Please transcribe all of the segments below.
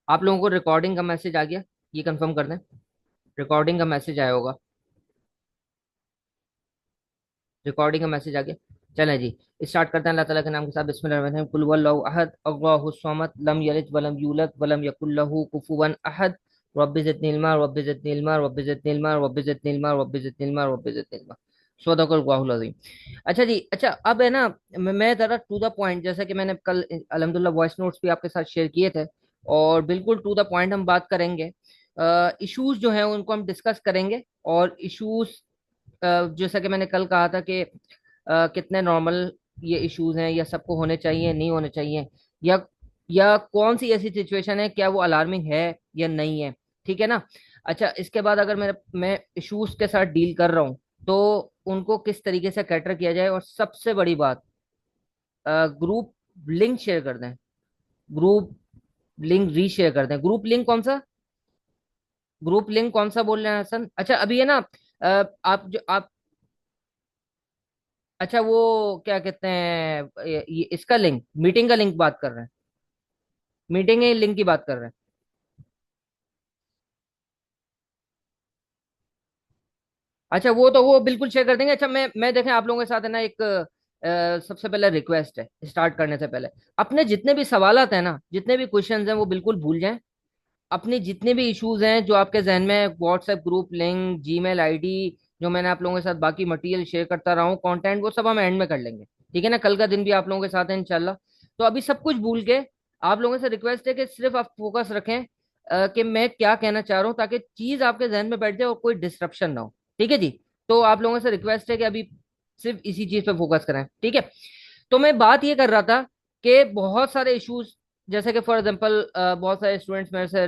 आप लोगों को रिकॉर्डिंग का मैसेज आ गया? ये कंफर्म कर दें, रिकॉर्डिंग का मैसेज आया होगा। रिकॉर्डिंग का मैसेज आ गया। चलें जी, स्टार्ट करते हैं अल्लाह ताला के नाम के साथ। बिस्मिल्लाहिर्रहमानिर्रहीम। कुल हुवल्लाहु अहद, अल्लाहुस समद, लम यलिद वलम यूलद वलम यकुल लहू कुफुवन अहद। Rabbi ज़िदनी इल्मा, rabbi ज़िदनी इल्मा, rabbi ज़िदनी इल्मा, rabbi ज़िदनी इल्मा, rabbi ज़िदनी इल्मा, rabbi ज़िदनी इल्मा। सदक़ल्लाहुल अज़ीम। अच्छा जी, अच्छा अब है ना, मैं ज़रा टू द पॉइंट, जैसा कि मैंने कल अल्हम्दुलिल्लाह वॉइस नोट्स भी आपके साथ शेयर किए थे, और बिल्कुल टू द पॉइंट हम बात करेंगे। इश्यूज जो हैं उनको हम डिस्कस करेंगे। और इश्यूज, जैसा कि मैंने कल कहा था कि कितने नॉर्मल ये इश्यूज हैं, या सबको होने चाहिए, नहीं होने चाहिए, या या कौन सी ऐसी सिचुएशन है, क्या वो अलार्मिंग है या नहीं है। ठीक है ना? अच्छा, इसके बाद अगर मैं इश्यूज के साथ डील कर रहा हूँ, तो उनको किस तरीके से कैटर किया जाए। और सबसे बड़ी बात, ग्रुप लिंक शेयर कर दें। ग्रुप लिंक रीशेयर कर दें। ग्रुप लिंक कौन सा? ग्रुप लिंक कौन सा बोल रहे हैं हसन? अच्छा अभी है ना, आप, अच्छा वो क्या कहते हैं, ये इसका लिंक, मीटिंग का लिंक बात कर रहे हैं? मीटिंग के लिंक की बात कर रहे हैं? अच्छा वो तो वो बिल्कुल शेयर कर देंगे। अच्छा मैं देखें आप लोगों के साथ है ना एक सबसे पहले रिक्वेस्ट है, स्टार्ट करने से पहले अपने जितने भी सवालात हैं ना, जितने भी क्वेश्चंस हैं, वो बिल्कुल भूल जाएं। अपने जितने भी इश्यूज हैं जो आपके जहन में, WhatsApp group link, Gmail ID, जो मैंने आप लोगों के साथ बाकी मटेरियल शेयर करता रहा हूँ, कंटेंट, वो सब हम एंड में कर लेंगे। ठीक है ना? कल का दिन भी आप लोगों के साथ है इंशाल्लाह। तो अभी सब कुछ भूल के आप लोगों से रिक्वेस्ट है कि सिर्फ आप फोकस रखें कि मैं क्या कहना चाह रहा हूँ, ताकि चीज आपके जहन में बैठ जाए और कोई डिस्ट्रप्शन ना हो। ठीक है जी? तो आप लोगों से रिक्वेस्ट है कि अभी सिर्फ इसी चीज पे फोकस करें। ठीक है? तो मैं बात ये कर रहा था कि बहुत सारे इश्यूज, जैसे कि फॉर एग्जांपल बहुत सारे स्टूडेंट्स मेरे से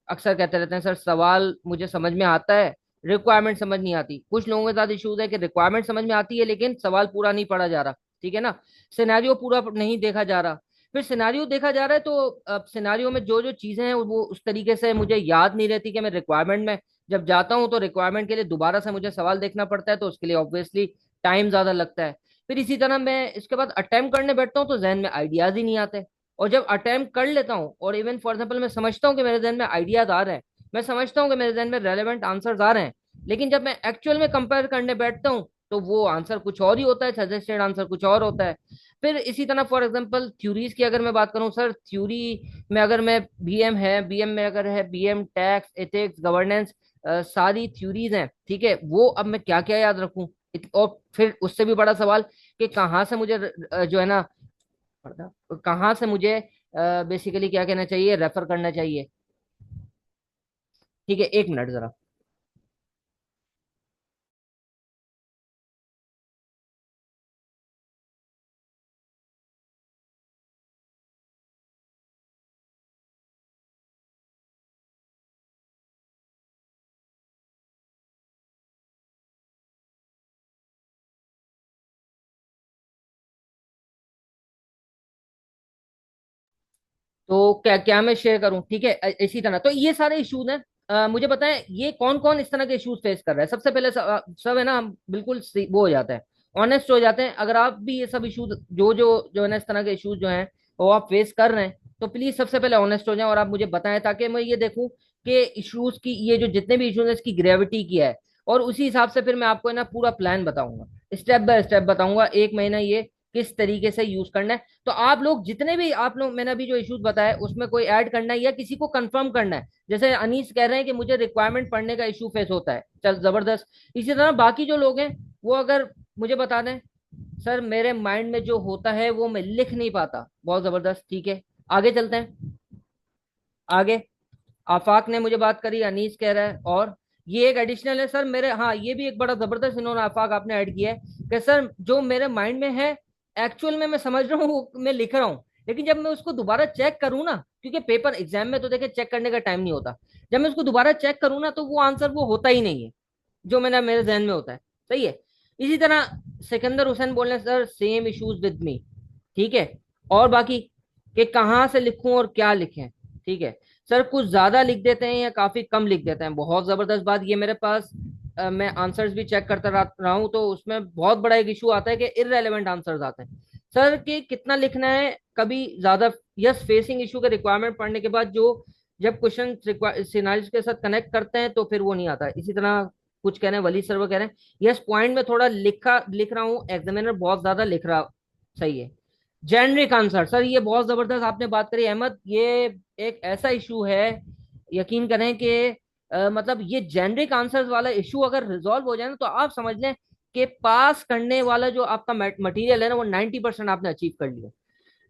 अक्सर कहते रहते हैं, सर सवाल मुझे समझ में आता है, रिक्वायरमेंट समझ नहीं आती। कुछ लोगों के साथ इश्यूज है कि रिक्वायरमेंट समझ में आती है लेकिन सवाल पूरा नहीं पढ़ा जा रहा। ठीक है ना? सिनेरियो पूरा नहीं देखा जा रहा। फिर सिनेरियो देखा जा रहा है तो अब सिनेरियो में जो जो चीजें हैं वो उस तरीके से मुझे याद नहीं रहती, कि मैं रिक्वायरमेंट में जब जाता हूँ तो रिक्वायरमेंट के लिए दोबारा से मुझे सवाल देखना पड़ता है, तो उसके लिए ऑब्वियसली टाइम ज्यादा लगता है। फिर इसी तरह मैं इसके बाद अटेम्प्ट करने बैठता हूँ तो जहन में आइडियाज ही नहीं आते। और जब अटेम्प्ट कर लेता हूँ और इवन फॉर एग्जाम्पल मैं समझता हूँ कि मेरे जहन में आइडियाज आ रहे हैं, मैं समझता हूँ कि मेरे जहन में रेलेवेंट आंसर्स आ रहे हैं, लेकिन जब मैं एक्चुअल में कंपेयर करने बैठता हूँ तो वो आंसर कुछ और ही होता है, सजेस्टेड आंसर कुछ और होता है। फिर इसी तरह फॉर एग्जाम्पल थ्योरीज की अगर मैं बात करूँ, सर थ्योरी में अगर मैं बीएम है, बीएम में अगर है बीएम, टैक्स, एथिक्स, गवर्नेंस, सारी थ्योरीज हैं। ठीक है? वो अब मैं क्या क्या याद रखूं? और फिर उससे भी बड़ा सवाल कि कहाँ से मुझे जो है ना, कहाँ से मुझे बेसिकली क्या कहना चाहिए, रेफर करना चाहिए। ठीक है, एक मिनट जरा। तो क्या क्या मैं शेयर करूं? ठीक है, इसी तरह तो ये सारे इश्यूज हैं। मुझे बताएं ये कौन कौन इस तरह के इश्यूज फेस कर रहा है। सबसे पहले सब है ना, हम बिल्कुल वो हो जाते हैं, ऑनेस्ट हो जाते हैं। अगर आप भी ये सब इश्यूज, जो है ना, इस तरह के इश्यूज जो हैं वो आप फेस कर रहे हैं, तो प्लीज सबसे पहले ऑनेस्ट हो जाएं और आप मुझे बताएं, ताकि मैं ये देखूं कि इश्यूज की, ये जो जितने भी इश्यूज हैं, इसकी ग्रेविटी क्या है। और उसी हिसाब से फिर मैं आपको है ना पूरा प्लान बताऊंगा, स्टेप बाय स्टेप बताऊंगा, एक महीना ये किस तरीके से यूज करना है। तो आप लोग जितने भी, आप लोग मैंने अभी जो इश्यूज बताया उसमें कोई ऐड करना है या किसी को कंफर्म करना है। जैसे अनीस कह रहे हैं कि मुझे रिक्वायरमेंट पढ़ने का इशू फेस होता है, चल जबरदस्त। इसी तरह बाकी जो लोग हैं वो अगर मुझे बता दें, सर मेरे माइंड में जो होता है वो मैं लिख नहीं पाता, बहुत जबरदस्त। ठीक है, आगे चलते हैं। आगे आफाक ने मुझे बात करी, अनीस कह रहा है, और ये एक एडिशनल है सर मेरे, हाँ ये भी एक बड़ा जबरदस्त इन्होंने आफाक आपने ऐड किया है कि सर जो मेरे माइंड में है, एक्चुअल में मैं समझ रहा हूँ, वो मैं लिख रहा हूँ, लेकिन जब मैं उसको दोबारा चेक करूँ ना, क्योंकि पेपर एग्जाम में तो देखे चेक करने का टाइम नहीं होता, जब मैं उसको दोबारा चेक करूँ ना तो वो आंसर वो होता ही नहीं है जो मैंने मेरे जहन में होता है। सही है? इसी तरह सिकंदर हुसैन बोल रहे हैं, sir same issues with me. ठीक है? और बाकी कि कहाँ से लिखूं और क्या लिखें। ठीक है? सर कुछ ज्यादा लिख देते हैं या काफी कम लिख देते हैं, बहुत जबरदस्त बात। ये मेरे पास मैं आंसर्स भी चेक करता रहा हूँ, तो उसमें बहुत बड़ा एक इशू आता है कि इररेलेवेंट आंसर्स आते हैं। सर कि कितना लिखना है कभी ज्यादा। यस, फेसिंग इशू के रिक्वायरमेंट पढ़ने के बाद जो जब क्वेश्चन सिनारियोस के साथ कनेक्ट करते हैं तो फिर वो नहीं आता। इसी तरह कुछ कह रहे हैं, वली सर वो कह रहे हैं यस पॉइंट में थोड़ा लिख रहा हूँ, एग्जामिनर बहुत ज्यादा लिख रहा। सही है। जेनरिक आंसर, सर ये बहुत जबरदस्त आपने बात करी अहमद। ये एक ऐसा इशू है, यकीन करें कि मतलब ये जेनरिक आंसर्स वाला इशू अगर रिजॉल्व हो जाए ना, तो आप समझ लें कि पास करने वाला जो आपका मटेरियल है ना, वो 90% आपने अचीव कर लिया।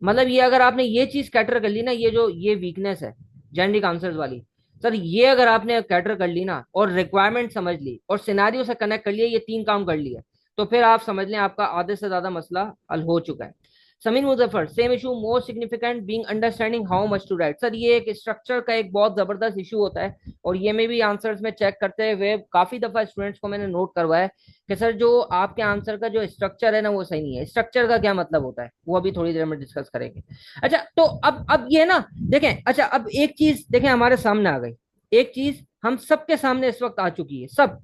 मतलब ये अगर आपने ये चीज कैटर कर ली ना, ये जो ये वीकनेस है जेनरिक आंसर्स वाली, सर ये अगर आपने कैटर कर ली ना, और रिक्वायरमेंट समझ ली और सिनारियो से कनेक्ट कर लिया, ये तीन काम कर लिया, तो फिर आप समझ लें आपका आधे से ज्यादा मसला हल हो चुका है। Sameer Muzaffar, same issue more significant being understanding how much to write. Sir ये एक स्ट्रक्चर का एक बहुत जबरदस्त इशू होता है, और ये में भी आंसर्स में चेक करते हुए काफी दफा स्टूडेंट्स को मैंने नोट करवाया है कि सर जो आपके आंसर का जो स्ट्रक्चर है ना, वो सही नहीं है। स्ट्रक्चर का क्या मतलब होता है वो अभी थोड़ी देर में डिस्कस करेंगे। अच्छा, तो अब ये ना देखें, अच्छा अब एक चीज देखें हमारे सामने आ गई, एक चीज हम सबके सामने इस वक्त आ चुकी है सब,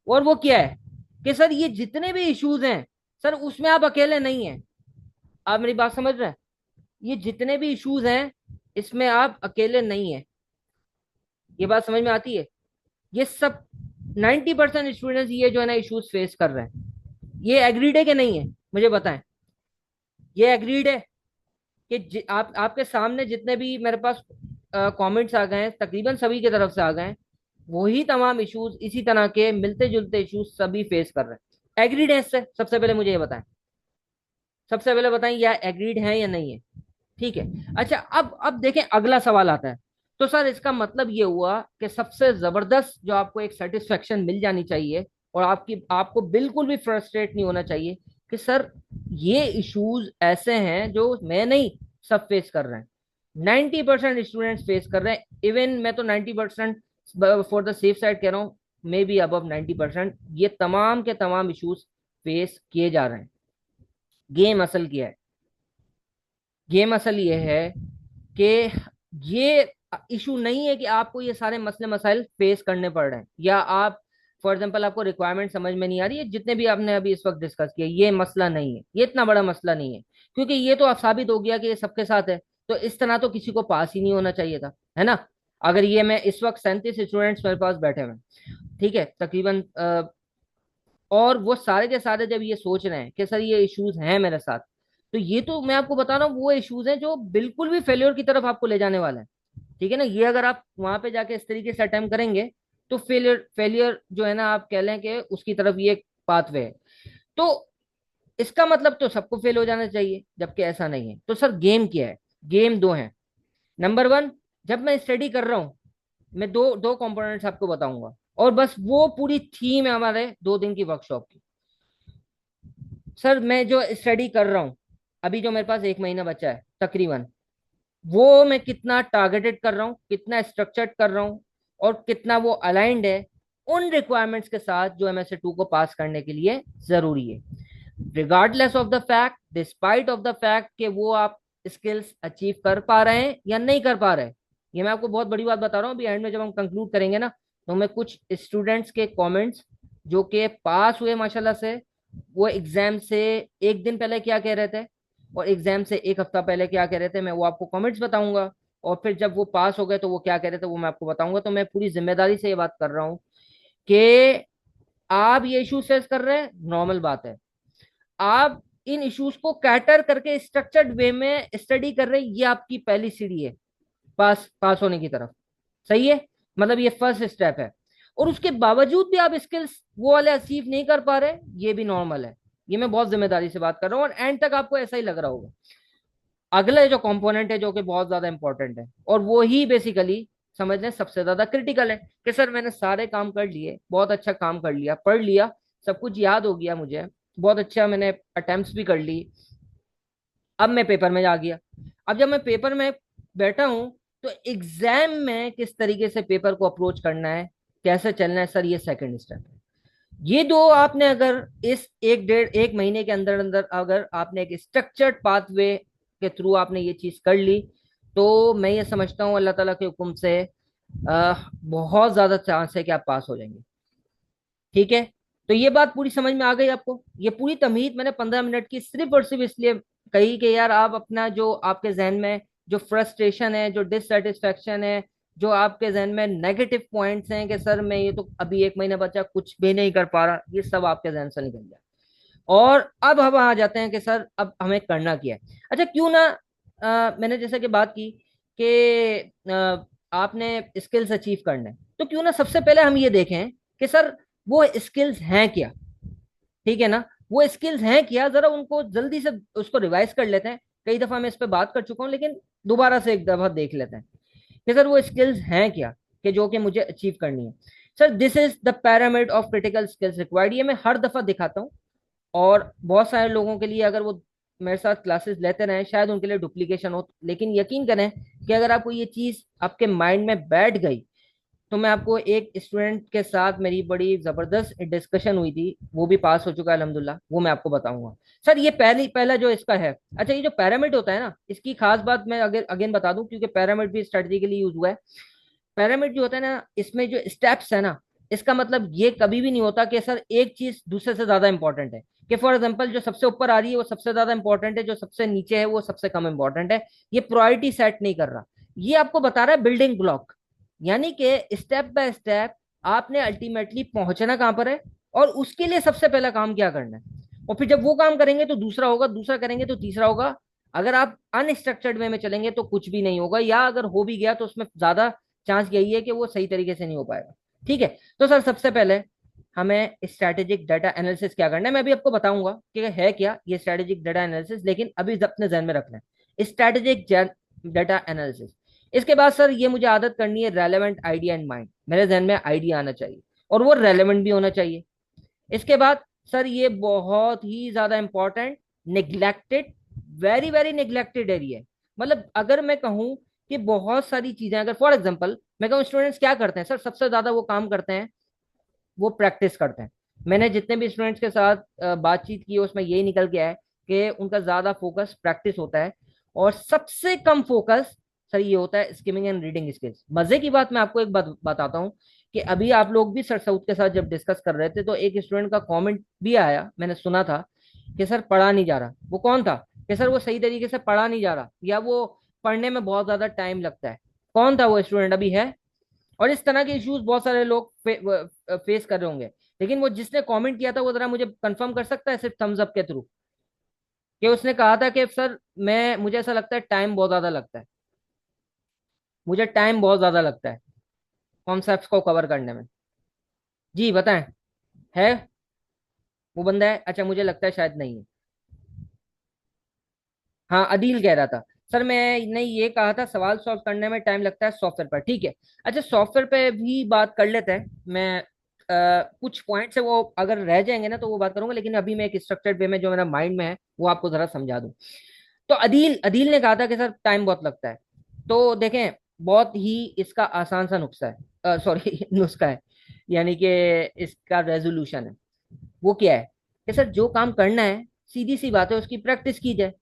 और वो क्या है कि सर ये जितने भी इश्यूज हैं, सर उसमें आप अकेले नहीं हैं। आप मेरी बात समझ रहे हैं? ये जितने भी इश्यूज हैं, इसमें आप अकेले नहीं हैं। ये बात समझ में आती है? ये सब 90% स्टूडेंट्स ये जो है ना इश्यूज फेस कर रहे हैं। ये एग्रीड है कि नहीं है, मुझे बताएं। ये एग्रीड है कि आप आपके सामने जितने भी मेरे पास कमेंट्स आ गए हैं, तकरीबन सभी की तरफ से आ गए हैं, वही तमाम इश्यूज इसी तरह के मिलते जुलते इश्यूज सभी फेस कर रहे हैं। एग्रीड है इससे? सबसे पहले मुझे ये बताएं, सबसे पहले बताएं या एग्रीड है या नहीं है। ठीक है। अच्छा, अब देखें अगला सवाल आता है। तो सर इसका मतलब ये हुआ कि सबसे जबरदस्त जो आपको एक सेटिस्फेक्शन मिल जानी चाहिए, और आपको बिल्कुल भी फ्रस्ट्रेट नहीं होना चाहिए कि सर ये इश्यूज ऐसे हैं जो मैं नहीं, सब फेस कर रहे हैं। 90% स्टूडेंट्स फेस कर रहे हैं। इवन मैं तो 90% फॉर द सेफ साइड कह रहा हूँ, मे बी अबव 90% ये तमाम के तमाम इश्यूज फेस किए जा रहे हैं। गेम असल क्या है? गेम असल ये है कि ये इशू नहीं है कि आपको ये सारे मसले मसाइल फेस करने पड़ रहे हैं, या आप फॉर एग्जांपल आपको रिक्वायरमेंट समझ में नहीं आ रही है, जितने भी आपने अभी इस वक्त डिस्कस किया, ये मसला नहीं है, ये इतना बड़ा मसला नहीं है। क्योंकि ये तो अब साबित हो गया कि ये सबके साथ है। तो इस तरह तो किसी को पास ही नहीं होना चाहिए था, है ना? अगर ये मैं इस वक्त 37 स्टूडेंट्स मेरे पास बैठे हुए हैं, ठीक है तकरीबन, और वो सारे के सारे जब ये सोच रहे हैं कि सर ये इश्यूज हैं मेरे साथ, तो ये तो मैं आपको बता रहा हूँ वो इश्यूज हैं जो बिल्कुल भी फेल्योर की तरफ आपको ले जाने वाले हैं। ठीक है ना? ये अगर आप वहां पे जाके इस तरीके से अटेम्प्ट करेंगे, तो फेलियर फेलियर जो है ना, आप कह लें कि उसकी तरफ ये एक पाथवे है। तो इसका मतलब तो सबको फेल हो जाना चाहिए, जबकि ऐसा नहीं है। तो सर गेम क्या है? गेम दो है। नंबर वन, जब मैं स्टडी कर रहा हूँ, मैं दो दो कंपोनेंट्स आपको बताऊंगा, और बस वो पूरी थीम है हमारे 2 दिन की वर्कशॉप की। सर मैं जो स्टडी कर रहा हूँ, अभी जो मेरे पास 1 महीना बचा है तकरीबन, वो मैं कितना टारगेटेड कर रहा हूँ, कितना स्ट्रक्चर्ड कर रहा हूँ, और कितना वो अलाइंड है उन रिक्वायरमेंट्स के साथ जो MS2 को पास करने के लिए जरूरी है। Regardless of the fact, despite of the fact कि वो आप स्किल्स अचीव कर पा रहे हैं या नहीं कर पा रहे हैं। ये मैं आपको बहुत बड़ी बात बता रहा हूँ। अभी एंड में जब हम कंक्लूड करेंगे ना, तो मैं कुछ स्टूडेंट्स के कमेंट्स जो कि पास हुए माशाल्लाह से, वो एग्जाम से 1 दिन पहले क्या कह रहे थे और एग्जाम से 1 हफ्ता पहले क्या कह रहे थे, मैं वो आपको कमेंट्स बताऊंगा। और फिर जब वो पास हो गए तो वो क्या कह रहे थे वो मैं आपको बताऊंगा। तो मैं पूरी जिम्मेदारी से ये बात कर रहा हूँ कि आप ये इश्यूज फेस कर रहे हैं, नॉर्मल बात है। आप इन इश्यूज को कैटर करके स्ट्रक्चर्ड वे में स्टडी कर रहे हैं, ये आपकी पहली सीढ़ी है पास पास होने की तरफ। सही है? मतलब ये फर्स्ट स्टेप है। और उसके बावजूद भी आप स्किल्स वो वाले अचीव नहीं कर पा रहे, ये भी नॉर्मल है। ये मैं बहुत जिम्मेदारी से बात कर रहा हूँ, और एंड तक आपको ऐसा ही लग रहा होगा। अगला जो कंपोनेंट है जो कि बहुत ज्यादा इंपॉर्टेंट है, और वो ही बेसिकली समझ लें सबसे ज्यादा क्रिटिकल है, कि सर मैंने सारे काम कर लिए, बहुत अच्छा काम कर लिया, पढ़ लिया, सब कुछ याद हो गया मुझे, बहुत अच्छा मैंने अटेम्प्ट्स भी कर ली, अब मैं पेपर में आ गया। अब जब मैं पेपर में बैठा हूं, तो एग्जाम में किस तरीके से पेपर को अप्रोच करना है, कैसे चलना है, सर ये सेकंड स्टेप है। ये दो आपने अगर इस 1 महीने के अंदर अंदर अगर आपने एक स्ट्रक्चर्ड पाथवे के थ्रू आपने ये चीज कर ली, तो मैं ये समझता हूँ अल्लाह ताला के हुक्म से बहुत ज्यादा चांस है कि आप पास हो जाएंगे। ठीक है? तो ये बात पूरी समझ में आ गई आपको? ये पूरी तमहीद मैंने 15 मिनट की सिर्फ और सिर्फ इसलिए कहीं के यार आप अपना जो आपके जहन में जो फ्रस्ट्रेशन है, जो डिससेटिस्फेक्शन है, जो आपके जहन में नेगेटिव पॉइंट्स हैं कि सर मैं ये तो अभी एक महीना बचा कुछ भी नहीं कर पा रहा, ये सब आपके जहन से निकल जाए। और अब हम आ जाते हैं कि सर अब हमें करना क्या है। अच्छा क्यों ना मैंने जैसे कि बात की कि आपने स्किल्स अचीव करने हैं, तो क्यों ना सबसे पहले हम ये देखें कि सर वो स्किल्स हैं क्या। ठीक है ना, वो स्किल्स हैं क्या, जरा उनको जल्दी से उसको रिवाइज कर लेते हैं। कई दफा मैं इस पे बात कर चुका हूँ, लेकिन दोबारा से एक दफा देख लेते हैं कि सर वो स्किल्स हैं क्या कि जो कि मुझे अचीव करनी है। Sir this is the pyramid of critical skills required, ये मैं हर दफा दिखाता हूँ। और बहुत सारे लोगों के लिए अगर वो मेरे साथ क्लासेस लेते रहे शायद उनके लिए डुप्लीकेशन हो, लेकिन यकीन करें कि अगर आपको ये चीज आपके माइंड में बैठ गई, तो मैं आपको एक स्टूडेंट के साथ मेरी बड़ी जबरदस्त डिस्कशन हुई थी, वो भी पास हो चुका है अल्हम्दुलिल्लाह, वो मैं आपको बताऊंगा। सर ये पहला जो इसका है, अच्छा ये जो पैरामिड होता है ना, इसकी खास बात मैं अगेन अगेन बता दूं, क्योंकि पैरामिड भी स्ट्रेटजी के लिए यूज हुआ है। पैरामिड जो होता है ना, इसमें जो स्टेप्स है ना, इसका मतलब ये कभी भी नहीं होता कि सर एक चीज दूसरे से ज्यादा इंपॉर्टेंट है। कि फॉर एग्जांपल जो सबसे ऊपर आ रही है वो सबसे ज्यादा इंपॉर्टेंट है, जो सबसे नीचे है वो सबसे कम इंपॉर्टेंट है। ये प्रायोरिटी सेट नहीं कर रहा, ये आपको बता रहा है बिल्डिंग ब्लॉक। यानी कि स्टेप बाय स्टेप आपने अल्टीमेटली पहुंचना कहां पर है, और उसके लिए सबसे पहला काम क्या करना है। और फिर जब वो काम करेंगे तो दूसरा होगा, दूसरा करेंगे तो तीसरा होगा। अगर आप अनस्ट्रक्चर्ड वे में चलेंगे तो कुछ भी नहीं होगा, या अगर हो भी गया तो उसमें ज्यादा चांस यही है कि वो सही तरीके से नहीं हो पाएगा। ठीक है, तो सर सबसे पहले हमें स्ट्रेटेजिक डाटा एनालिसिस क्या करना है, मैं अभी आपको बताऊंगा कि है क्या ये स्ट्रेटेजिक डाटा एनालिसिस, लेकिन अभी अपने जहन में रखना है स्ट्रेटेजिक डाटा एनालिसिस। इसके बाद सर ये मुझे आदत करनी है रेलेवेंट आइडिया इन माइंड, मेरे जहन में आइडिया आना चाहिए और वो रेलेवेंट भी होना चाहिए। इसके बाद सर ये बहुत ही ज्यादा important, neglected, very very neglected area है। मतलब अगर मैं कहूँ कि बहुत सारी चीजें, अगर फॉर एग्जांपल मैं कहूँ स्टूडेंट्स क्या करते हैं, सर सबसे ज्यादा वो काम करते हैं, वो प्रैक्टिस करते हैं। मैंने जितने भी स्टूडेंट्स के साथ बातचीत की उसमें यही निकल के आया कि उनका ज्यादा फोकस प्रैक्टिस होता है, और सबसे कम फोकस सर ये होता है स्किमिंग एंड रीडिंग स्किल्स। मजे की बात मैं आपको एक बात बताता हूँ कि अभी आप लोग भी सर साउथ के साथ जब डिस्कस कर रहे थे तो एक स्टूडेंट का कमेंट भी आया, मैंने सुना था कि सर पढ़ा नहीं जा रहा। वो कौन था कि सर वो सही तरीके से पढ़ा नहीं जा रहा, या वो पढ़ने में बहुत ज्यादा टाइम लगता है। कौन था वो स्टूडेंट, अभी है? और इस तरह के इश्यूज बहुत सारे लोग फेस कर रहे होंगे, लेकिन वो जिसने कमेंट किया था वो जरा मुझे कंफर्म कर सकता है सिर्फ थम्स अप के थ्रू, कि उसने कहा था कि सर मैं मुझे ऐसा लगता है टाइम बहुत ज्यादा लगता है, मुझे टाइम बहुत ज्यादा लगता है कॉन्सेप्ट्स को कवर करने में। जी बताएं, है वो बंदा है? अच्छा मुझे लगता है शायद नहीं है। हाँ अदील कह रहा था, सर मैंने ये कहा था सवाल सॉल्व करने में टाइम लगता है सॉफ्टवेयर पर। ठीक है, अच्छा सॉफ्टवेयर पे भी बात कर लेते हैं। मैं कुछ पॉइंट्स है वो अगर रह जाएंगे ना तो वो बात करूंगा, लेकिन अभी मैं एक स्ट्रक्चर्ड वे में जो मेरा माइंड में है वो आपको जरा समझा दूं। तो अदील अदील ने कहा था कि सर टाइम बहुत लगता है। तो देखें, बहुत ही इसका आसान सा नुस्खा है, सॉरी नुस्खा है, यानी कि इसका रेजोल्यूशन है। वो क्या है कि सर जो काम करना है सीधी सी बात है उसकी प्रैक्टिस की जाए।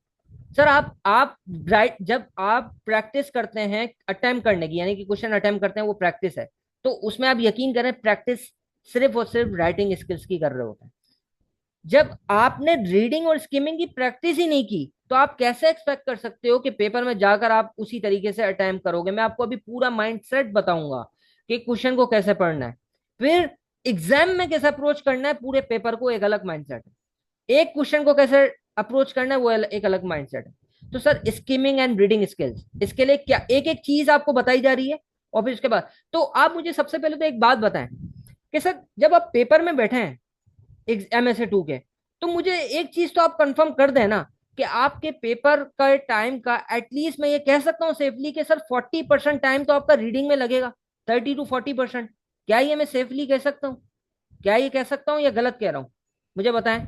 सर आप राइट, जब आप प्रैक्टिस करते हैं अटेम्प्ट करने की, यानी कि क्वेश्चन अटेम्प्ट करते हैं, वो प्रैक्टिस है। तो उसमें आप यकीन करें प्रैक्टिस सिर्फ और सिर्फ राइटिंग स्किल्स की कर रहे होते हैं। जब आपने रीडिंग और स्किमिंग की प्रैक्टिस ही नहीं की तो आप कैसे एक्सपेक्ट कर सकते हो कि पेपर में जाकर आप उसी तरीके से अटेम्प्ट करोगे। मैं आपको अभी पूरा माइंड सेट बताऊंगा कि क्वेश्चन को कैसे पढ़ना है, फिर एग्जाम में कैसे अप्रोच करना है, पूरे पेपर को एक अलग माइंड सेट है। एक क्वेश्चन को कैसे अप्रोच करना है वो एक अलग माइंडसेट है। तो sir skimming and reading skills, इसके लिए क्या एक एक चीज आपको बताई जा रही है। और फिर उसके बाद तो आप मुझे सबसे पहले तो एक बात बताएं कि सर जब आप पेपर में बैठे हैं MSA 2 के, तो मुझे एक चीज तो आप कंफर्म कर दें ना कि आपके पेपर का टाइम का एटलीस्ट मैं ये कह सकता हूँ सेफली कि सर 40% टाइम तो आपका रीडिंग में लगेगा, 30 to 40%। क्या ये मैं सेफली कह सकता हूँ? क्या ये कह सकता हूँ या गलत कह रहा हूँ? मुझे बताएं।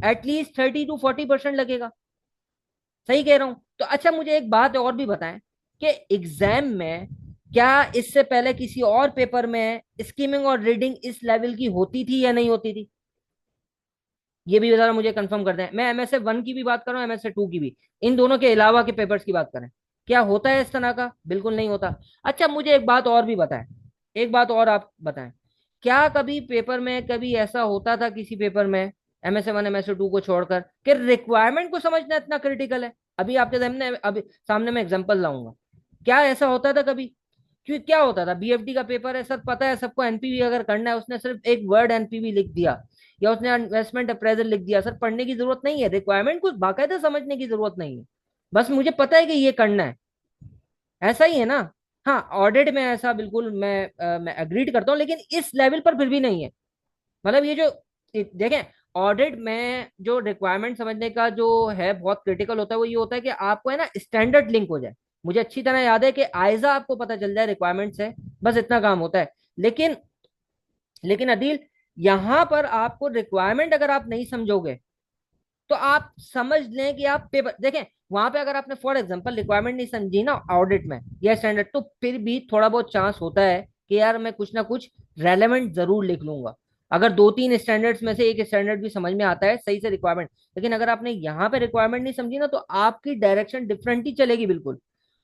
एटलीस्ट 30 to 40% लगेगा, सही कह रहा हूं? तो अच्छा मुझे एक बात और भी बताएं कि एग्जाम में क्या इससे पहले किसी और पेपर में स्कीमिंग और रीडिंग इस लेवल की होती थी या नहीं होती थी? ये भी जरा मुझे कंफर्म कर दें। मैं MSA 1 की भी बात कर रहा हूँ, MSA 2 की भी, इन दोनों के अलावा के पेपर्स की बात करें, क्या होता है इस तरह का? बिल्कुल नहीं होता। अच्छा मुझे एक बात और भी बताएं, एक बात और आप बताएं, क्या कभी पेपर में कभी ऐसा होता था किसी पेपर में MS1 MS2 को छोड़कर, कि रिक्वायरमेंट को समझना इतना क्रिटिकल है। अभी आपके सामने, अभी सामने मैं एग्जांपल लाऊंगा। क्या ऐसा होता था कभी? क्यों, क्या होता था, BFD का पेपर है सर, पता है सबको, एनपीवी अगर करना है, उसने सिर्फ एक वर्ड एनपीवी लिख दिया, या उसने इन्वेस्टमेंट अप्रेजल लिख दिया, सर पढ़ने की जरूरत नहीं है, रिक्वायरमेंट को बाकायदा समझने की जरूरत नहीं है, बस मुझे पता है कि ये करना है। ऐसा ही है ना? हाँ, ऑडिट में ऐसा बिल्कुल मैं अग्रीड करता हूँ, लेकिन इस लेवल पर फिर भी नहीं है। मतलब ये जो, देखें, ऑडिट में जो रिक्वायरमेंट समझने का जो है बहुत क्रिटिकल होता है, वो ये होता है कि आपको है ना स्टैंडर्ड लिंक हो जाए। मुझे अच्छी तरह याद है कि आयजा आपको पता चल जाए रिक्वायरमेंट्स है, बस इतना काम होता है। लेकिन लेकिन अदील, यहां पर आपको रिक्वायरमेंट अगर आप नहीं समझोगे, तो आप समझ लें कि आप पेपर देखें, वहां पे अगर आपने फॉर एग्जांपल रिक्वायरमेंट नहीं समझी ना ऑडिट में या स्टैंडर्ड, तो फिर भी थोड़ा बहुत चांस होता है कि यार मैं कुछ ना कुछ रेलेवेंट जरूर लिख लूंगा। अगर दो तीन स्टैंडर्ड्स में से एक स्टैंडर्ड भी समझ में आता है सही से रिक्वायरमेंट, लेकिन अगर आपने यहाँ पे रिक्वायरमेंट नहीं समझी ना, तो आपकी डायरेक्शन डिफरेंट ही चलेगी बिल्कुल।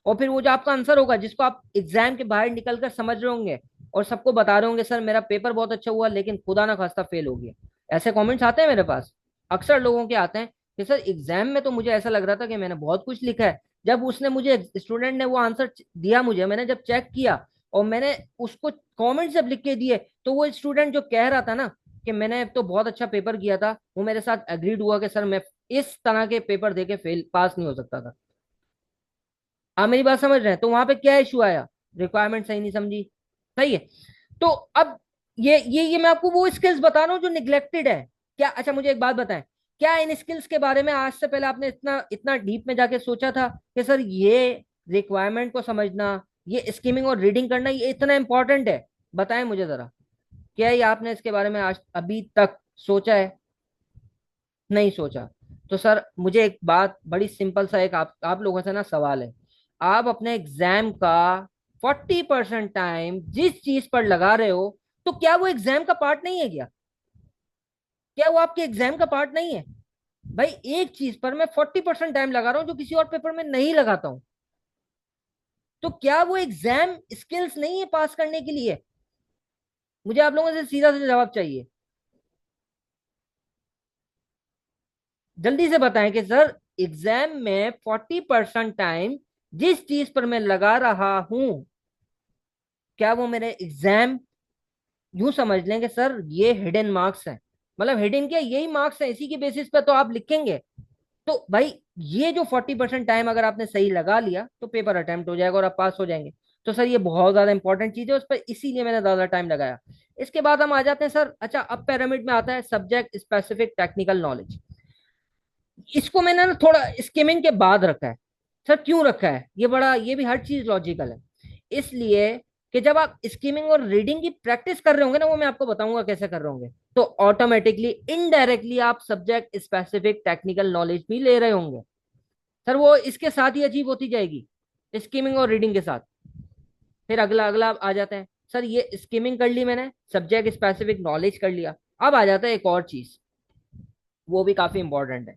और फिर वो जो आपका आंसर होगा, जिसको आप एग्जाम के बाहर निकल कर समझ रहे होंगे और सबको बता रहे होंगे सर मेरा पेपर बहुत अच्छा हुआ, लेकिन खुदा ना खास्ता फेल हो गया, ऐसे कमेंट्स आते हैं मेरे पास, अक्सर लोगों के आते हैं कि सर एग्जाम में तो मुझे ऐसा लग रहा था कि मैंने बहुत कुछ लिखा है, जब उसने मुझे, स्टूडेंट ने वो आंसर दिया मुझे, मैंने जब चेक किया और मैंने उसको कमेंट जब लिख के दिए, तो वो स्टूडेंट जो कह रहा था ना कि मैंने तो बहुत अच्छा पेपर किया था, वो मेरे साथ एग्रीड हुआ कि सर मैं इस तरह के पेपर देके फेल पास नहीं हो सकता था। आप मेरी बात समझ रहे हैं? तो वहां पे क्या इशू आया? रिक्वायरमेंट सही नहीं समझी। सही है। तो अब ये मैं आपको वो स्किल्स बता रहा हूँ जो निग्लेक्टेड है। क्या, अच्छा मुझे एक बात बताएं, क्या इन स्किल्स के बारे में आज से पहले आपने इतना इतना डीप में जाके सोचा था कि सर ये रिक्वायरमेंट को समझना, ये स्कीमिंग और रीडिंग करना, ये इतना इंपॉर्टेंट है? बताएं मुझे जरा, क्या ये आपने इसके बारे में आज अभी तक सोचा है? नहीं सोचा? तो सर मुझे एक बात बड़ी सिंपल सा, एक आप लोगों से ना सवाल है, आप अपने एग्जाम का 40% टाइम जिस चीज पर लगा रहे हो, तो क्या वो एग्जाम का पार्ट नहीं है क्या? क्या वो आपके एग्जाम का पार्ट नहीं है? भाई एक चीज पर मैं 40% टाइम लगा रहा हूं जो किसी और पेपर में नहीं लगाता हूं, तो क्या वो एग्जाम स्किल्स नहीं है पास करने के लिए? मुझे आप लोगों से सीधा से जवाब चाहिए। जल्दी से बताएं कि सर एग्जाम में 40% टाइम जिस चीज पर मैं लगा रहा हूं, क्या वो मेरे एग्जाम, यूं समझ लें कि सर ये हिडन मार्क्स हैं, मतलब हिडन क्या, यही मार्क्स है, इसी की बेसिस पे तो आप लिखेंगे। तो भाई ये जो 40% टाइम अगर आपने सही लगा लिया, तो पेपर अटेम्प्ट हो जाएगा और आप पास हो जाएंगे। तो सर ये बहुत ज्यादा इंपॉर्टेंट चीज है, उस पर इसीलिए मैंने ज्यादा टाइम लगाया। इसके बाद हम आ जाते हैं सर, अच्छा अब पिरामिड में आता है सब्जेक्ट स्पेसिफिक टेक्निकल नॉलेज। इसको मैंने ना थोड़ा स्किमिंग के बाद रखा है। सर क्यों रखा है? ये बड़ा, ये भी हर चीज लॉजिकल है। इसलिए कि जब आप स्किमिंग और रीडिंग की प्रैक्टिस कर रहे होंगे ना, वो मैं आपको बताऊंगा कैसे कर रहे होंगे, तो ऑटोमेटिकली इनडायरेक्टली आप सब्जेक्ट स्पेसिफिक टेक्निकल नॉलेज भी ले रहे होंगे। सर वो इसके साथ ही अचीव होती जाएगी, स्किमिंग और रीडिंग के साथ। फिर अगला अगला आ जाते हैं, सर ये स्किमिंग कर ली मैंने, सब्जेक्ट स्पेसिफिक नॉलेज कर लिया, अब आ जाता है एक और चीज, वो भी काफी इंपॉर्टेंट है,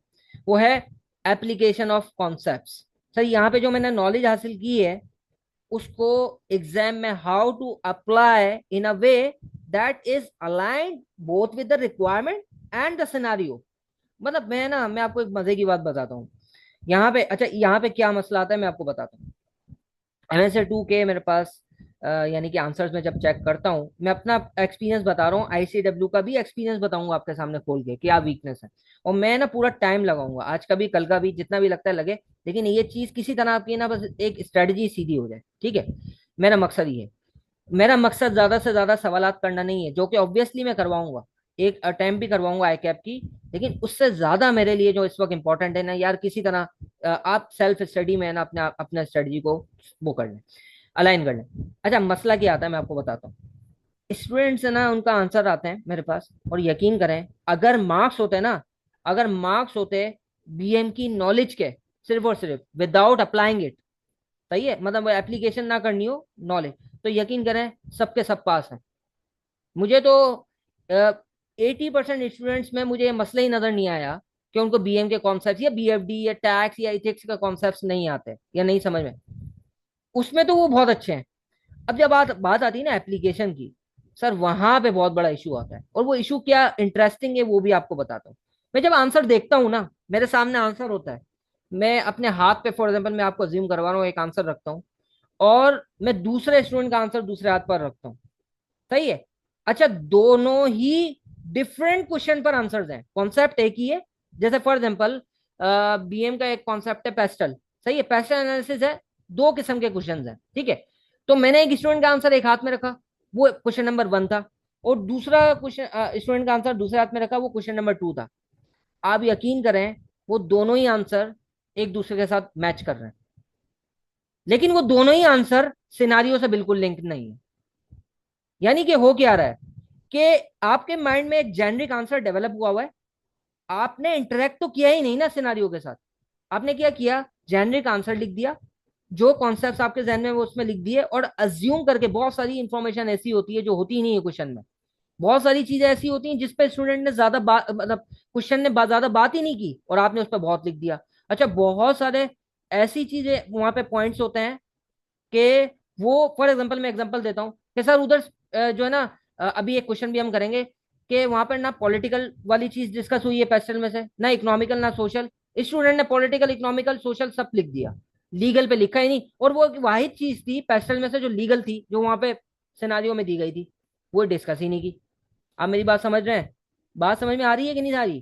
वो है एप्लीकेशन ऑफ कॉन्सेप्ट्स। सर यहाँ पे जो मैंने नॉलेज हासिल की है, उसको एग्जाम में how to apply in a way that is aligned both with the requirement and the scenario. मतलब मैं आपको एक मजे की बात बताता हूँ। यहाँ पे, अच्छा यहाँ पे क्या मसला आता है मैं आपको बताता हूँ। MS2 के मेरे पास यानी कि आंसर्स में जब चेक करता हूँ, मैं अपना एक्सपीरियंस बता रहा हूँ, ICW का भी एक्सपीरियंस बताऊंगा आपके सामने खोल के क्या वीकनेस है। और मैं ना पूरा टाइम लगाऊंगा, आज का भी कल का भी, जितना भी लगता है लगे, लेकिन ये चीज किसी तरह आपकी ना बस एक स्ट्रेटजी सीधी हो जाए, ठीक है? मेरा मकसद ये है। मेरा मकसद ज्यादा से ज्यादा सवालात करना नहीं है, जो कि ऑब्वियसली मैं करवाऊंगा, एक अटेम्प्ट भी करवाऊंगा ICAP की, लेकिन उससे ज्यादा मेरे लिए जो इस वक्त इंपॉर्टेंट है ना यार, किसी तरह आप सेल्फ स्टडी में ना अपने अपना स्ट्रेटजी को वो कर लें, अलाइन कर लें। अच्छा मसला क्या आता है मैं आपको बताता हूँ। स्टूडेंट्स है ना, उनका आंसर आते हैं मेरे पास, और यकीन करें, अगर मार्क्स होते ना, अगर मार्क्स होते BM की नॉलेज के, सिर्फ और सिर्फ विदाउट अप्लाइंग इट, सही है, मतलब एप्लीकेशन ना करनी हो, नॉलेज, तो यकीन करें सबके सब पास हैं। मुझे तो 80% स्टूडेंट्स में मुझे ये मसला ही नजर नहीं आया कि उनको BM के कॉन्सेप्ट या BFD या टैक्स या इथिक्स का कॉन्सेप्ट नहीं आते या नहीं समझ में, उसमें तो वो बहुत अच्छे हैं। अब जब बात बात आती है ना एप्लीकेशन की, सर वहां पे बहुत बड़ा इशू आता है, और वो इशू क्या इंटरेस्टिंग है वो भी आपको बताता हूँ। मैं जब आंसर देखता हूँ ना, मेरे सामने आंसर होता है, मैं अपने हाथ पे फॉर एग्जाम्पल मैं आपको अज्यूम करवा रहा हूँ एक आंसर रखता हूँ, और मैं दूसरे स्टूडेंट का आंसर दूसरे हाथ पर रखता हूँ, सही है। अच्छा, दोनों ही डिफरेंट क्वेश्चन पर आंसर्स हैं, कॉन्सेप्ट एक ही है। जैसे फॉर एग्जांपल बीएम का एक कॉन्सेप्ट है पेस्टल, सही है, पेस्टल एनालिसिस है, दो किस्म के क्वेश्चंस हैं, ठीक है। तो मैंने एक स्टूडेंट का आंसर एक हाथ में रखा, वो क्वेश्चन नंबर 1 था, और दूसरा क्वेश्चन स्टूडेंट का आंसर दूसरे हाथ में रखा, वो क्वेश्चन नंबर 2 था। आप यकीन करें, वो दोनों ही आंसर एक दूसरे के साथ मैच कर रहे हैं, लेकिन वो दोनों ही आंसर सिनारियो से बिल्कुल लिंक नहीं है। यानी कि हो क्या रहा है कि आपके माइंड में एक जेनरिक आंसर डेवलप हुआ हुआ है, आपने इंटरेक्ट तो किया ही नहीं ना सिनारियो के साथ। आपने क्या किया, जेनरिक आंसर लिख दिया, जो कॉन्सेप्ट्स आपके जहन में वो उसमें लिख दिए, और अज्यूम करके बहुत सारी इंफॉर्मेशन ऐसी होती है जो होती ही नहीं है क्वेश्चन में। बहुत सारी चीजें ऐसी होती हैं जिसपे स्टूडेंट ने ज्यादा बात, मतलब क्वेश्चन ने ज्यादा बात ही नहीं की, और आपने उस पर बहुत लिख दिया। अच्छा, बहुत सारे ऐसी चीजें वहां पे पॉइंट्स होते हैं कि वो फॉर एग्जांपल मैं एग्जांपल देता हूँ कि सर उधर जो है ना, अभी एक क्वेश्चन भी हम करेंगे कि वहां पर ना पॉलिटिकल वाली चीज डिस्कस हुई है पेस्टल में से, ना इकोनॉमिकल ना सोशल। स्टूडेंट ने पॉलिटिकल इकोनॉमिकल सोशल सब लिख दिया, लीगल पे लिखा ही नहीं, और वो वाहिद चीज थी पेस्टल में से जो लीगल थी, जो वहां पे सिनारियो में दी गई थी, वो डिस्कस ही नहीं की। आप मेरी बात समझ रहे हैं? बात समझ में आ रही है कि नहीं आ रही?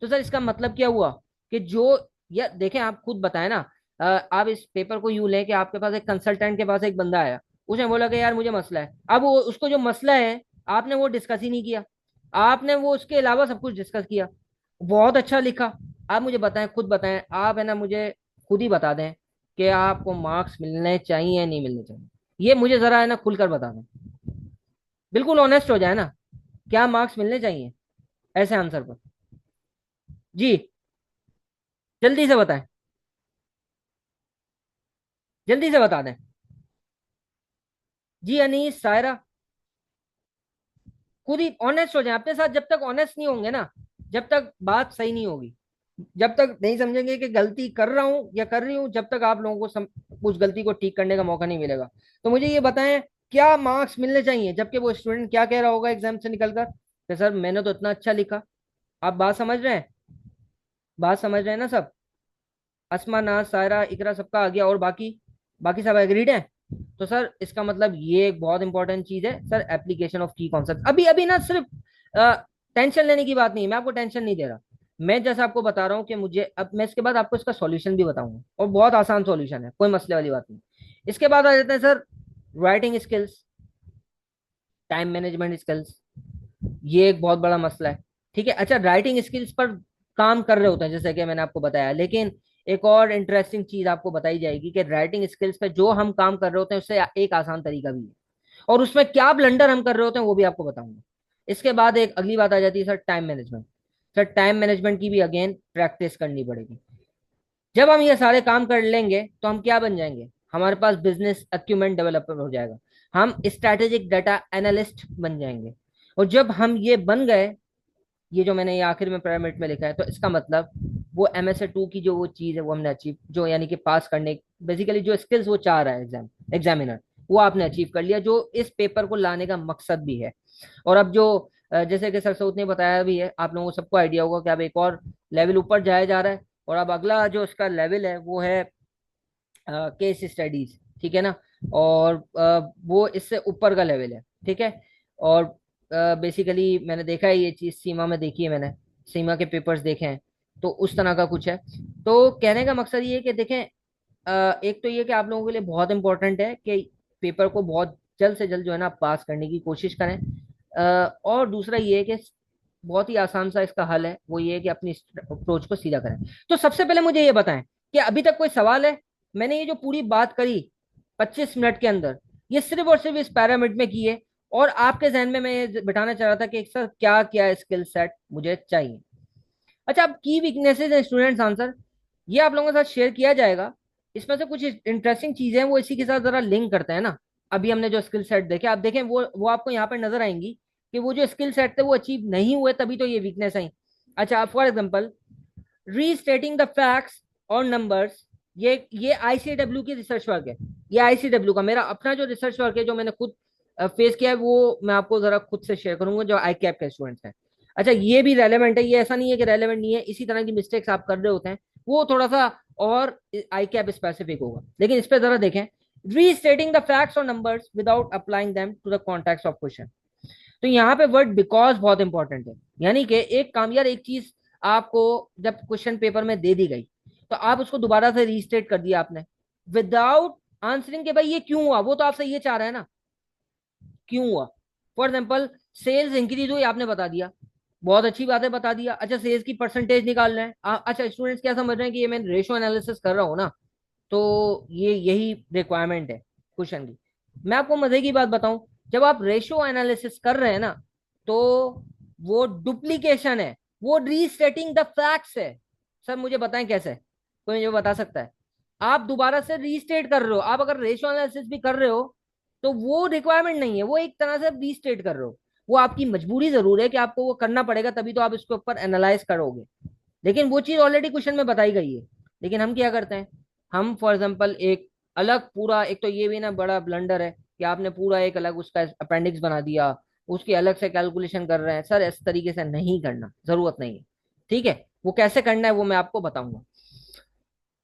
तो सर इसका मतलब क्या हुआ कि जो, या देखें आप खुद बताएं ना, आप इस पेपर को यूं लें कि आपके पास एक कंसल्टेंट के पास एक बंदा आया, उसने बोला कि यार मुझे मसला है, अब वो उसको जो मसला है आपने वो डिस्कस ही नहीं किया, आपने वो उसके अलावा सब कुछ डिस्कस किया, बहुत अच्छा लिखा। आप मुझे बताएं, खुद बताएं, आप है ना मुझे खुद ही बता दें कि आपको मार्क्स मिलने चाहिए या नहीं मिलने चाहिए, ये मुझे जरा है ना खुलकर बता दें, बिल्कुल ऑनेस्ट हो जाए ना, क्या मार्क्स मिलने चाहिए ऐसे आंसर पर? जी, जल्दी से बताएं, जल्दी से बता दें। जी अनीस, सायरा, खुद ही ऑनेस्ट हो जाए अपने साथ। जब तक ऑनेस्ट नहीं होंगे ना, जब तक बात सही नहीं होगी, जब तक नहीं समझेंगे कि गलती कर रहा हूं या कर रही हूं, जब तक आप लोगों को उस गलती को ठीक करने का मौका नहीं मिलेगा। तो मुझे ये बताएं, क्या मार्क्स मिलने चाहिए, जबकि वो स्टूडेंट क्या कह रहा होगा एग्जाम से निकलकर कि सर मैंने तो इतना अच्छा लिखा। आप बात समझ रहे हैं? बात समझ रहे हैं ना सब? अस्मा, नाज, सायरा, इकरा सबका आ गया, और बाकी, बाकी सब एग्रीड हैं? तो सर इसका मतलब ये एक बहुत इंपॉर्टेंट चीज है सर, एप्लीकेशन ऑफ की कॉन्सेप्ट। अभी अभी ना सिर्फ टेंशन लेने की बात नहीं है, मैं आपको टेंशन नहीं दे रहा। मैं जैसा आपको बता रहा हूँ कि मुझे, अब मैं इसके बाद आपको इसका सॉल्यूशन भी बताऊंगा, और बहुत आसान सॉल्यूशन है, कोई मसले वाली बात नहीं। इसके बाद आ जाते हैं sir, writing skills, time management skills, ये एक बहुत बड़ा मसला है, ठीक है। अच्छा, राइटिंग स्किल्स पर काम कर रहे होते हैं जैसे कि मैंने आपको बताया, लेकिन एक और इंटरेस्टिंग चीज आपको बताई जाएगी कि राइटिंग स्किल्स पे जो हम काम कर रहे होते हैं उससे एक आसान तरीका भी है, और उसमें क्या ब्लंडर हम कर रहे होते हैं वो भी आपको बताऊंगा। इसके बाद एक अगली बात आ जाती है sir, time management. Sir time management की भी अगेन प्रैक्टिस करनी पड़ेगी। जब हम ये सारे काम कर लेंगे तो हम क्या बन जाएंगे, हमारे पास बिजनेस अक्यूमेंट डेवलपर हो जाएगा, हम स्ट्रैटेजिक डाटा एनालिस्ट बन जाएंगे। और जब हम ये बन गए, ये जो मैंने ये आखिर में पिरामिड में लिखा है, तो इसका मतलब वो MSA 2 की जो वो चीज है वो हमने अचीव, जो यानी कि पास करने, बेसिकली जो स्किल्स वो चाह रहा है एग्जामिनर, वो आपने अचीव कर लिया, जो इस पेपर को लाने का मकसद भी है। और अब जो जैसे कि सर सऊद ने बताया भी है, आप लोगों को सबको आइडिया होगा कि अब एक और लेवल ऊपर जाया जा रहा है, और अब अगला जो उसका लेवल है वो है केस स्टडीज, ठीक है ना। और वो इससे ऊपर का लेवल है, ठीक है। और बेसिकली मैंने देखा है ये चीज, सीमा में देखी है मैंने, सीमा के पेपर्स देखे हैं, तो उस तरह का कुछ है। तो कहने का मकसद ये है कि देखें, एक तो ये कि आप लोगों के लिए बहुत इंपॉर्टेंट है कि पेपर को बहुत जल्द से जल्द जो है ना पास करने की कोशिश करें। और दूसरा ये है कि बहुत ही आसान सा इसका हल है, वो ये है कि अपनी अप्रोच को सीधा करें। तो सबसे पहले मुझे ये बताएं कि अभी तक कोई सवाल है? मैंने ये जो पूरी बात करी 25 मिनट के अंदर, ये सिर्फ और सिर्फ इस पैरामिड में की है, और आपके जहन में मैं ये बिठाना चाह रहा था कि सर क्या क्या स्किल सेट मुझे चाहिए। अच्छा, अब की वीकनेसेस एंड स्टूडेंट्स आंसर, ये आप लोगों के साथ शेयर किया जाएगा। इसमें से कुछ इंटरेस्टिंग चीजें हैं वो इसी के साथ जरा लिंक करते हैं ना। अभी हमने जो स्किल सेट देखे, आप देखें वो आपको यहाँ पर नजर आएंगी कि वो जो स्किल सेट थे वो अचीव नहीं हुए, तभी तो ये वीकनेस आई। अच्छा, फॉर एग्जाम्पल, रीस्टेटिंग द फैक्ट्स और नंबर्स, ये ICW की रिसर्च वर्क है। ये ICW का मेरा अपना जो रिसर्च वर्क है, जो मैंने खुद फेस किया है, वो मैं आपको जरा खुद से शेयर करूंगा, जो आई कैप के स्टूडेंट्स हैं। अच्छा ये भी रेलेवेंट है, ये ऐसा नहीं है कि रेलेवेंट नहीं है, इसी तरह की मिस्टेक्स आप कर रहे होते हैं, वो थोड़ा सा और आई कैप स्पेसिफिक होगा। लेकिन इस पे जरा देखें, रीस्टेटिंग द फैक्ट्स और numbers without applying them to the context of question. तो यहाँ पे वर्ड बिकॉज बहुत इंपॉर्टेंट है। यानी कि एक काम, यार एक चीज आपको जब क्वेश्चन पेपर में दे दी गई, तो आप उसको दोबारा से रीस्टेट कर दिया आपने, विदाउट आंसरिंग के भाई ये क्यों हुआ, वो तो आपसे ये चाह रहा है ना, क्यों हुआ। फॉर एग्जाम्पल, सेल्स इंक्रीज हुई, आपने बता दिया, बहुत अच्छी बात है, बता दिया। अच्छा सेल्स की परसेंटेज निकाल रहे हैं अच्छा स्टूडेंट्स क्या समझ रहे हैं कि ये मैं रेशो एनालिसिस कर रहा हूँ ना, तो ये यही रिक्वायरमेंट है क्वेश्चन की। मैं आपको मजे की बात बताऊं, जब आप रेशो एनालिसिस कर रहे हैं ना, तो वो डुप्लीकेशन है, वो रीस्टेटिंग द फैक्ट्स है। सर मुझे बताएं कैसे, कोई मुझे बता सकता है। आप दोबारा से रीस्टेट कर रहे हो, आप अगर रेशो एनालिसिस भी कर रहे हो, तो वो रिक्वायरमेंट नहीं है, वो एक तरह से रीस्टेट कर रहे हो। वो आपकी मजबूरी जरूर है कि आपको वो करना पड़ेगा, तभी तो आप इसके ऊपर एनालाइज करोगे, लेकिन वो चीज ऑलरेडी क्वेश्चन में बताई गई है। लेकिन हम क्या करते हैं, हम फॉर एग्जाम्पल एक अलग पूरा, एक तो ये भी ना बड़ा ब्लंडर है कि आपने पूरा एक अलग उसका अपेंडिक्स बना दिया, उसकी अलग से कैलकुलेशन कर रहे हैं। सर इस तरीके से नहीं करना, जरूरत नहीं है। ठीक है, वो कैसे करना है वो मैं आपको बताऊंगा।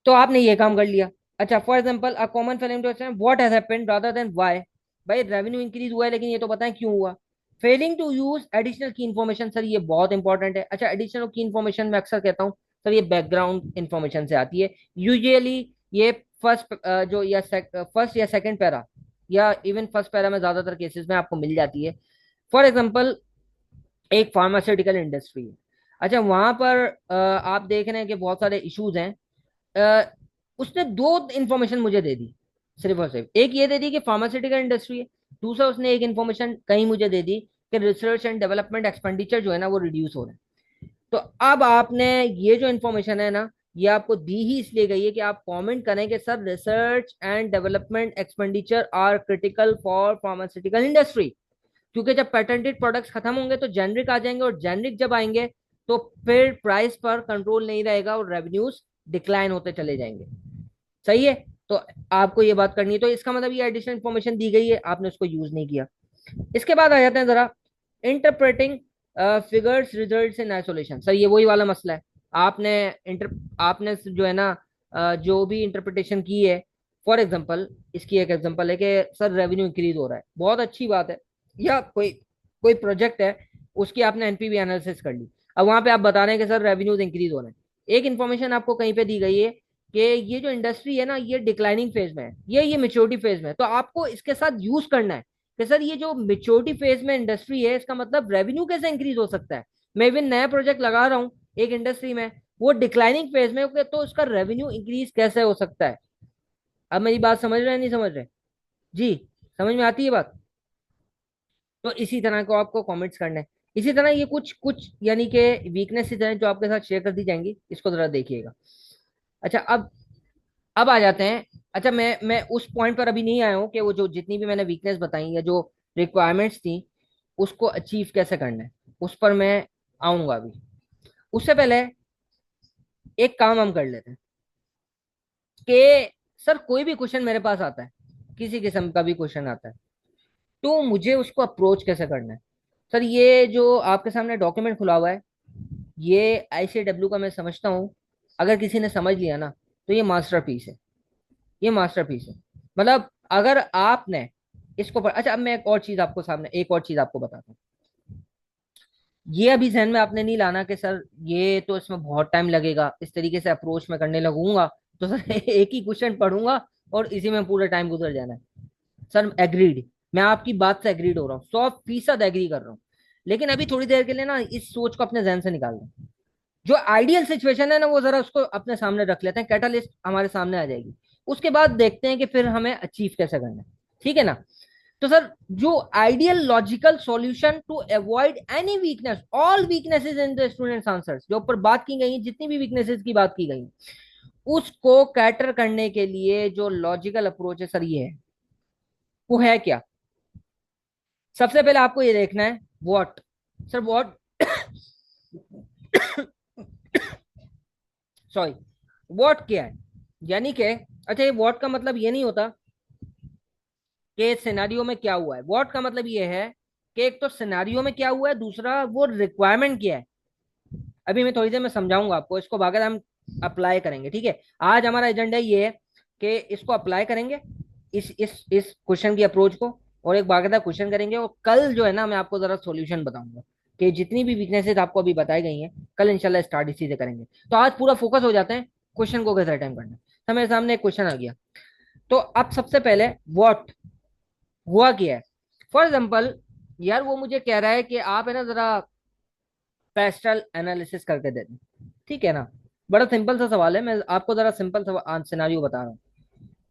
तो आपने ये काम कर लिया। अच्छा for example a common failing to explain what has happened rather than why. भाई रेवेन्यू इंक्रीज हुआ है, लेकिन ये तो बताएं क्यों हुआ। फेलिंग टू यूज एडिशनल की इन्फॉर्मेशन, सर ये बहुत इंपॉर्टेंट है। अच्छा एडिशनल की इन्फॉर्मेशन मैं अक्सर कहता हूँ सर, ये बैकग्राउंड इन्फॉर्मेशन से आती है यूजुअली। ये फर्स्ट जो या फर्स्ट या सेकंड पैरा, या इवन फर्स्ट पैरा में ज्यादातर केसेस में आपको मिल जाती है। फॉर एग्जाम्पल एक फार्मास्यूटिकल इंडस्ट्री है। अच्छा वहां पर आप देख रहे हैं कि बहुत सारे इश्यूज हैं। अ, उसने दो इंफॉर्मेशन मुझे दे दी, सिर्फ और सिर्फ एक ये दे दी कि फार्मास्यूटिकल इंडस्ट्री है। दूसरा उसने एक इंफॉर्मेशन कहीं मुझे दे दी कि रिसर्च एंड डेवलपमेंट एक्सपेंडिचर जो है ना वो रिड्यूस हो रहा है। तो अब आपने ये जो इंफॉर्मेशन है ना, ये आपको दी ही इसलिए गई है कि आप कमेंट करें कि sir research and development expenditure are critical for pharmaceutical industry. क्योंकि जब पेटेंटेड प्रोडक्ट्स खत्म होंगे तो जेनरिक आ जाएंगे, और जेनरिक जब आएंगे तो फिर प्राइस पर कंट्रोल नहीं रहेगा और रेवेन्यूज डिक्लाइन होते चले जाएंगे। सही है। तो आपको ये बात करनी है, तो इसका मतलब ये एडिशनल इन्फॉर्मेशन दी गई है, आपने उसको यूज नहीं किया। इसके बाद आ जाते हैं जरा interpreting figures results in isolation. Sir ये वही वाला मसला है। आपने इंटर आपने जो है ना जो भी इंटरप्रिटेशन की है। फॉर एग्जांपल इसकी एक एग्जांपल है कि सर रेवेन्यू इंक्रीज हो रहा है, बहुत अच्छी बात है, या कोई कोई प्रोजेक्ट है, उसकी आपने एनपीवी एनालिसिस कर ली। अब वहां पे आप बता रहे हैं कि सर रेवेन्यूज इंक्रीज हो रहे हैं। एक इन्फॉर्मेशन आपको कहीं पे दी गई है कि ये जो इंडस्ट्री है ना ये डिक्लाइनिंग फेज में है, ये मेच्योरिटी फेज में है, तो आपको इसके साथ यूज करना है कि सर ये जो मेच्योरिटी फेज में इंडस्ट्री है, इसका मतलब रेवेन्यू कैसे इंक्रीज हो सकता है। मैं इवन नया प्रोजेक्ट लगा रहा हूँ एक इंडस्ट्री में, वो डिक्लाइनिंग फेज में है, तो उसका रेवेन्यू इंक्रीज कैसे हो सकता है। अब मेरी बात समझ रहे हैं नहीं समझ रहे। जी, समझ में आती है बात। तो इसी तरह को आपको कमेंट्स करना है। इसी तरह ये कुछ कुछ यानी कि वीकनेसेस हैं जो आपके साथ शेयर कर दी जाएंगी, इसको जरा देखिएगा। अच्छा अब आ जाते हैं। अच्छा मैं उस पॉइंट पर अभी नहीं आया हूँ कि वो जो जितनी भी मैंने वीकनेस बताई या जो रिक्वायरमेंट्स थी उसको अचीव कैसे करना है, उस पर मैं आऊंगा अभी। उससे पहले एक काम हम कर लेते हैं कि सर कोई भी क्वेश्चन मेरे पास आता है, किसी किस्म का भी क्वेश्चन आता है, तो मुझे उसको अप्रोच कैसे करना है। सर ये जो आपके सामने डॉक्यूमेंट खुला हुआ है, ये आईसीडब्ल्यू का मैं समझता हूँ, अगर किसी ने समझ लिया ना तो ये मास्टरपीस है, ये मास्टरपीस है। मतलब अगर आपने इसको अच्छा अब मैं एक और चीज आपको बताता हूँ। ये अभी जहन में आपने नहीं लाना कि सर ये तो इसमें बहुत टाइम लगेगा, इस तरीके से अप्रोच में करने लगूंगा तो सर एक ही क्वेश्चन पढ़ूंगा और इसी में पूरा टाइम गुजर जाना है। सर एग्रीड, मैं आपकी बात से एग्रीड हो रहा हूँ, 100% एग्री कर रहा हूँ। लेकिन अभी थोड़ी देर के लिए ना इस सोच को अपने जहन से निकाल दें। जो आइडियल सिचुएशन है ना वो जरा उसको अपने सामने रख लेते हैं, कैटालिस्ट हमारे सामने आ जाएगी, उसके बाद देखते हैं कि फिर हमें अचीव कैसे करना है। ठीक है ना। तो सर जो ideal logical solution to avoid any weakness, all weaknesses in the students answers, जो ऊपर बात की गई है, जितनी भी वीकनेसेस की बात की गई है, उसको कैटर करने के लिए जो लॉजिकल अप्रोच है सर ये है, वो है क्या। सबसे पहले आपको ये देखना है what. Sir what sorry, what क्या है, यानी कि अच्छा ये व्हाट का मतलब ये नहीं होता कि सिनेरियो में क्या हुआ है। व्हाट का मतलब ये है कि एक तो सिनेरियो में क्या हुआ है, दूसरा वो रिक्वायरमेंट क्या है। अभी मैं थोड़ी देर में समझाऊंगा आपको, इसको बाकायदा हम अप्लाई करेंगे, ठीक है। आज हमारा एजेंडा ये है कि इसको अप्लाई करेंगे, इस क्वेश्चन की अप्रोच को, और एक बाकायदा क्वेश्चन करेंगे, और कल जो है ना मैं आपको जरा सॉल्यूशन बताऊंगा कि जितनी भी वीकनेसेस आपको अभी बताई गई हैं, कल इंशाल्लाह स्टार्ट इसी से करेंगे। तो आज पूरा फोकस हो जाते हैं क्वेश्चन को कैसे अटेम्प्ट करना है। तो मेरे सामने एक क्वेश्चन आ गया। तो अब सबसे पहले व्हाट हुआ क्या है। फॉर एग्जाम्पल, यार वो मुझे कह रहा है कि आप है ना जरा पेस्टल एनालिसिस करके दे दें, ठीक है ना। बड़ा सिंपल सा सवाल है, मैं आपको जरा सिंपल सिनारियो बता रहा हूँ।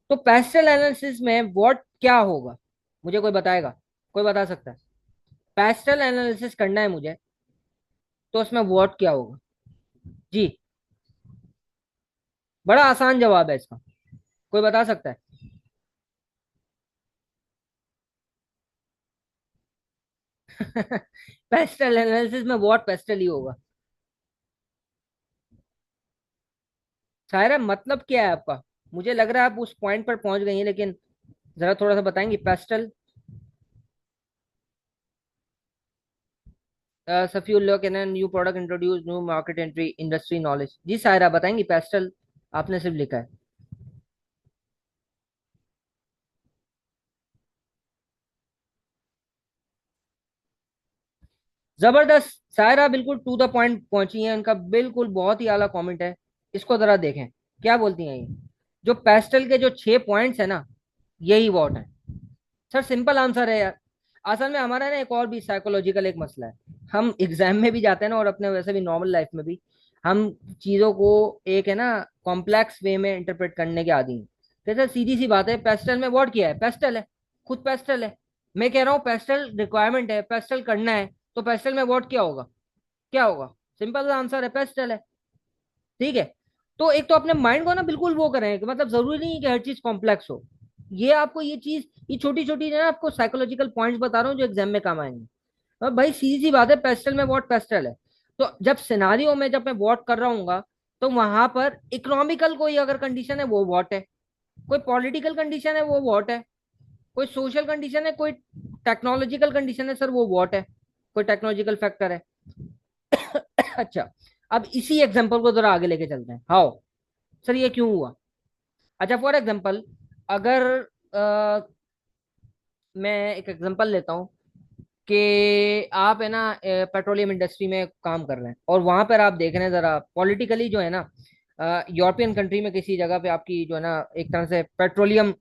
तो पेस्टल एनालिसिस में व्हाट क्या होगा, मुझे कोई बताएगा? कोई बता सकता है? पेस्टल एनालिसिस करना है मुझे, तो उसमें व्हाट क्या होगा? जी, बड़ा आसान जवाब है इसका, कोई बता सकता है? पेस्टल एनालिसिस में व्हाट पेस्टल ही होगा। शायरा मतलब क्या है आपका? मुझे लग रहा है आप उस पॉइंट पर पहुंच गई हैं, लेकिन जरा थोड़ा सा बताएंगे PESTLE. Safiul can new product introduce, new market entry, industry knowledge. जी सायरा बताएंगी पेस्टल? आपने सिर्फ लिखा है। जबरदस्त, सायरा बिल्कुल टू द पॉइंट पहुंची है, इनका बिल्कुल बहुत ही आला कमेंट है। इसको जरा देखें, क्या बोलती हैं ये। जो पेस्टल के जो 6 पॉइंट्स है ना, यही वॉट है। सर सिंपल आंसर है यार। असल में हमारा ना एक और भी साइकोलॉजिकल एक मसला है। हम एग्जाम में भी जाते हैं ना, और अपने वैसे भी नॉर्मल लाइफ में भी हम चीजों को एक है ना कॉम्प्लेक्स वे में इंटरप्रेट करने के आदी हैं। जैसे सीधी सी बात है, पेस्टल में व्हाट किया है? पेस्टल है, खुद पेस्टल है। मैं कह रहा हूँ पेस्टल रिक्वायरमेंट है, पेस्टल करना है, तो पेस्टल में व्हाट क्या होगा? क्या होगा? सिंपल सा आंसर है, पेस्टल है। ठीक है। तो एक तो अपने माइंड को ना बिल्कुल वो करें कि मतलब जरूरी नहीं है कि हर चीज कॉम्प्लेक्स हो। ये आपको ये चीज, ये छोटी छोटी ना आपको साइकोलॉजिकल पॉइंट्स बता रहा हूँ जो एग्जाम में काम आएंगे। अब भाई सीधी सी बात है, पेस्टल में वॉट पेस्टल है। तो जब सिनारियो में जब मैं वॉट कर रहा हूँ, तो वहां पर इकोनॉमिकल कोई अगर कंडीशन है वो वॉट है, कोई पॉलिटिकल कंडीशन है वो वॉट है, कोई सोशल कंडीशन है, कोई टेक्नोलॉजिकल कंडीशन है सर वो वॉट है, कोई टेक्नोलॉजिकल फैक्टर है। अच्छा, अब इसी एग्जांपल को जरा आगे लेके चलते हैं। हाउ, सर ये क्यों हुआ? अच्छा फॉर एग्जांपल, अगर मैं एक एग्जांपल लेता हूँ कि आप है ना पेट्रोलियम इंडस्ट्री में काम कर रहे हैं, और वहां पर आप देख रहे हैं जरा पॉलिटिकली जो है ना, यूरोपियन कंट्री में किसी जगह पे आपकी जो है ना एक तरह से पेट्रोलियम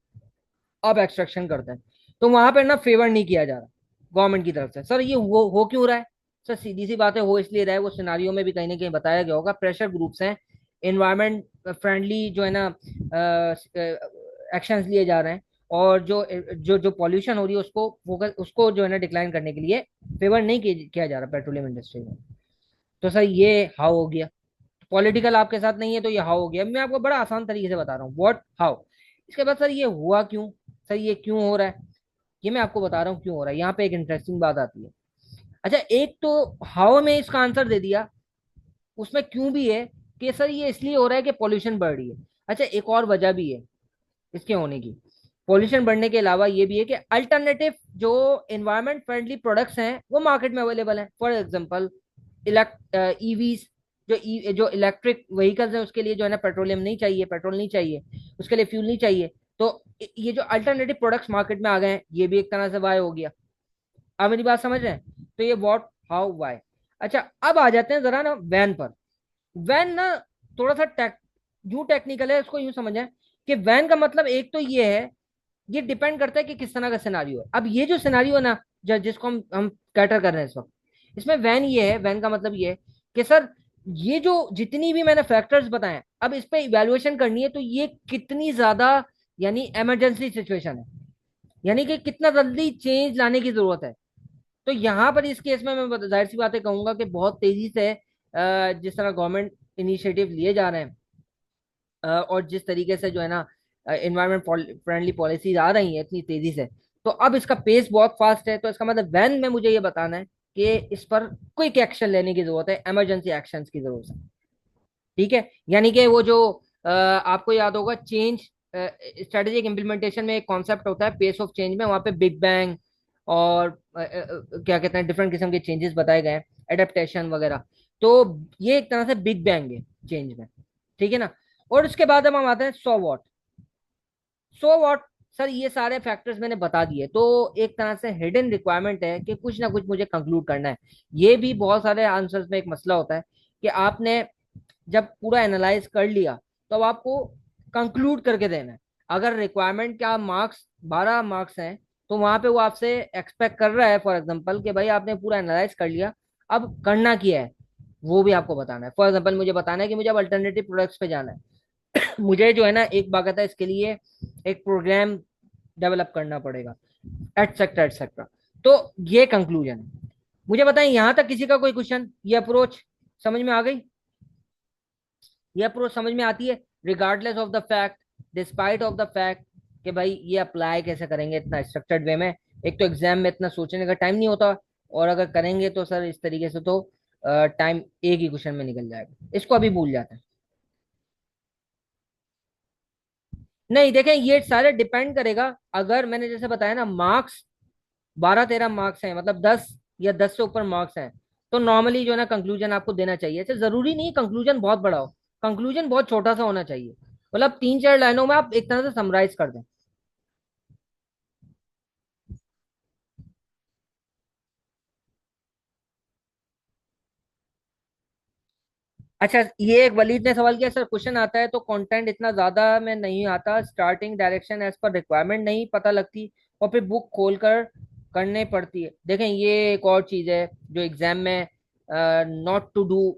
अब एक्सट्रैक्शन करते हैं, तो वहां पर ना फेवर नहीं किया जा रहा गवर्नमेंट की तरफ से। सर ये हो क्यों रहा है? सर सीधी सी बात है, हो इसलिए रहा है, वो सिनारियो में भी कहीं ना कहीं बताया गया होगा, प्रेशर ग्रुप्स हैं, इन्वायरमेंट फ्रेंडली जो है ना एक्शंस लिए जा रहे हैं, और जो जो जो पॉल्यूशन हो रही है उसको फोकस, उसको जो है ना डिक्लाइन करने के लिए फेवर नहीं किया जा रहा पेट्रोलियम इंडस्ट्री में। तो सर ये हाउ हो गया। पॉलिटिकल आपके साथ नहीं है तो ये हाउ हो गया। मैं आपको बड़ा आसान तरीके से बता रहा हूँ व्हाट हाउ। इसके बाद सर ये हुआ क्यों? सर ये क्यों हो रहा है, ये मैं आपको बता रहा हूँ क्यों हो रहा है। यहाँ पे एक इंटरेस्टिंग बात आती है। अच्छा, एक तो हाउ में इसका आंसर दे दिया, उसमें क्यों भी है कि सर ये इसलिए हो रहा है कि पॉल्यूशन बढ़ रही है। अच्छा, एक और वजह भी है इसके होने की। पॉल्यूशन बढ़ने के अलावा ये भी है कि अल्टरनेटिव जो एनवायरमेंट फ्रेंडली प्रोडक्ट्स हैं वो मार्केट में अवेलेबल हैं। फॉर एग्जांपल ईवीज, जो इलेक्ट्रिक व्हीकल्स हैं उसके लिए जो है ना पेट्रोलियम नहीं चाहिए, पेट्रोल नहीं चाहिए, उसके लिए फ्यूल नहीं चाहिए। तो ये जो अल्टरनेटिव प्रोडक्ट्स मार्केट में आ गए हैं, ये भी एक तरह से वाई हो गया। आप मेरी बात समझ रहे हैं? तो ये व्हाट हाउ वाई। अच्छा, अब आ जाते हैं जरा ना वैन पर। वैन ना थोड़ा सा यूं टेक्निकल है, उसको यूं समझें कि वैन का मतलब एक तो ये है, ये डिपेंड करता है कि किस तरह का सिनारियो है। अब ये जो सिनारियो है ना, जिसको हम कैटर कर रहे हैं इस वक्त, इसमें वैन ये है, वैन का मतलब ये है कि सर ये जो जितनी भी मैंने फैक्टर्स बताए, अब इस पे इवैल्यूएशन करनी है, तो ये कितनी ज्यादा यानी इमरजेंसी सिचुएशन है, यानी कि कितना जल्दी चेंज लाने की जरूरत है। तो यहाँ पर इस केस में मैं जाहिर सी बातें कहूंगा कि बहुत तेजी से जिस तरह गवर्नमेंट इनिशिएटिव लिए जा रहे हैं, और जिस तरीके से जो है ना इन्वायरमेंट फ्रेंडली पॉलिसीज आ रही हैं इतनी तेजी से, तो अब इसका पेस बहुत फास्ट है। तो इसका मतलब वैन में मुझे ये बताना है कि इस पर क्विक एक्शन लेने की जरूरत है, इमरजेंसी एक्शन की जरूरत है। ठीक है, यानी कि वो जो आपको याद होगा चेंज स्ट्रेटेजिक इम्प्लीमेंटेशन में एक कॉन्सेप्ट होता है पेस ऑफ चेंज में, वहां पे बिग बैंग और क्या कहते हैं, डिफरेंट किस्म के चेंजेस बताए गए हैं, एडेप्टेशन वगैरह। तो ये एक तरह से बिग बैंग है चेंज में, ठीक है ना। और उसके बाद अब हम आते हैं so what. So what, sir ये सारे फैक्टर्स मैंने बता दिए, तो एक तरह से हिडन रिक्वायरमेंट है कि कुछ ना कुछ मुझे कंक्लूड करना है। ये भी बहुत सारे आंसर्स में एक मसला होता है कि आपने जब पूरा एनालाइज कर लिया तो अब आपको कंक्लूड करके देना है। अगर रिक्वायरमेंट का मार्क्स 12 मार्क्स हैं, तो वहां पे वो आपसे एक्सपेक्ट कर रहा है फॉर एग्जांपल कि भाई आपने पूरा एनालाइज कर लिया, अब करना क्या है वो भी आपको बताना है। फॉर एग्जांपल मुझे बताना है कि मुझे अब अल्टरनेटिव प्रोडक्ट्स पे जाना है मुझे जो है ना एक बाकायदा इसके लिए एक प्रोग्राम डेवलप करना पड़ेगा, एटसेट्रा एटसेट्रा। तो ये कंक्लूजन है। मुझे बताएं यहां तक किसी का कोई क्वेश्चन, ये अप्रोच समझ में आ गई? ये अप्रोच समझ में आती है, regardless of the fact, despite of the fact कि भाई ये अप्लाई कैसे करेंगे इतना स्ट्रक्चर्ड वे में। एक तो एग्जाम में इतना सोचने का टाइम नहीं होता, और अगर करेंगे तो सर इस तरीके से तो टाइम एक ही क्वेश्चन में निकल जाएगा, इसको अभी भूल जाते हैं। नहीं देखें, ये सारे डिपेंड करेगा। अगर मैंने जैसे बताया ना, मार्क्स 12-13 मार्क्स हैं, मतलब 10 या 10 से ऊपर मार्क्स हैं, तो नॉर्मली जो है ना कंक्लूजन आपको देना चाहिए। अच्छा, जरूरी नहीं कंक्लूजन बहुत बड़ा हो, कंक्लूजन बहुत छोटा सा होना चाहिए, मतलब 3-4 लाइनों में आप एक तरह से समराइज कर दें। अच्छा, ये एक वलीद ने सवाल किया, सर क्वेश्चन आता है तो कंटेंट इतना ज्यादा में नहीं आता, स्टार्टिंग डायरेक्शन एज पर रिक्वायरमेंट नहीं पता लगती, और फिर बुक खोलकर करने पड़ती है। देखें ये एक और चीज है जो एग्जाम में नॉट टू डू,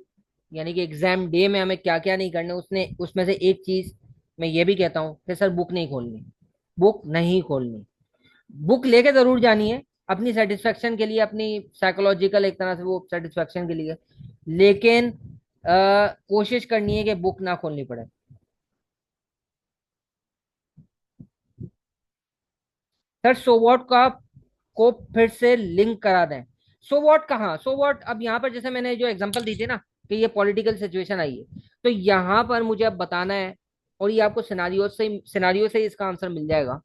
यानी कि एग्जाम डे में हमें क्या क्या नहीं करना, उसने उसमें से एक चीज मैं ये भी कहता हूँ कि सर बुक नहीं खोलनी, बुक नहीं खोलनी। बुक लेके जरूर जानी है अपनी सेटिस्फेक्शन के लिए, अपनी साइकोलॉजिकल एक तरह से वो सेटिस्फेक्शन के लिए, लेकिन कोशिश करनी है कि बुक ना खोलनी पड़े। सर सो व्हाट का को फिर से लिंक करा दें। सो व्हाट कहाँ, सो व्हाट अब यहाँ पर जैसे मैंने जो एग्जांपल दी थी ना कि ये पॉलिटिकल सिचुएशन आई है, तो यहाँ पर मुझे अब बताना है, और ये आपको सिनारियो से ही इसका आंसर मिल जाएगा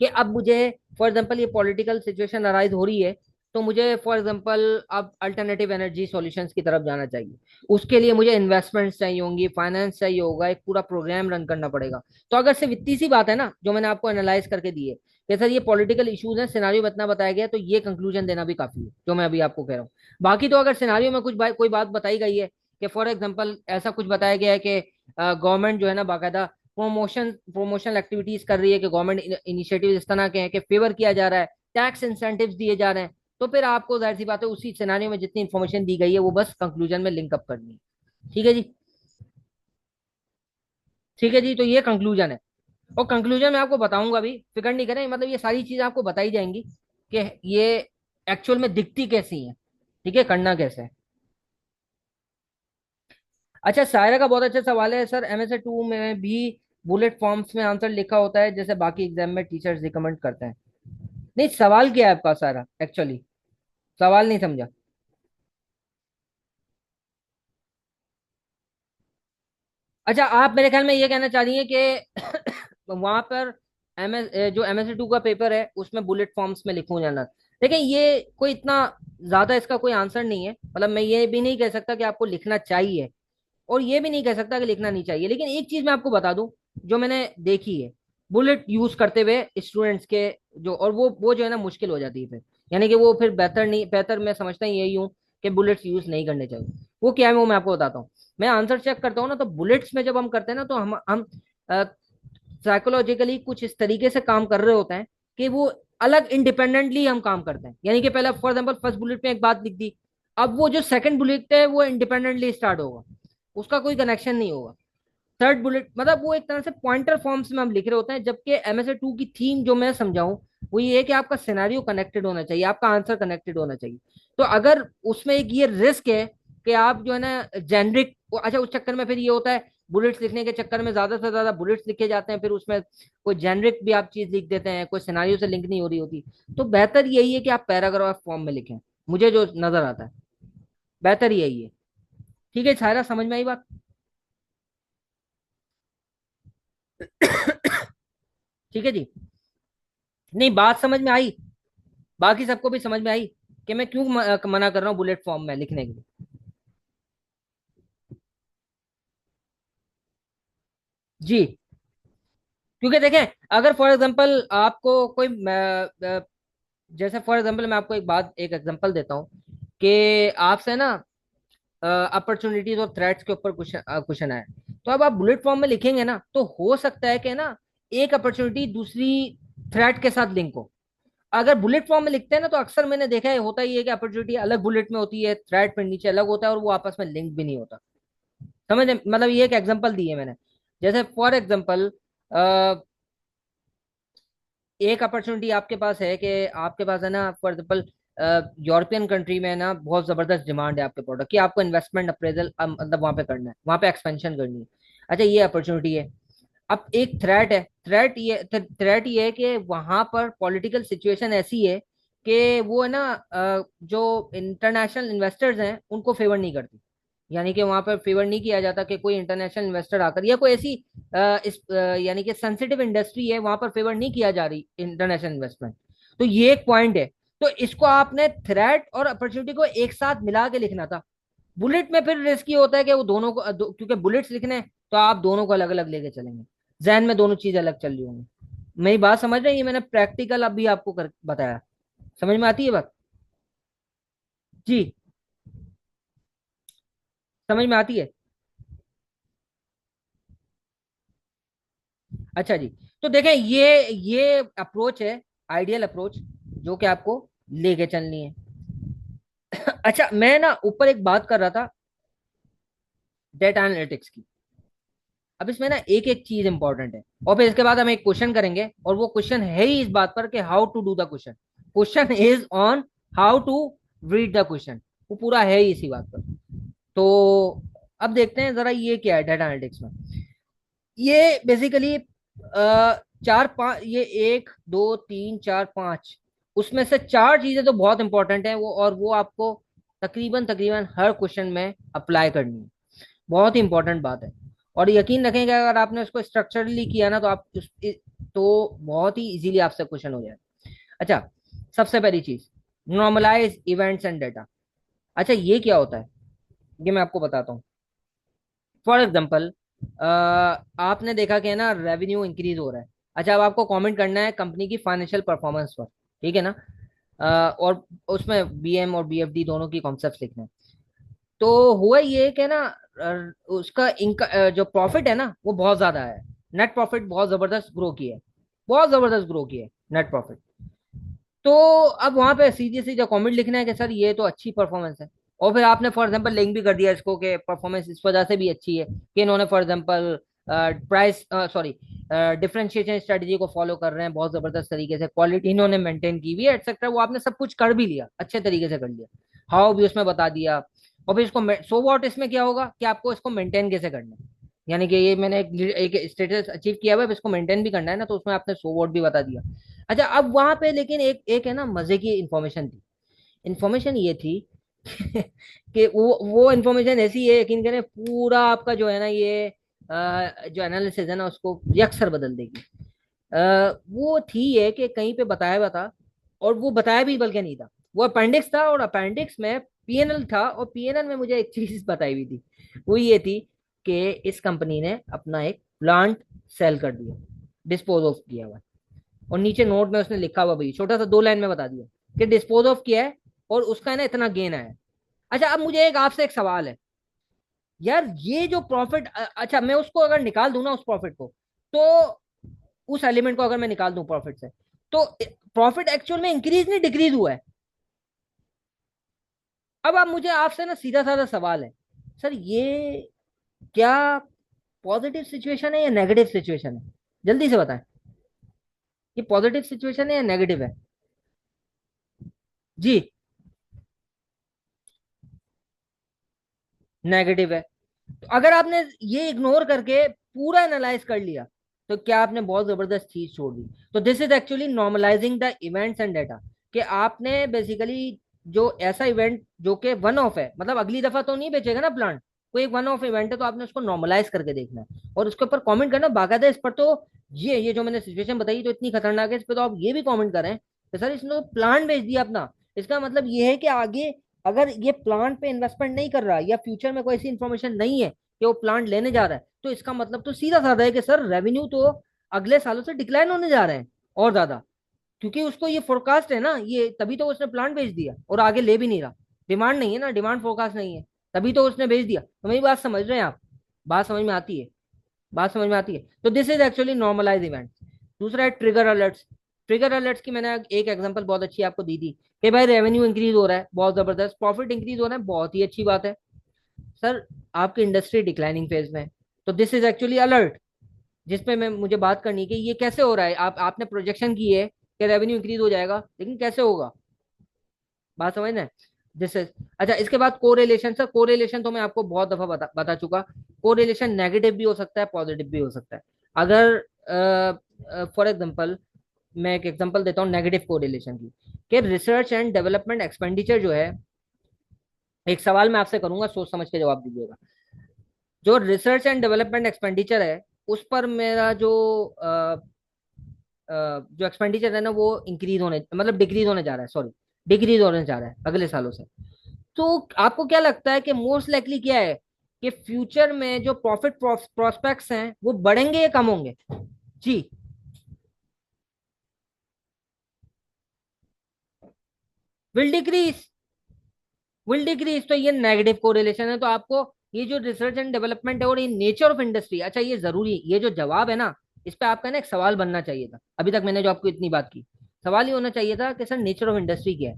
कि अब मुझे फॉर एग्जांपल ये पॉलिटिकल सिचुएशन अराइज हो रही है, तो मुझे फॉर एग्जांपल अब अल्टरनेटिव एनर्जी सॉल्यूशंस की तरफ जाना चाहिए। उसके लिए मुझे इन्वेस्टमेंट्स चाहिए होंगी, फाइनेंस चाहिए होगा, एक पूरा प्रोग्राम रन करना पड़ेगा। तो अगर सिर्फ इतनी सी बात है ना जो मैंने आपको एनालाइज करके दी है कि सर ये पॉलिटिकल इश्यूज है, सिनारियो में इतना बताया गया, तो ये कंक्लूजन देना भी काफी है जो मैं अभी आपको कह रहा हूँ। बाकी तो अगर सिनारियो में कोई बात बताई गई है कि फॉर एग्जाम्पल ऐसा कुछ बताया गया है कि गवर्नमेंट जो है ना बाकायदा प्रमोशनल एक्टिविटीज कर रही है, कि गवर्नमेंट इनिशिएटिव इस तरह के हैं कि फेवर किया जा रहा है, टैक्स इंसेंटिव्स दिए जा रहे हैं, तो फिर आपको जाहिर सी बात है उसी सिनारियो में जितनी इन्फॉर्मेशन दी गई है वो बस कंक्लूजन में लिंकअप करनी है। ठीक है जी, ठीक है जी, तो ये कंक्लूजन है। और कंक्लूजन में आपको बताऊंगा भी, फिक्र नहीं करें, मतलब ये सारी चीजें आपको बताई जाएंगी कि ये एक्चुअल में दिखती कैसी है, ठीक है, करना कैसे है। अच्छा, सायरा का बहुत अच्छा सवाल है, सर MS2 में भी बुलेट फॉर्म्स में आंसर लिखा होता है जैसे बाकी एग्जाम में टीचर्स रिकमेंड करते हैं? नहीं, सवाल क्या है आपका सारा एक्चुअली, सवाल नहीं समझा। अच्छा, आप मेरे ख्याल में ये कहना चाह रही हैं कि वहां पर जो MS2 का पेपर है उसमें बुलेट फॉर्म्स में लिखूं जाना। देखिए ये कोई इतना ज्यादा इसका कोई आंसर नहीं है, मतलब मैं ये भी नहीं कह सकता कि आपको लिखना चाहिए, और ये भी नहीं कह सकता कि लिखना नहीं चाहिए, लेकिन एक चीज मैं आपको बता दूं जो मैंने देखी है बुलेट यूज करते हुए स्टूडेंट्स के, जो और वो जो है ना मुश्किल हो जाती है फिर, यानी कि वो फिर बेहतर नहीं, बेहतर मैं समझता ही यही हूँ कि बुलेट्स यूज नहीं करने चाहिए। वो क्या है वो मैं आपको बताता हूँ। मैं आंसर चेक करता हूँ ना, तो बुलेट्स में जब हम करते हैं ना, तो हम साइकोलॉजिकली कुछ इस तरीके से काम कर रहे होते हैं कि वो अलग इंडिपेंडेंटली हम काम करते हैं, यानी कि पहले फॉर एग्जाम्पल फर्स्ट बुलेट में एक बात लिख दी, अब वो जो सेकंड बुलेट है वो इंडिपेंडेंटली स्टार्ट होगा, उसका कोई कनेक्शन नहीं होगा। थर्ड बुलेट मतलब वो एक तरह से पॉइंटर फॉर्म्स में हम लिख रहे होते हैं, जबकि MS2 की थीम जो मैं समझाऊं वो ये है कि आपका सिनेरियो कनेक्टेड होना चाहिए, आपका आंसर कनेक्टेड होना चाहिए। तो अगर उसमें एक ये रिस्क है कि आप जो है ना जेनरिक, अच्छा उस चक्कर में फिर ये होता है बुलेट्स लिखने के चक्कर में ज्यादा से ज्यादा बुलेट्स लिखे जाते हैं, फिर उसमें कोई जेनरिक भी आप चीज लिख देते हैं, कोई सिनारियो से लिंक नहीं हो रही होती। तो बेहतर यही है कि आप पैराग्राफ फॉर्म में लिखें, मुझे जो नजर आता है बेहतर यही है। ठीक है सारा, समझ में आई बात? ठीक है जी, नहीं बात समझ में आई। बाकी सबको भी समझ में आई कि मैं क्यों मना कर रहा हूँ बुलेट फॉर्म में लिखने के लिए। जी। क्योंकि देखें, अगर फॉर एग्जांपल आपको कोई जैसे फॉर एग्जांपल मैं आपको एक एग्जांपल देता हूँ कि आपसे ना अपॉर्चुनिटीज और थ्रेट्स के ऊपर क्वेश्चन क्वेश्चन आए, तो अब आप बुलेट फॉर्म में लिखेंगे ना, तो हो सकता है कि ना एक अपॉर्चुनिटी दूसरी थ्रेट के साथ लिंक हो। अगर बुलेट फॉर्म में लिखते हैं ना, तो अक्सर मैंने देखा है होता ही है कि अपॉर्चुनिटी अलग बुलेट में होती है, थ्रेट में नीचे अलग होता है, और वो आपस में लिंक भी नहीं होता। समझ मतलब ये एक एग्जांपल दी है मैंने। जैसे फॉर एग्जांपल एक अपॉर्चुनिटी आपके पास है कि आपके पास है ना, फॉर एग्जाम्पल यूरोपियन कंट्री में ना बहुत जबरदस्त डिमांड है आपके प्रोडक्ट की, आपको इन्वेस्टमेंट अप्रेजल मतलब वहां पे करना है, वहां पे एक्सपेंशन करनी है। अच्छा, ये अपॉर्चुनिटी है। अब एक थ्रेट ये है कि वहां पर पॉलिटिकल सिचुएशन ऐसी है कि वो है ना जो इंटरनेशनल इन्वेस्टर्स हैं उनको फेवर नहीं करती। यानी कि वहां पर फेवर नहीं किया जाता कि कोई इंटरनेशनल इन्वेस्टर आकर, या कोई ऐसी यानी कि सेंसिटिव इंडस्ट्री है वहां पर फेवर नहीं किया जा रही इंटरनेशनल इन्वेस्टमेंट। तो ये एक पॉइंट है। तो इसको आपने थ्रेट और अपॉर्चुनिटी को एक साथ मिला के लिखना था। बुलेट में फिर रिस्क ये होता है कि वो दोनों को क्योंकि बुलेट्स लिखने हैं, तो आप दोनों को अलग अलग लेके चलेंगे, जहन में दोनों चीज अलग चल रही होंगी। मेरी बात समझ रहे हैं? ये मैंने प्रैक्टिकल अभी आपको बताया। समझ में आती है बात? जी। समझ में आती है। अच्छा जी। तो देखें, ये अप्रोच है, आइडियल अप्रोच, जो कि आपको लेके चलनी है। अच्छा, मैं ना ऊपर एक बात कर रहा था डेटा एनालिटिक्स की। अब इसमें ना एक एक चीज इंपॉर्टेंट है, और फिर इसके बाद हम एक क्वेश्चन करेंगे, और वो क्वेश्चन है ही इस बात पर कि how to do the question. Question is on how to read the question. वो पूरा है ही इसी बात पर। तो अब देखते हैं जरा ये क्या है डेटा एनालिटिक्स में। ये बेसिकली चार पांच, ये एक दो तीन चार पांच, उसमें से चार चीजें तो बहुत इंपॉर्टेंट है वो, और वो आपको तकरीबन तकरीबन हर क्वेश्चन में अप्लाई करनी है। बहुत ही इंपॉर्टेंट बात है। और यकीन रखें कि अगर आपने उसको स्ट्रक्चरली किया ना, तो तो बहुत ही इजीली आपसे क्वेश्चन हो जाए। अच्छा, सबसे पहली चीज, नॉर्मलाइज इवेंट्स एंड डेटा। अच्छा, ये क्या होता है, ये मैं आपको बताता हूँ। फॉर एग्जाम्पल, आपने देखा कि है ना रेवेन्यू इंक्रीज हो रहा है। अच्छा, अब आपको कमेंट करना है कंपनी की फाइनेंशियल परफॉर्मेंस पर, ठीक है ना? और उसमें बीएम और बीएफडी दोनों की कॉन्सेप्ट लिखना है। तो हुआ ये कि ना उसका जो प्रॉफिट है ना वो बहुत ज्यादा है। नेट प्रॉफिट बहुत जबरदस्त ग्रो किया है, बहुत जबरदस्त ग्रो किया है नेट प्रॉफिट। तो अब वहां पे सीधे सीधे कमेंट लिखना है कि सर ये तो अच्छी परफॉर्मेंस है। और फिर आपने फॉर एग्जांपल लिंक भी कर दिया इसको कि परफॉर्मेंस इस वजह से भी अच्छी है कि इन्होंने for example price sorry differentiation strategy को फॉलो कर रहे हैं बहुत जबरदस्त तरीके से, क्वालिटी इन्होंने मेंटेन की हुई है एटसेट्रा। वो आपने सब कुछ कर भी लिया, अच्छे तरीके से कर लिया, हाउ भी उसमें बता दिया। और फिर इसको सो वॉट, इसमें क्या होगा कि आपको इसको मेंटेन कैसे करना है। यानी कि ये मैंने एक स्टेटस अचीव किया हुआ है, अब इसको मेंटेन भी करना है ना, तो उसमें आपने सो वॉट भी बता दिया। अच्छा, अब वहां पे लेकिन एक एक है ना मजे की इंफॉर्मेशन थी। इंफॉर्मेशन ये थी कि वो इंफॉर्मेशन ऐसी है, यकीन करें पूरा आपका जो है ना ये जो एनालिसिस है ना उसको यकसर बदल देगी। वो थी ये कि कहीं पे बताया हुआ था, और वो बताया भी बल्कि नहीं था, वो अपेंडिक्स था, और अपेंडिक्स में पीएनएल था, और पीएनएल में मुझे एक चीज बताई हुई थी। वो ये थी कि इस कंपनी ने अपना एक प्लांट सेल कर दिया, डिस्पोज ऑफ किया हुआ। और नीचे नोट में उसने लिखा हुआ भाई छोटा सा 2 लाइन में बता दिया कि डिस्पोज ऑफ किया है, और उसका है ना इतना गेन आया है। अच्छा, अब मुझे एक आपसे एक सवाल है यार, ये जो प्रॉफिट, अच्छा मैं उसको अगर निकाल दूं ना उस प्रॉफिट को, तो उस एलिमेंट को अगर मैं निकाल दूं प्रॉफिट से, तो प्रॉफिट एक्चुअल में इंक्रीज नहीं डिक्रीज हुआ है। अब आप मुझे आपसे ना सीधा साधा सवाल है, सर ये क्या पॉजिटिव सिचुएशन है या नेगेटिव सिचुएशन है? जल्दी से बताएं, ये पॉजिटिव सिचुएशन है या नेगेटिव है? जी। नेगेटिव है। तो अगर आपने ये इग्नोर करके पूरा एनालाइज कर लिया, तो क्या आपने बहुत जबरदस्त चीज छोड़ दी। तो this is actually normalising the events and data, कि आपने बेसिकली जो ऐसा इवेंट जो कि वन ऑफ है, मतलब अगली दफा तो नहीं बेचेगा ना प्लांट, कोई एक वन ऑफ इवेंट है, तो आपने उसको नॉर्मलाइज करके देखना है और उसके ऊपर कमेंट करना बाकायदा इस पर। तो ये जो मैंने सिचुएशन बताई जो इतनी खतरनाक है, इस पर तो आप ये भी कमेंट करें तो सर इसने तो प्लांट बेच दिया अपना। इसका मतलब ये है कि आगे अगर ये प्लांट पे इन्वेस्टमेंट नहीं कर रहा, या फ्यूचर में कोई ऐसी इन्फॉर्मेशन नहीं है कि वो प्लांट लेने जा रहा है, तो इसका मतलब तो सीधा साधा है कि सर रेवेन्यू तो अगले सालों से डिक्लाइन होने जा रहे हैं और ज्यादा। क्योंकि उसको ये फोरकास्ट है ना, ये तभी तो उसने प्लांट बेच दिया और आगे ले भी नहीं रहा। डिमांड नहीं है ना, डिमांड फोरकास्ट नहीं है, तभी तो उसने बेच दिया। तो मेरी बात समझ रहे हैं आप? बात समझ में आती है? बात समझ में आती है? तो this is actually normalize event. दूसरा है ट्रिगर अलर्ट्स। ट्रिगर अलर्ट्स की मैंने एक एग्जांपल बहुत अच्छी आपको दी थी कि भाई रेवेन्यू इंक्रीज हो रहा है बहुत जबरदस्त, प्रॉफिट इंक्रीज हो रहा है, बहुत ही अच्छी बात है। सर आपकी इंडस्ट्री डिक्लाइनिंग फेज में है, तो दिस इज एक्चुअली अलर्ट, जिसपे मैं मुझे बात करनी है कि ये कैसे हो रहा है। आपने प्रोजेक्शन की है कि रेवेन्यू इंक्रीज हो जाएगा, लेकिन कैसे होगा? बात समझना है? This is. अच्छा, इसके बाद कोरिलेशन। सर कोरिलेशन तो मैं आपको बहुत दफा बता चुका। कोरिलेशन नेगेटिव भी हो सकता है, पॉजिटिव भी हो सकता है। अगर फॉर एग्जांपल, मैं एक एग्जांपल देता हूँ नेगेटिव कोरिलेशन की, कि रिसर्च एंड डेवलपमेंट एक्सपेंडिचर जो है, एक सवाल मैं आपसे करूंगा, सोच समझ के जवाब दीजिएगा। जो रिसर्च एंड डेवलपमेंट एक्सपेंडिचर है, उस पर मेरा जो एक्सपेंडिचर है ना, वो इंक्रीज होने मतलब डिक्रीज होने जा रहा है, सॉरी, डिक्रीज होने जा रहा है अगले सालों से। तो आपको क्या लगता है कि मोस्ट लाइकली क्या है, कि फ्यूचर में जो प्रॉफिट प्रोस्पेक्ट्स हैं वो बढ़ेंगे या कम होंगे? जी। Will decrease. विल डिक्रीज, तो ये नेगेटिव कोरिलेशन है। तो आपको ये जो रिसर्च एंड डेवलपमेंट है और ये नेचर ऑफ इंडस्ट्री, अच्छा ये जरूरी, ये जो जवाब है ना, इस पे आपका ना एक सवाल बनना चाहिए था। अभी तक मैंने जो आपको इतनी बात की, सवाल ही होना चाहिए था कि सर नेचर ऑफ इंडस्ट्री क्या है।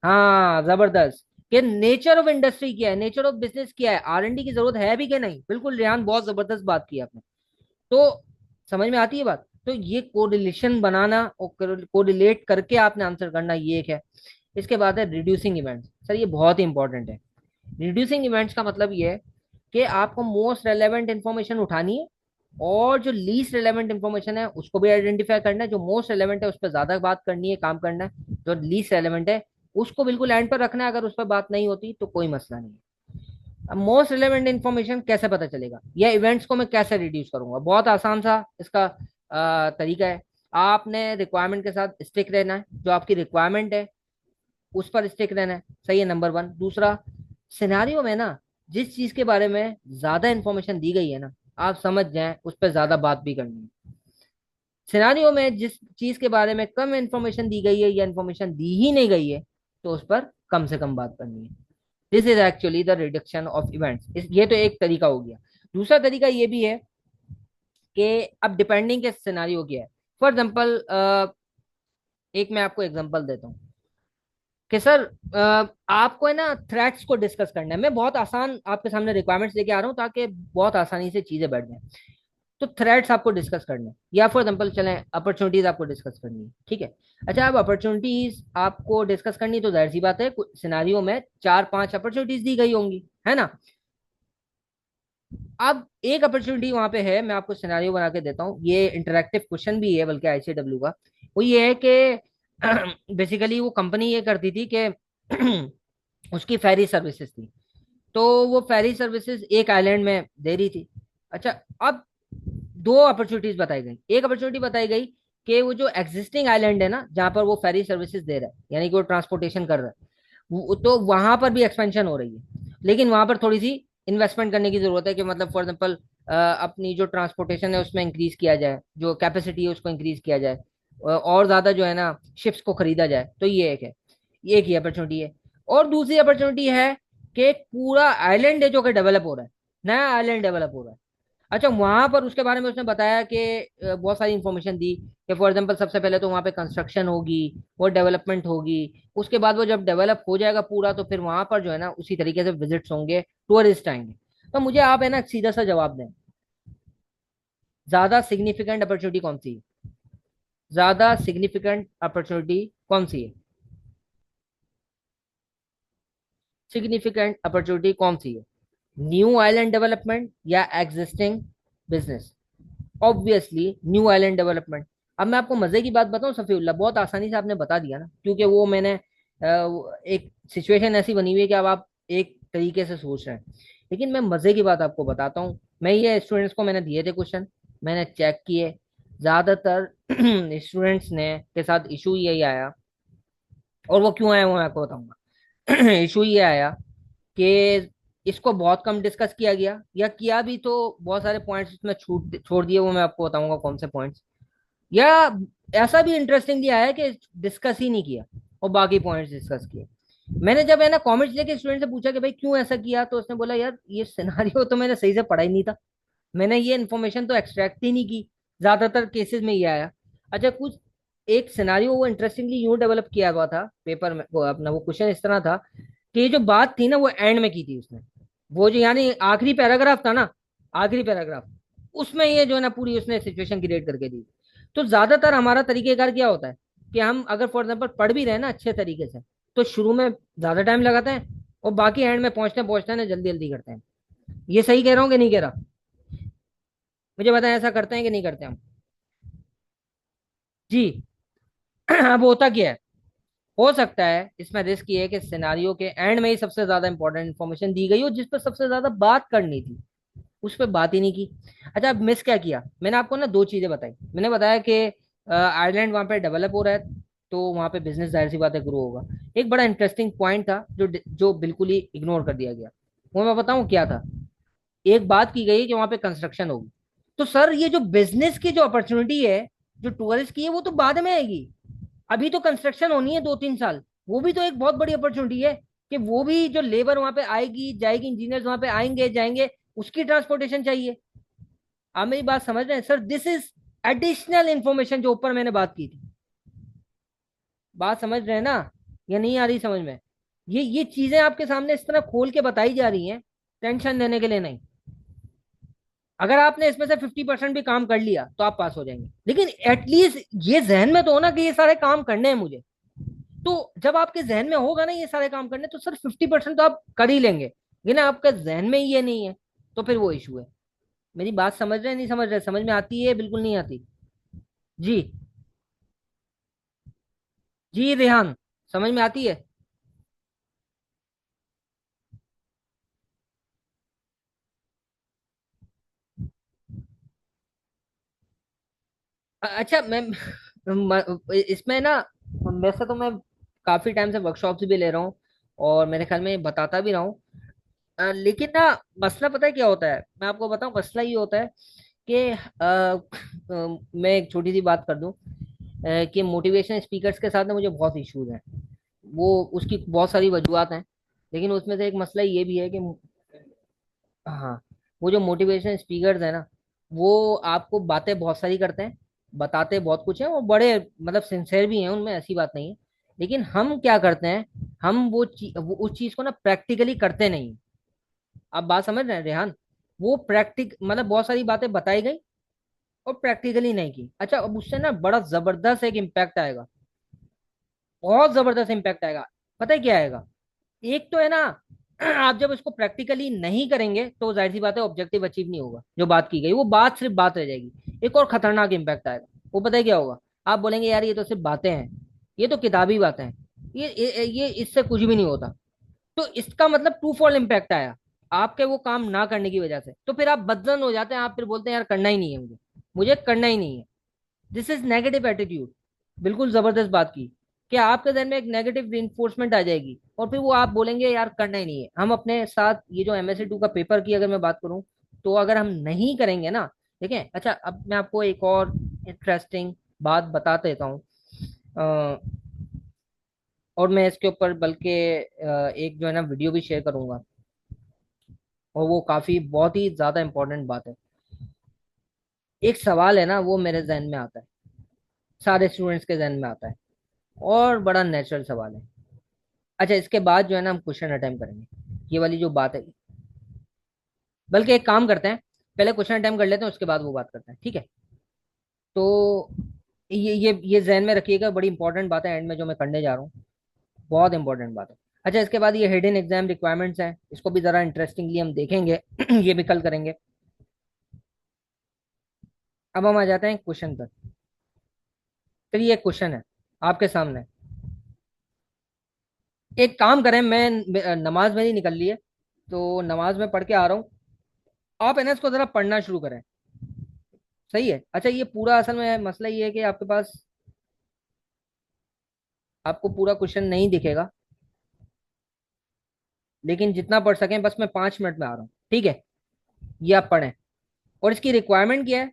हाँ जबरदस्त। कि नेचर ऑफ इंडस्ट्री क्या है, नेचर ऑफ बिजनेस क्या है, आर&डी की जरूरत है भी कि नहीं। बिल्कुल रेहान, बहुत जबरदस्त बात की आपने। तो समझ में आती है बात? तो ये कोरिलेशन बनाना और कोरिलेट करके आपने आंसर करना, ये एक है। इसके बाद है रिड्यूसिंग इवेंट्स। सर ये बहुत ही इंपॉर्टेंट है। रिड्यूसिंग इवेंट्स का मतलब ये है कि आपको मोस्ट रेलेवेंट इंफॉर्मेशन उठानी है, और जो लीस्ट रेलेवेंट इंफॉर्मेशन है उसको भी आइडेंटिफाई करना है। जो मोस्ट रेलेवेंट है उस पर ज्यादा बात करनी है, काम करना है। जो लीस्ट रेलेवेंट है उसको बिल्कुल एंड पर रखना है, अगर उस पर बात नहीं होती तो कोई मसला नहीं है। अब मोस्ट रिलेवेंट इन्फॉर्मेशन कैसे पता चलेगा, या इवेंट्स को मैं कैसे रिड्यूस करूंगा? बहुत आसान सा इसका तरीका है। आपने रिक्वायरमेंट के साथ स्टिक रहना है, जो आपकी रिक्वायरमेंट है उस पर स्टिक रहना है। सही है, नंबर वन। दूसरा, सिनारियो में ना जिस चीज के बारे में ज्यादा इंफॉर्मेशन दी गई है ना, आप समझ जाएं उस पर ज्यादा बात भी करनी है। सिनारियो में जिस चीज के बारे में कम इंफॉर्मेशन दी गई है या इंफॉर्मेशन दी ही नहीं गई है, तो उस पर कम से कम बात करनी है। This is actually the reduction of events. ये तो एक तरीका हो गया। दूसरा तरीका ये भी है कि अब डिपेंडिंग के सिनारियो क्या है। फॉर एग्जाम्पल, एक मैं आपको एग्जांपल देता हूँ कि सर आपको है ना थ्रेट्स को डिस्कस करना है। मैं बहुत आसान आपके सामने रिक्वायरमेंट्स लेके आ रहा हूँ ताकि बहुत आसानी से चीजें बैठ जाएं। तो थ्रेट्स आपको डिस्कस करने हैं, या फॉर एग्जांपल चलें अपॉर्चुनिटीज आपको डिस्कस करनी है, ठीक है। अच्छा, अब अपॉर्चुनिटीज आपको डिस्कस करनी, तो जाहिर सी बात है सिनारियो में चार पांच अपॉर्चुनिटीज दी गई होंगी, है ना। अब एक अपॉर्चुनिटी वहां पे है, मैं आपको सिनेरियो बना के देता हूँ, ये इंटरेक्टिव क्वेश्चन भी है बल्कि आईसीडब्ल्यू का। वो ये है कि बेसिकली वो कंपनी ये करती थी कि उसकी फेरी सर्विसेज थी। तो वो फेरी सर्विसेज एक आइलैंड में दे रही थी। अच्छा, अब दो अपॉर्चुनिटीज बताई गई। एक अपॉर्चुनिटी बताई गई कि वो जो एग्जिस्टिंग आइलैंड है ना, जहाँ पर वो फेरी सर्विसेज दे रहा है, यानी कि वो ट्रांसपोर्टेशन कर रहा है, तो वहां पर भी एक्सपेंशन हो रही है, लेकिन वहां पर थोड़ी सी इन्वेस्टमेंट करने की जरूरत है। कि मतलब फॉर एग्जाम्पल अपनी जो ट्रांसपोर्टेशन है उसमें इंक्रीज किया जाए, जो कैपेसिटी है उसको इंक्रीज किया जाए, और ज्यादा जो है ना शिप्स को खरीदा जाए। तो ये एक है, ये एक ही अपॉर्चुनिटी है। और दूसरी अपॉर्चुनिटी है कि एक पूरा आइलैंड है जो कि डेवलप हो रहा है, नया आइलैंड डेवलप हो रहा है। अच्छा, वहां पर उसके बारे में उसने बताया कि बहुत सारी इंफॉर्मेशन दी कि फॉर एग्जांपल सबसे पहले तो वहां पे कंस्ट्रक्शन होगी, वो डेवलपमेंट होगी। उसके बाद वो जब डेवलप हो जाएगा पूरा, तो फिर वहां पर जो है ना उसी तरीके से विजिट्स होंगे, टूरिस्ट आएंगे। तो मुझे आप है ना सीधा सा जवाब दें, ज्यादा सिग्निफिकेंट अपॉर्चुनिटी कौन सी है? ज्यादा सिग्निफिकेंट अपॉर्चुनिटी कौन सी है? सिग्निफिकेंट अपॉर्चुनिटी कौन सी है? न्यू आइलैंड डेवलपमेंट या existing business? Obviously new island development. अब मैं आपको मजे की बात बताऊं सफीउल्लाह, बहुत आसानी से आपने बता दिया ना, क्योंकि वो मैंने एक सिचुएशन ऐसी बनी हुई है कि अब आप एक तरीके से सोच रहे हैं। लेकिन मैं मजे की बात आपको बताता हूँ। मैं ये स्टूडेंट्स को मैंने दिए थे क्वेश्चन, मैंने चेक किए, ज्यादातर स्टूडेंट्स ने के साथ इशू यही आया, और वो क्यों आया वो मैं आपको बताऊंगा। इशू ये आया कि इसको बहुत कम डिस्कस किया गया, या किया भी तो बहुत सारे पॉइंट्स इसमें छूट छोड़ दिए, वो मैं आपको बताऊंगा कौन से पॉइंट्स। या ऐसा भी इंटरेस्टिंगली आया कि डिस्कस ही नहीं किया और बाकी पॉइंट्स डिस्कस किए। मैंने जब है ना कमेंट्स लेके स्टूडेंट से पूछा कि भाई क्यों ऐसा किया, तो उसने बोला यार ये सिनारियो तो मैंने सही से पढ़ा ही नहीं था, मैंने ये इन्फॉर्मेशन तो एक्सट्रैक्ट ही नहीं की। ज्यादातर केसेस में ये आया। अच्छा, कुछ एक सिनारियो वो इंटरेस्टिंगली यूं डेवलप किया हुआ था पेपर में, वो अपना वो क्वेश्चन इस तरह था कि ये जो बात थी ना वो एंड में की थी उसने। वो जो यानी आखिरी पैराग्राफ था ना, आखिरी पैराग्राफ, उसमें ये जो है ना पूरी उसने सिचुएशन क्रिएट करके दी। तो ज्यादातर हमारा तरीकेकार क्या होता है कि हम अगर फॉर एग्जाम्पल पढ़ भी रहे हैं ना अच्छे तरीके से, तो शुरू में ज्यादा टाइम लगाते हैं और बाकी एंड में पहुंचते पहुंचते ना जल्दी जल्दी करते हैं। ये सही कह रहा हूँ कि नहीं कह रहा? मुझे बताएं, ऐसा करते हैं कि नहीं करते हम? जी। अब होता क्या है, हो सकता है इसमें रिस्क ये है कि सिनारियो के एंड में ही सबसे ज्यादा इंपॉर्टेंट इन्फॉर्मेशन दी गई हो जिस पर सबसे ज्यादा बात करनी थी, उस पर बात ही नहीं की। अच्छा, अब मिस क्या किया, मैंने आपको ना दो चीजें बताई। मैंने बताया कि आयरलैंड वहां पे डेवलप हो रहा है, तो वहां पे बिजनेस जाहिर सी बात है ग्रो होगा। एक बड़ा इंटरेस्टिंग पॉइंट था जो जो बिल्कुल ही इग्नोर कर दिया गया, वो मैं बताऊं क्या था। एक बात की गई कि वहां पे कंस्ट्रक्शन होगी। तो सर ये जो बिजनेस की जो अपॉर्चुनिटी है, जो टूरिस्ट की है, वो तो बाद में आएगी। अभी तो कंस्ट्रक्शन होनी है 2-3 साल। वो भी तो एक बहुत बड़ी अपॉर्चुनिटी है कि वो भी जो लेबर वहां पे आएगी जाएगी, इंजीनियर्स वहां पे आएंगे जाएंगे, उसकी ट्रांसपोर्टेशन चाहिए। आप मेरी बात समझ रहे हैं sir? This is additional information जो ऊपर मैंने बात की थी। बात समझ रहे हैं ना, या नहीं आ रही समझ में? ये चीजें आपके सामने इस तरह खोल के बताई जा रही हैं, टेंशन लेने के लिए नहीं। अगर आपने इसमें से 50% भी काम कर लिया तो आप पास हो जाएंगे, लेकिन एटलीस्ट ये जहन में तो हो ना कि ये सारे काम करने हैं मुझे। तो जब आपके जहन में होगा ना ये सारे काम करने, तो सर 50% तो आप कर ही लेंगे, लेकिन आपके जहन में ये नहीं है, तो फिर वो इशू है। मेरी बात समझ रहे हैं नहीं समझ रहे? समझ में आती है बिल्कुल नहीं आती? जी। जी रेहान, समझ में आती है? अच्छा, मैं इसमें ना, वैसे तो मैं काफी टाइम से वर्कशॉप्स भी ले रहा हूँ और मेरे ख्याल में बताता भी रहा हूँ। लेकिन ना मसला पता है क्या होता है, मैं आपको बताऊं, मसला ये होता है कि मैं एक छोटी सी बात कर दूं, कि मोटिवेशन स्पीकर्स के साथ ना मुझे बहुत इश्यूज हैं। वो उसकी बहुत सारी वजूहत हैं, लेकिन उसमें से एक मसला ये भी है कि हाँ, वो जो मोटिवेशन स्पीकर्स है ना, वो आपको बातें बहुत सारी करते हैं, बताते बहुत कुछ है, वो बड़े मतलब सिंसेयर भी हैं उनमें, ऐसी बात नहीं है। लेकिन हम क्या करते हैं, हम वो उस चीज को ना प्रैक्टिकली करते नहीं। आप बात समझ रहे हैं रेहान? वो प्रैक्टिक मतलब बहुत सारी बातें बताई गई और प्रैक्टिकली नहीं की। अच्छा, अब उससे ना बड़ा जबरदस्त एक इम्पैक्ट आएगा, बहुत जबरदस्त इम्पैक्ट आएगा। पता है क्या आएगा? एक तो है ना, आप जब इसको प्रैक्टिकली नहीं करेंगे तो जाहिर सी बात है ऑब्जेक्टिव अचीव नहीं होगा, जो बात की गई वो बात सिर्फ बात रह जाएगी। एक और खतरनाक इम्पैक्ट आएगा, वो पता है क्या होगा? आप बोलेंगे यार ये तो सिर्फ बातें हैं, ये तो किताबी बातें हैं, ये इससे कुछ भी नहीं होता। तो इसका मतलब टू फॉल्ड इम्पैक्ट आया आपके वो काम ना करने की वजह से। तो फिर आप बदजन हो जाते हैं, आप फिर बोलते हैं यार करना ही नहीं है मुझे, मुझे करना ही नहीं है। This is negative attitude. बिल्कुल जबरदस्त बात की कि आपके जहन में एक नेगेटिव रिइंफोर्समेंट आ जाएगी और फिर वो आप बोलेंगे यार करना ही नहीं है। हम अपने साथ ये जो MSc 2 का पेपर की अगर मैं बात करूं, तो अगर हम नहीं करेंगे ना, ठीक है। अच्छा, अब मैं आपको एक और इंटरेस्टिंग बात बता देता हूँ, और मैं इसके ऊपर बल्कि एक जो है ना वीडियो भी शेयर करूंगा, और वो काफी बहुत ही ज्यादा इंपॉर्टेंट बात है। एक सवाल है ना वो मेरे जहन में आता है, सारे स्टूडेंट्स के जहन में आता है, और बड़ा नेचुरल सवाल है। अच्छा, इसके बाद जो है ना हम क्वेश्चन अटेम्प्ट करेंगे, ये वाली जो बात है। बल्कि एक काम करते हैं, पहले क्वेश्चन अटेम्प्ट कर लेते हैं, उसके बाद वो बात करते हैं, ठीक है? तो ये जहन में रखिएगा, बड़ी इंपॉर्टेंट बात है एंड में जो मैं करने जा रहा हूँ, बहुत इंपॉर्टेंट बात है। अच्छा, इसके बाद ये हिडन एग्जाम रिक्वायरमेंट्स हैं, इसको भी जरा इंटरेस्टिंगली हम देखेंगे। ये भी कल करेंगे। अब हम आ जाते हैं क्वेश्चन पर। फिर ये क्वेश्चन है आपके सामने। एक काम करें, मैं नमाज मेरी निकल ली है, तो नमाज में पढ़ के आ रहा हूँ, आप है ना इसको जरा पढ़ना शुरू करें। सही है। अच्छा, ये पूरा असल में मसला ये है कि आपके पास, आपको पूरा क्वेश्चन नहीं दिखेगा, लेकिन जितना पढ़ सकें, बस मैं 5 मिनट में आ रहा हूँ, ठीक है? ये आप पढ़ें। और इसकी रिक्वायरमेंट क्या है?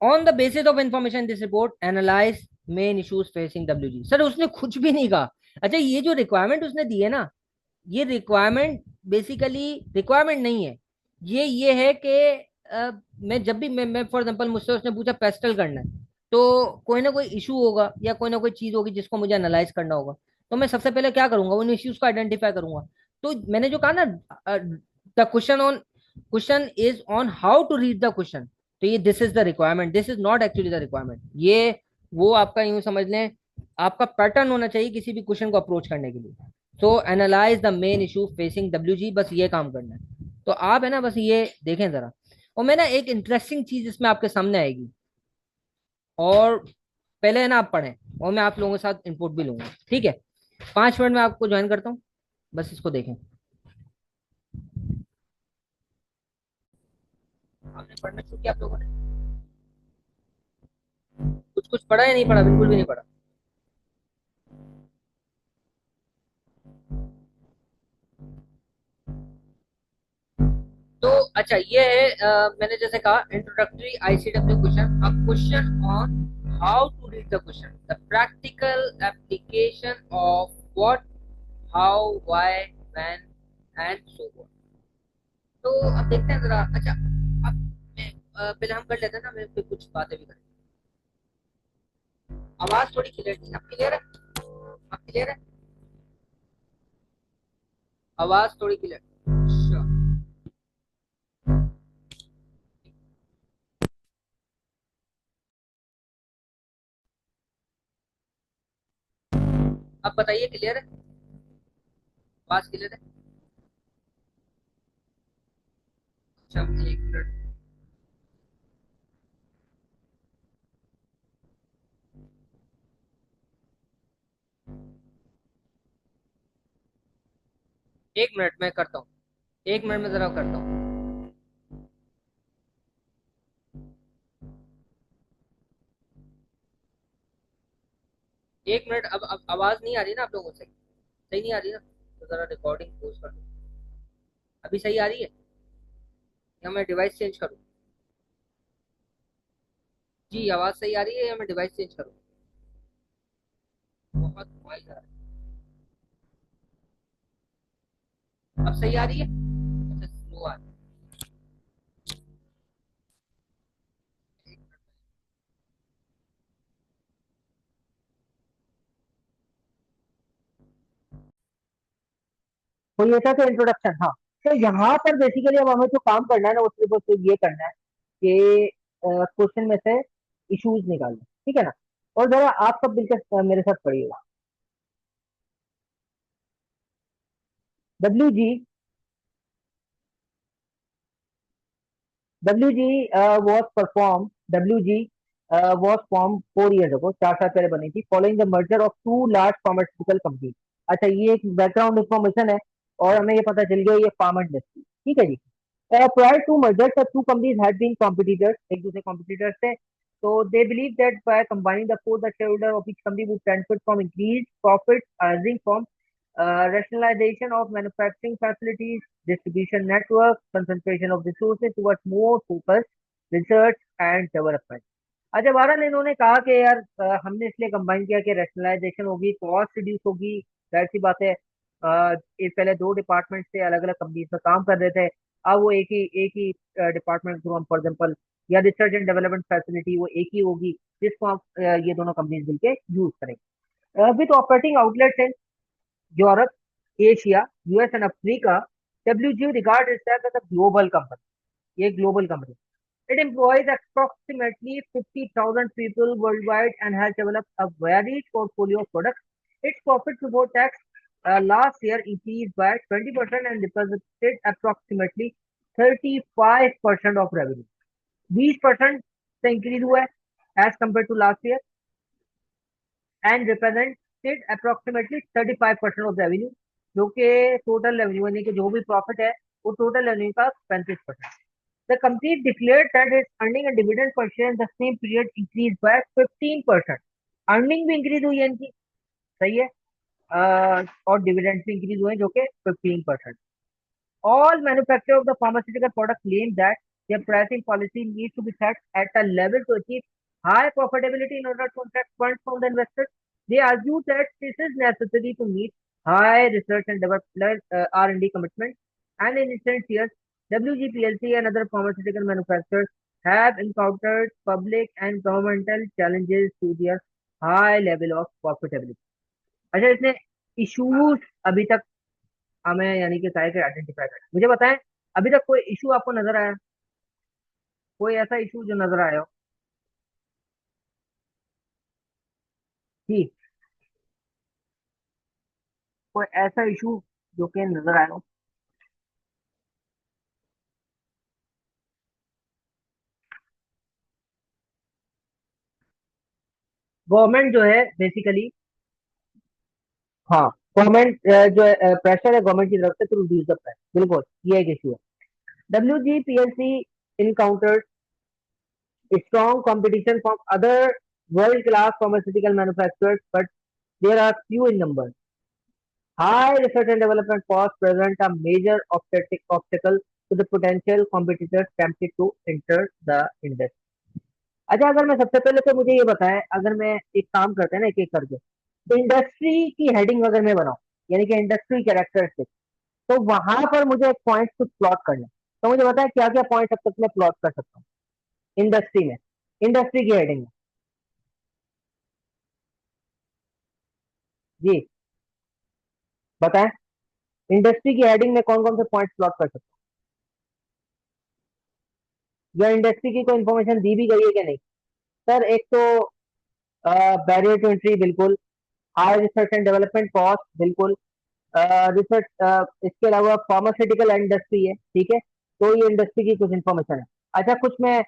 On the basis of information this report analyse main issues facing WG. Sir उसने कुछ भी नहीं कहा। अच्छा, ये जो रिक्वायरमेंट उसने दी है ना, ये रिक्वायरमेंट बेसिकली रिक्वायरमेंट नहीं है। ये है कि मैं जब भी मैं फॉर एग्जांपल मुझसे उसने पूछा पेस्टल करना है, तो कोई ना कोई इशू होगा या कोई ना कोई चीज होगी जिसको मुझे एनालाइज करना होगा। तो मैं सबसे पहले क्या करूंगा, उन इश्यूज को आइडेंटिफाई करूंगा। तो मैंने जो कहा ना, the question is on how to read the question. तो ये this is the requirement, this is not actually the requirement. ये वो आपका यूं समझ लें, आपका पैटर्न होना चाहिए किसी भी क्वेश्चन को अप्रोच करने के लिए। तो analyse the main issue facing W G, बस ये काम करना है। तो आप है ना बस ये देखें जरा। और मैं ना एक इंटरेस्टिंग चीज इसमें आपके सामने आएगी, और पहले है ना आप पढ़ें, और मैं आप लोगों के साथ इनपुट भी लूंगा, ठीक है? 5 मिनट में आपको ज्वाइन करता हूँ, बस इसको देखें। आपने पढ़ना शुरू किया आप लोगों ने? कुछ कुछ पढ़ा या नहीं पढ़ा? बिल्कुल भी नहीं पढ़ा? तो अच्छा, ये है मैंने जैसे कहा introductory ICW question, a question on how to read the question, the practical application of what, how, why, when and so on. तो अब देखते हैं जरा। अच्छा, अब पहले हम कर लेते हैं ना, मैं फिर कुछ बातें भी करें। आवाज थोड़ी क्लियर नहीं, अब क्लियर है? अब क्लियर है? आवाज थोड़ी क्लियर। अच्छा, अब बताइए, क्लियर है? आवाज क्लियर है? अच्छा, एक मिनट। 1 मिनट में करता हूँ, 1 मिनट में जरा करता हूँ। 1 मिनट। अब आवाज नहीं आ रही ना आप लोगों से? सही नहीं आ रही ना? तो जरा रिकॉर्डिंग पोज कर दो। अभी सही आ रही है या मैं डिवाइस चेंज करूँ? जी, आवाज सही आ रही है या मैं डिवाइस चेंज करूँ? बहुत नॉइज आ रहा है। अब सही आ रही है? अच्छा, स्लो आ रही है। तो ये था तो इंट्रोडक्शन, हाँ। तो यहाँ पर बेसिकली अब हमें जो काम करना है ना, वो सिर्फ और सिर्फ ये करना है कि क्वेश्चन में से इश्यूज निकालना, ठीक है ना? और जरा आप सब मिलकर मेरे साथ पढ़िएगा। W G, WG was performed. WG was formed 4 years ago. 4 साल पहले बनी थी. Following the merger of two large pharmaceutical companies. अच्छा, ये एक बैकग्राउंड इंफॉर्मेशन है, और हमें ये पता चल गया ये फार्मा इंडस्ट्री, ठीक है जी? Prior to merger, the two companies had been competitors. एक दूसरे competitors थे. So they believed that by combining the four, the shareholder of each company would benefit from increased profits arising from rationalization of manufacturing facilities, distribution network, concentration of resources towards more focused research and development. अच्छा, बहरहाल इन्होंने कहा कि यार हमने इसलिए combine किया कि रैशनलाइजेशन होगी, कॉस्ट रिड्यूस होगी। जाहिर सी बात है, ये पहले दो डिपार्टमेंट से अलग अलग कंपनीज में काम कर रहे थे। अब वो एक ही डिपार्टमेंट थ्रू हम फॉर एग्जाम्पल, या रिसर्च एंड डेवलपमेंट फैसिलिटी वो एक ही होगी, जिसको हम ये दोनों कंपनीज मिलकर यूज करेंगे। With operating outlets Europe, Asia, US and Africa, WGU regards itself as a global company. ये global company. It employs approximately 50,000 people worldwide and has developed a varied portfolio of products. Its profit before tax last year increased by 20% and represented approximately 35% of revenue. 20% से increase हुआ है as compared to last year and represented approximately 35% of revenue, जो कि total revenue यानी कि जो भी profit है वो टोटल अर्निंग का 35%। The company declared that it's earning and dividend per share in the same period increase by 15%। Earning भी इंक्रीज हुई है इनकी, सही है। और डिविडेंड भी इंक्रीज हुए जो कि 15%। All manufacturers of the pharmaceutical product claim that their pricing policy needs to be set at a level to achieve high profitability in order to attract funds from the investors. They argue that this is necessary to meet high research and development R&D commitments. And in recent years, WGPLC and other pharmaceutical manufacturers have encountered public and governmental challenges to their high level of profitability. अच्छा, इसने issues अभी तक हमें यानी कि काय के identify करें। मुझे बताएं, अभी तक कोई इशू आपको नजर आया? कोई ऐसा इशू जो नजर आया हो? जी, कोई ऐसा इशू जो कि नजर आया हो? गवर्नमेंट जो है बेसिकली, हाँ, गवर्नमेंट जो है प्रेशर है गवर्नमेंट की तरफ से टू रिड्यूस द प्राइस, बिल्कुल ये एक इशू है। WGPLC encounters strong competition from other world class pharmaceutical manufacturers, but there are few in number. High research and development costs present a major obstacle to the potential competitors tempted to enter the industry. अच्छा, अगर मैं सबसे पहले तो मुझे ये बताएं, अगर मैं एक काम करते हैं ना एक एक करके, तो इंडस्ट्री की हेडिंग अगर मैं बनाऊं, यानी कि इंडस्ट्री कैरेक्टरिस्टिक, तो वहां पर मुझे एक पॉइंट कुछ प्लॉट करना है। तो मुझे बताएं क्या क्या पॉइंट अब तक मैं प्लॉट कर सकता हूँ इंडस्ट्री में, इंडस्ट्री की हेडिंग में। जी, बताएं, इंडस्ट्री की हेडिंग में कौन कौन से पॉइंट प्लॉट कर सकते हैं, या इंडस्ट्री की कोई इन्फॉर्मेशन दी भी गई है कि नहीं? सर, एक तो बैरियर टू एंट्री, बिल्कुल। High research and development cost, बिल्कुल। रिसर्च, इसके अलावा फार्मास्यूटिकल इंडस्ट्री है, ठीक है, तो ये इंडस्ट्री की कुछ इन्फॉर्मेशन है। अच्छा, कुछ मैं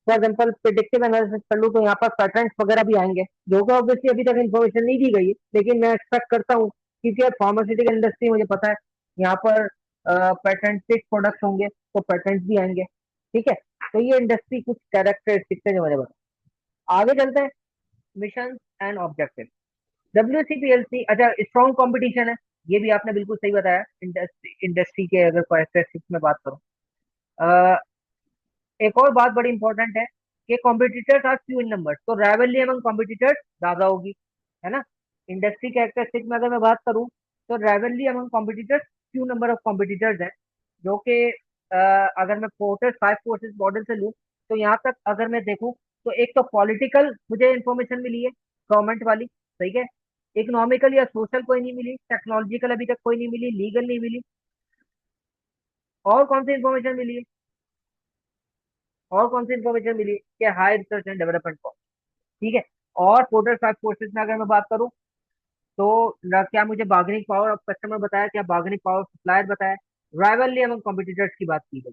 फॉर एग्जाम्पल प्रिडिक्टिव एनालिसिस कर लूँ तो यहाँ पर पैटर्न्स वगैरह भी आएंगे, जो कि ऑब्वियसली अभी तक इन्फॉर्मेशन नहीं दी गई है, लेकिन मैं एक्सपेक्ट करता हूँ, क्योंकि फार्मास्यूटिकल इंडस्ट्री मुझे पता है यहाँ पर पेटेंटेड प्रोडक्ट्स होंगे, तो पेटेंट्स भी आएंगे, ठीक है। तो ये इंडस्ट्री कुछ कैरेक्टरिस्टिक्स है जो मैंने बताया। आगे चलते हैं, मिशन एंड ऑब्जेक्टिव। WCPLC, अच्छा, स्ट्रॉन्ग कंपटीशन है, ये भी आपने बिल्कुल सही बताया। इंडस्ट्री के अगर कैरेक्टरिस्टिक्स में बात करूं, अ, एक और बात बड़ी इंपॉर्टेंट है कि competitors are few in number, तो राइवलरी अमंग कॉम्पिटिटर्स ज्यादा होगी, है ना। इंडस्ट्री कैरेक्टरिस्टिक में अगर मैं बात करूं, तो rivalry among competitors, few number of competitors हैं, जो कि अगर मैं फोर्सेस 5 फोर्सेस मॉडल से लूं, तो यहाँ तक अगर मैं देखूं, तो एक तो पॉलिटिकल मुझे इंफॉर्मेशन मिली है, गवर्नमेंट वाली, सही है। इकोनॉमिकल या सोशल कोई नहीं मिली, टेक्नोलॉजिकल अभी तक कोई नहीं मिली, लीगल नहीं मिली। और कौन सी इंफॉर्मेशन मिली है? और कौन सी इंफॉर्मेशन मिली है कि high research and development cost, ठीक है। और पोर्टल टास्क फोर्सेस में अगर मैं बात करूं, तो क्या मुझे बार्गेनिंग पावर ऑफ कस्टमर बताया, क्या बार्गेनिंग पावर ऑफ सप्लायर बताया, राइवलरी एमंग कॉम्पिटिटर्स की बात की गई,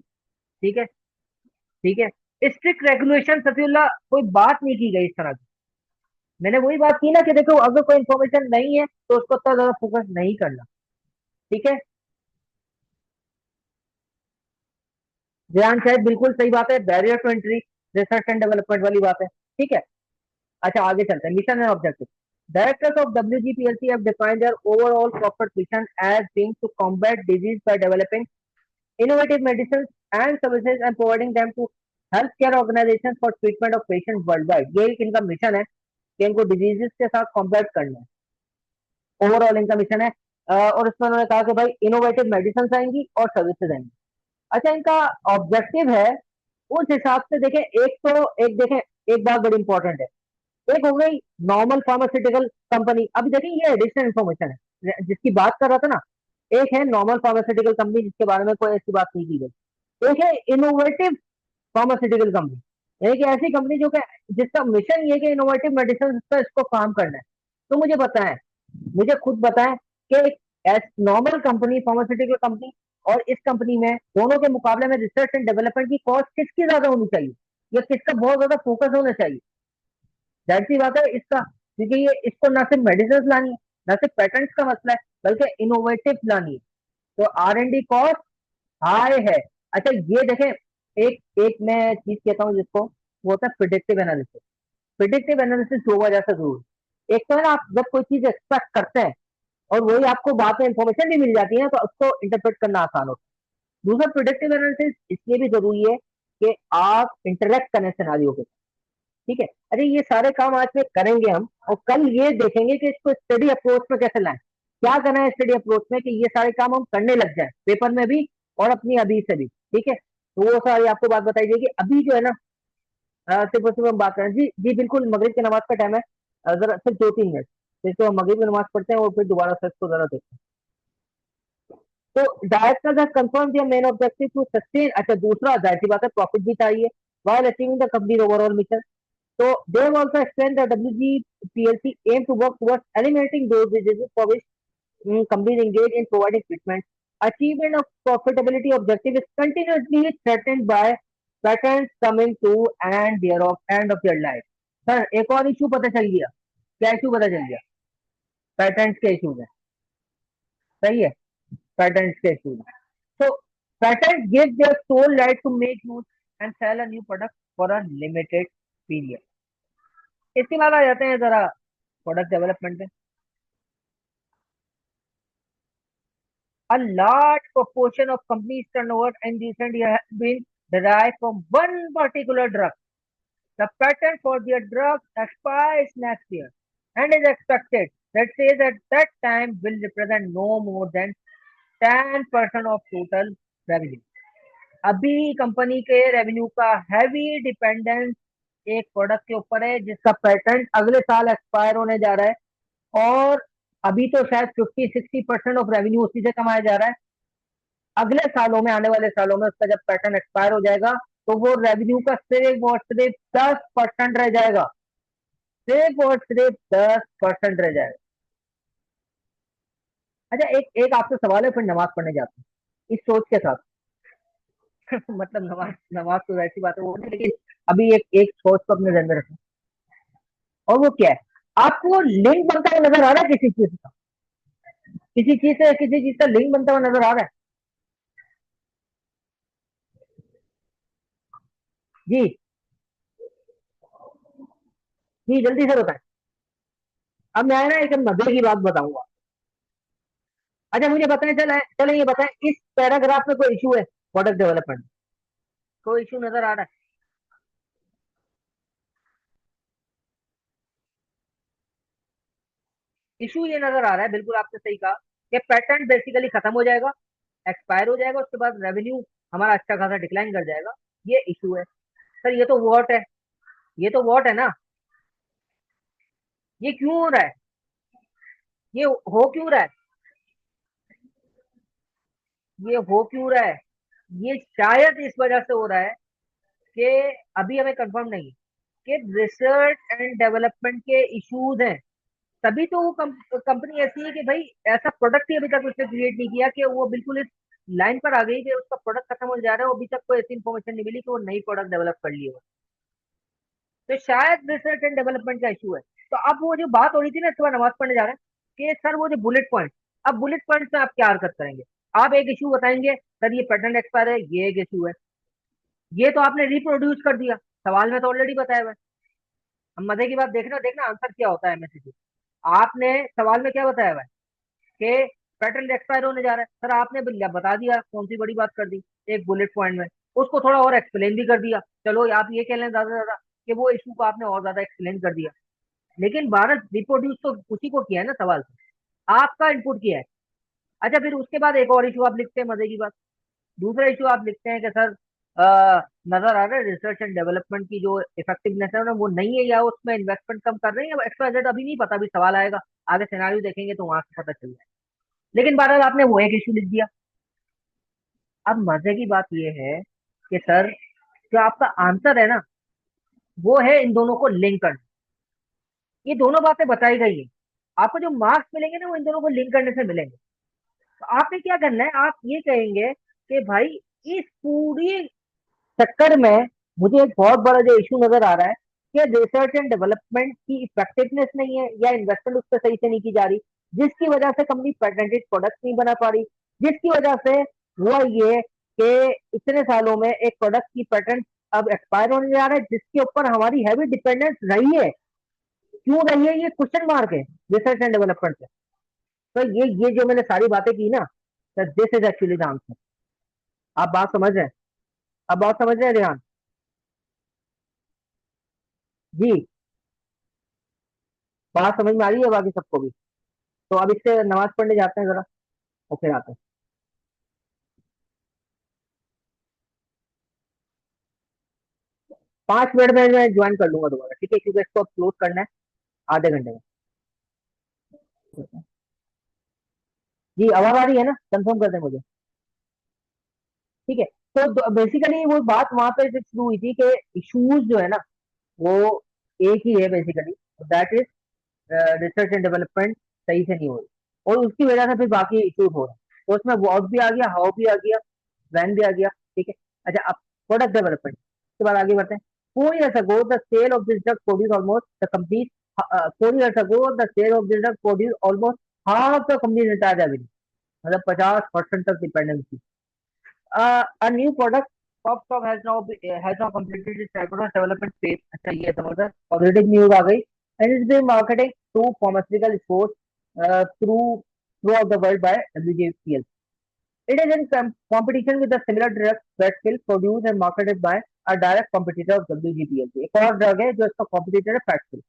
ठीक है, ठीक है। स्ट्रिक्ट रेगुलेशन, सफीउल्लाह, कोई बात नहीं की गई इस तरह की। मैंने वही बात की ना कि देखो, अगर कोई इंफॉर्मेशन नहीं है तो उसको इतना ज्यादा फोकस नहीं करना, ठीक है। ध्यान शायद बिल्कुल सही बात है, barrier to entry, research and development वाली बात है, ठीक है। अच्छा, आगे चलते हैं, mission and objective. Directors of WGPLC have defined their overall corporate mission as being to combat disease by developing innovative medicines and services and providing them to healthcare organizations for treatment of patients worldwide। ये एक इनका mission है कि इनको diseases के साथ combat करना है, ओवरऑल इनका मिशन है। और इसमें उन्होंने कहा कि भाई इनोवेटिव मेडिसिन आएंगी और सर्विसेज आएंगी। अच्छा, इनका ऑब्जेक्टिव है, उस हिसाब से देखें, एक तो एक देखें, एक बात बड़ी इंपॉर्टेंट है। एक हो गई नॉर्मल फार्मास्यूटिकल कंपनी, अभी देखें ये एडिशनल इन्फॉर्मेशन है जिसकी बात कर रहा था ना। एक है नॉर्मल फार्मास्यूटिकल कंपनी जिसके बारे में कोई ऐसी बात नहीं की गई, एक है इनोवेटिव फार्मास्यूटिकल कंपनी, यानी कि ऐसी कंपनी जो कि जिसका मिशन ये कि इनोवेटिव मेडिसिन पर इसको काम करना है। तो मुझे बताएं, मुझे खुद बताएं कि नॉर्मल कंपनी, फार्मास्यूटिकल कंपनी, और इस कंपनी में दोनों के मुकाबले में रिसर्च एंड डेवलपमेंट की कॉस्ट किसकी ज्यादा होनी चाहिए, या किसका बहुत ज्यादा फोकस होना चाहिए? जाहिर सी बात है इसका, क्योंकि ये इसको ना सिर्फ मेडिसिन लानी है, ना सिर्फ पेटेंट्स का मसला है, बल्कि इनोवेटिव लानी है। तो R&D कॉस्ट हाई है। अच्छा ये देखें, एक एक मैं चीज कहता हूँ जिसको, वो होता है प्रिडिक्टिव एनालिसिस। प्रिडिक्टिव एनालिसिस दो वजह से जरूर, एक तो है ना, आप जब कोई चीज एक्सपेक्ट करते हैं और वही आपको बाद में इंफॉर्मेशन भी मिल जाती है तो उसको इंटरप्रेट करना आसान होता है। दूसरा प्रिडिक्टिव एनालिसिस इसलिए भी जरूरी है कि आप इंटरेक्ट करें सिनारियो के साथ। ठीक है, अरे ये सारे काम आज में करेंगे हम, और कल ये देखेंगे कि इसको स्टडी अप्रोच में कैसे लाएं। क्या करना है स्टडी अप्रोच में कि ये सारे काम हम करने लग जाए पेपर में भी और अपनी अभी से भी। ठीक है, तो वो सारी आपको बात बताई जाएगी। अभी जो है ना, सिर्फ और सिर्फ हम बात करें, जी जी बिल्कुल, मगरिब की नमाज का टाइम है। जरा सिर्फ 2-3 मिनट, फिर तो हम मगरिब की नमाज पढ़ते हैं और फिर दोबारा से इसको जरा देखते हैं। तो director has confirm their main objective to sustain. अच्छा दूसरा, जाहिर सी बात है, प्रॉफिट भी चाहिए while achieving the company's overall mission. So they have also explained that WG PLC aim to work towards eliminating those diseases for which companies engage in providing treatment. Achievement of profitability objective is continuously threatened by patents coming to and thereof end of their life. Sir एक और issue पता चल गया। क्या issue पता चल गया? Patents के इशू है। सही है, पैटेंट्स के इशू है। So patent gives their sole right to make use and sell a new product for a limited period. इसके बाद आ जाते हैं जरा प्रोडक्ट डेवलपमेंट पे। A large proportion of companies' turnover in recent years has been derived from one particular drug. The patent for their drug expires next year and is expected that says at that time will represent no more than 10% of total revenue. अभी company के revenue का heavy dependence एक product के ऊपर है जिसका patent अगले साल एक्सपायर होने जा रहा है, और अभी तो शायद 50-60% ऑफ रेवेन्यू उसी से कमाया जा रहा है। अगले सालों में, आने वाले सालों में उसका जब पैटर्न एक्सपायर हो जाएगा तो वो रेवेन्यू का सिर्फ और सिर्फ 10% रह जाएगा। सिर्फ और सिर्फ 10% रह जाएगा। अच्छा एक एक आपसे सवाल है, फिर नमाज पढ़ने जाते हैं इस सोच के साथ। मतलब नमाज नमाज तो वैसी बात है वो नहीं, लेकिन अभी एक एक सोच को अपने जहन में रखें। और वो क्या है? आपको लिंक बनता हुआ नजर आ रहा है किसी चीज का? किसी चीज से किसी चीज का लिंक बनता हुआ नजर आ रहा है? जी जी जल्दी से बताएं। अब मैं ना एक मजे की बात बताऊंगा। अच्छा मुझे बताएं, चले चले ये बताएं, इस पैराग्राफ में कोई इशू है प्रोडक्ट डेवलपमेंट? कोई इशू नजर आ रहा है? इशू ये नजर आ रहा है, बिल्कुल आपने सही कहा, कि पैटेंट बेसिकली खत्म हो जाएगा, एक्सपायर हो जाएगा, उसके बाद रेवेन्यू हमारा अच्छा खासा डिक्लाइन कर जाएगा। ये इशू है। सर ये तो वॉट है, ये तो वॉट है ना। ये क्यों हो रहा है? ये हो क्यों रहा है? ये हो क्यों रहा है? ये शायद इस वजह से हो रहा है कि अभी हमें कंफर्म नहीं है कि रिसर्च एंड डेवलपमेंट के इश्यूज हैं। तभी तो वो कंपनी ऐसी है कि भाई ऐसा प्रोडक्ट ही अभी तक उसने क्रिएट नहीं किया कि वो बिल्कुल इस लाइन पर आ गई कि उसका प्रोडक्ट खत्म हो जा रहा है, वो अभी तक कोई ऐसी इन्फॉर्मेशन नहीं मिली कि वो नई प्रोडक्ट डेवलप कर ली हो। तो शायद रिसर्च एंड डेवलपमेंट का इशू है। तो अब वो जो बात हो रही थी ना, सुबह नमाज पढ़ने जा रहे हैं कि सर वो जो बुलेट पॉइंट, अब बुलेट पॉइंट में आप क्या हरकत करेंगे? आप एक इशू बताएंगे, सर ये पेटेंट एक्सपायर है, ये एक इशू है। ये तो आपने रिप्रोड्यूस कर दिया, सवाल में तो ऑलरेडी बताया हुआ है। अब मजे की बात देखना देखना आंसर क्या होता है एमएससी। आपने सवाल में क्या बताया हुआ है कि पेटेंट एक्सपायर होने जा रहा है, सर आपने बता दिया, कौन सी बड़ी बात कर दी एक बुलेट पॉइंट में। उसको थोड़ा और एक्सप्लेन भी कर दिया, चलो आप ये कह लें ज्यादा से ज्यादा कि वो इशू को आपने और ज्यादा एक्सप्लेन कर दिया। लेकिन भारत रिप्रोड्यूस तो उसी को किया है ना सवाल से, आपका इनपुट किया है। अच्छा फिर उसके बाद एक और इशू आप लिखते हैं, मजे की बात, दूसरा इशू आप लिखते हैं कि सर नजर आ रहा है रिसर्च एंड डेवलपमेंट की जो इफेक्टिवनेस है ना वो नहीं है, या उसमें इन्वेस्टमेंट कम कर रहे हैं, या एक्स्ट्रा जेड अभी नहीं पता, अभी सवाल आएगा, आगे सिनारियो देखेंगे तो वहां से पता चल जाएगा। लेकिन बहरहाल आपने वो एक इशू लिख दिया। अब मजे की बात ये है कि सर जो आपका आंसर है ना, वो है इन दोनों को लिंक करना। ये दोनों बातें बताई गई है, आपको जो मार्क्स मिलेंगे ना वो इन दोनों को लिंक करने से मिलेंगे। तो आपने क्या करना है, आप ये कहेंगे कि भाई इस पूरी चक्कर में मुझे एक बहुत बड़ा जो इशू नजर आ रहा है कि रिसर्च एंड डेवलपमेंट की इफेक्टिवनेस नहीं है, या इन्वेस्टमेंट उस पर सही से नहीं की जा रही, जिसकी वजह से कंपनी पेटेंटेड प्रोडक्ट नहीं बना पा रही, जिसकी वजह से हुआ ये कि इतने सालों में एक प्रोडक्ट की पेटेंट अब एक्सपायर होने जा रहा है, जिसके ऊपर हमारी हैवी डिपेंडेंस रही है। क्यों रही है, ये क्वेश्चन मार्क है रिसर्च एंड डेवलपमेंट से। तो ये जो मैंने सारी बातें की ना, this is actually the answer. आप बात समझ रहे हैं? आप बात समझ रहे हैं रेहान जी? बात समझ में आ रही है बाकी सबको भी? तो अब इससे नमाज पढ़ने जाते हैं जरा, और फिर आते हैं। 5 मिनट में मैं ज्वाइन कर लूंगा दोबारा, ठीक है, क्योंकि इसको अब क्लोज करना है आधे घंटे में। जी आवाज आ रही है ना? कंफर्म कर दें मुझे। ठीक है। तो बेसिकली वो बात वहां पे जो शुरू हुई थी कि इश्यूज जो है ना, वो एक ही है basically, that is research and development सही से नहीं हो रही, और उसकी वजह से फिर बाकी इश्यूज हो रहे हैं। तो उसमें व्हाट भी आ गया, हाउ भी आ गया, व्हेन भी आ गया। ठीक है। अच्छा, अब प्रोडक्ट डेवलपमेंट के बाद आगे बढ़ते हैं। 4 years ago the sale of this drug produced almost the complete 4 years ago the sale of this drug produced almost half the company's entire revenue, मतलब 50% तक dependency. A new product PopStop has now completed its cycle development phase। अच्छा ये समझ positive news आ गई। And is being marketing to pharmaceutical stores throughout the world by WGPL। It is in competition with the similar drug Fatfill produced and marketed by a direct competitor of WGPL। एक और drug है जो इसका competitor है, Fatfill।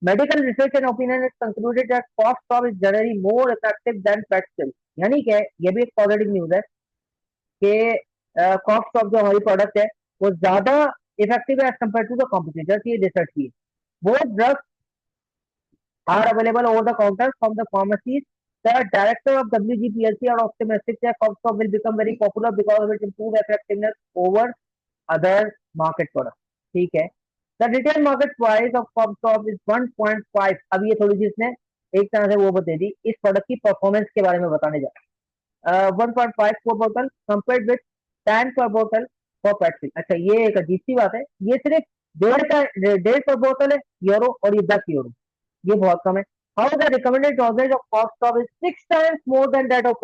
Medical research and opinion has concluded that PopStop is generally more effective than Fatfill। यानी कि ये भी एक पॉजिटिव न्यूज है कि कॉस्ट ऑफ जो हमारी प्रोडक्ट है वो ज्यादा इफेक्टिव है as compare to the competitors, ये रिसर्च की। वो drugs are available over the counter from the pharmacies. The director of WGPLC are optimistic that Comstock will become very popular because of its improved effectiveness over other market products। ठीक है। The retail market price of Comstock is 1.5। अब ये थोड़ी सी इसने एक तरह से वो बता दी, इस प्रोडक्ट की परफॉर्मेंस के बारे में बताने जा रहा है। 1.5 पर बोतल कंपेयर्ड विद 10 पर बोतल फॉर पेप्सी। अच्छा ये एक अजीब सी बात है, ये सिर्फ 1.5 पर बोतल है यूरो, और ये 10 यूरो, ये बहुत कम है। How the recommended dosages of cost of is 6 times more than that of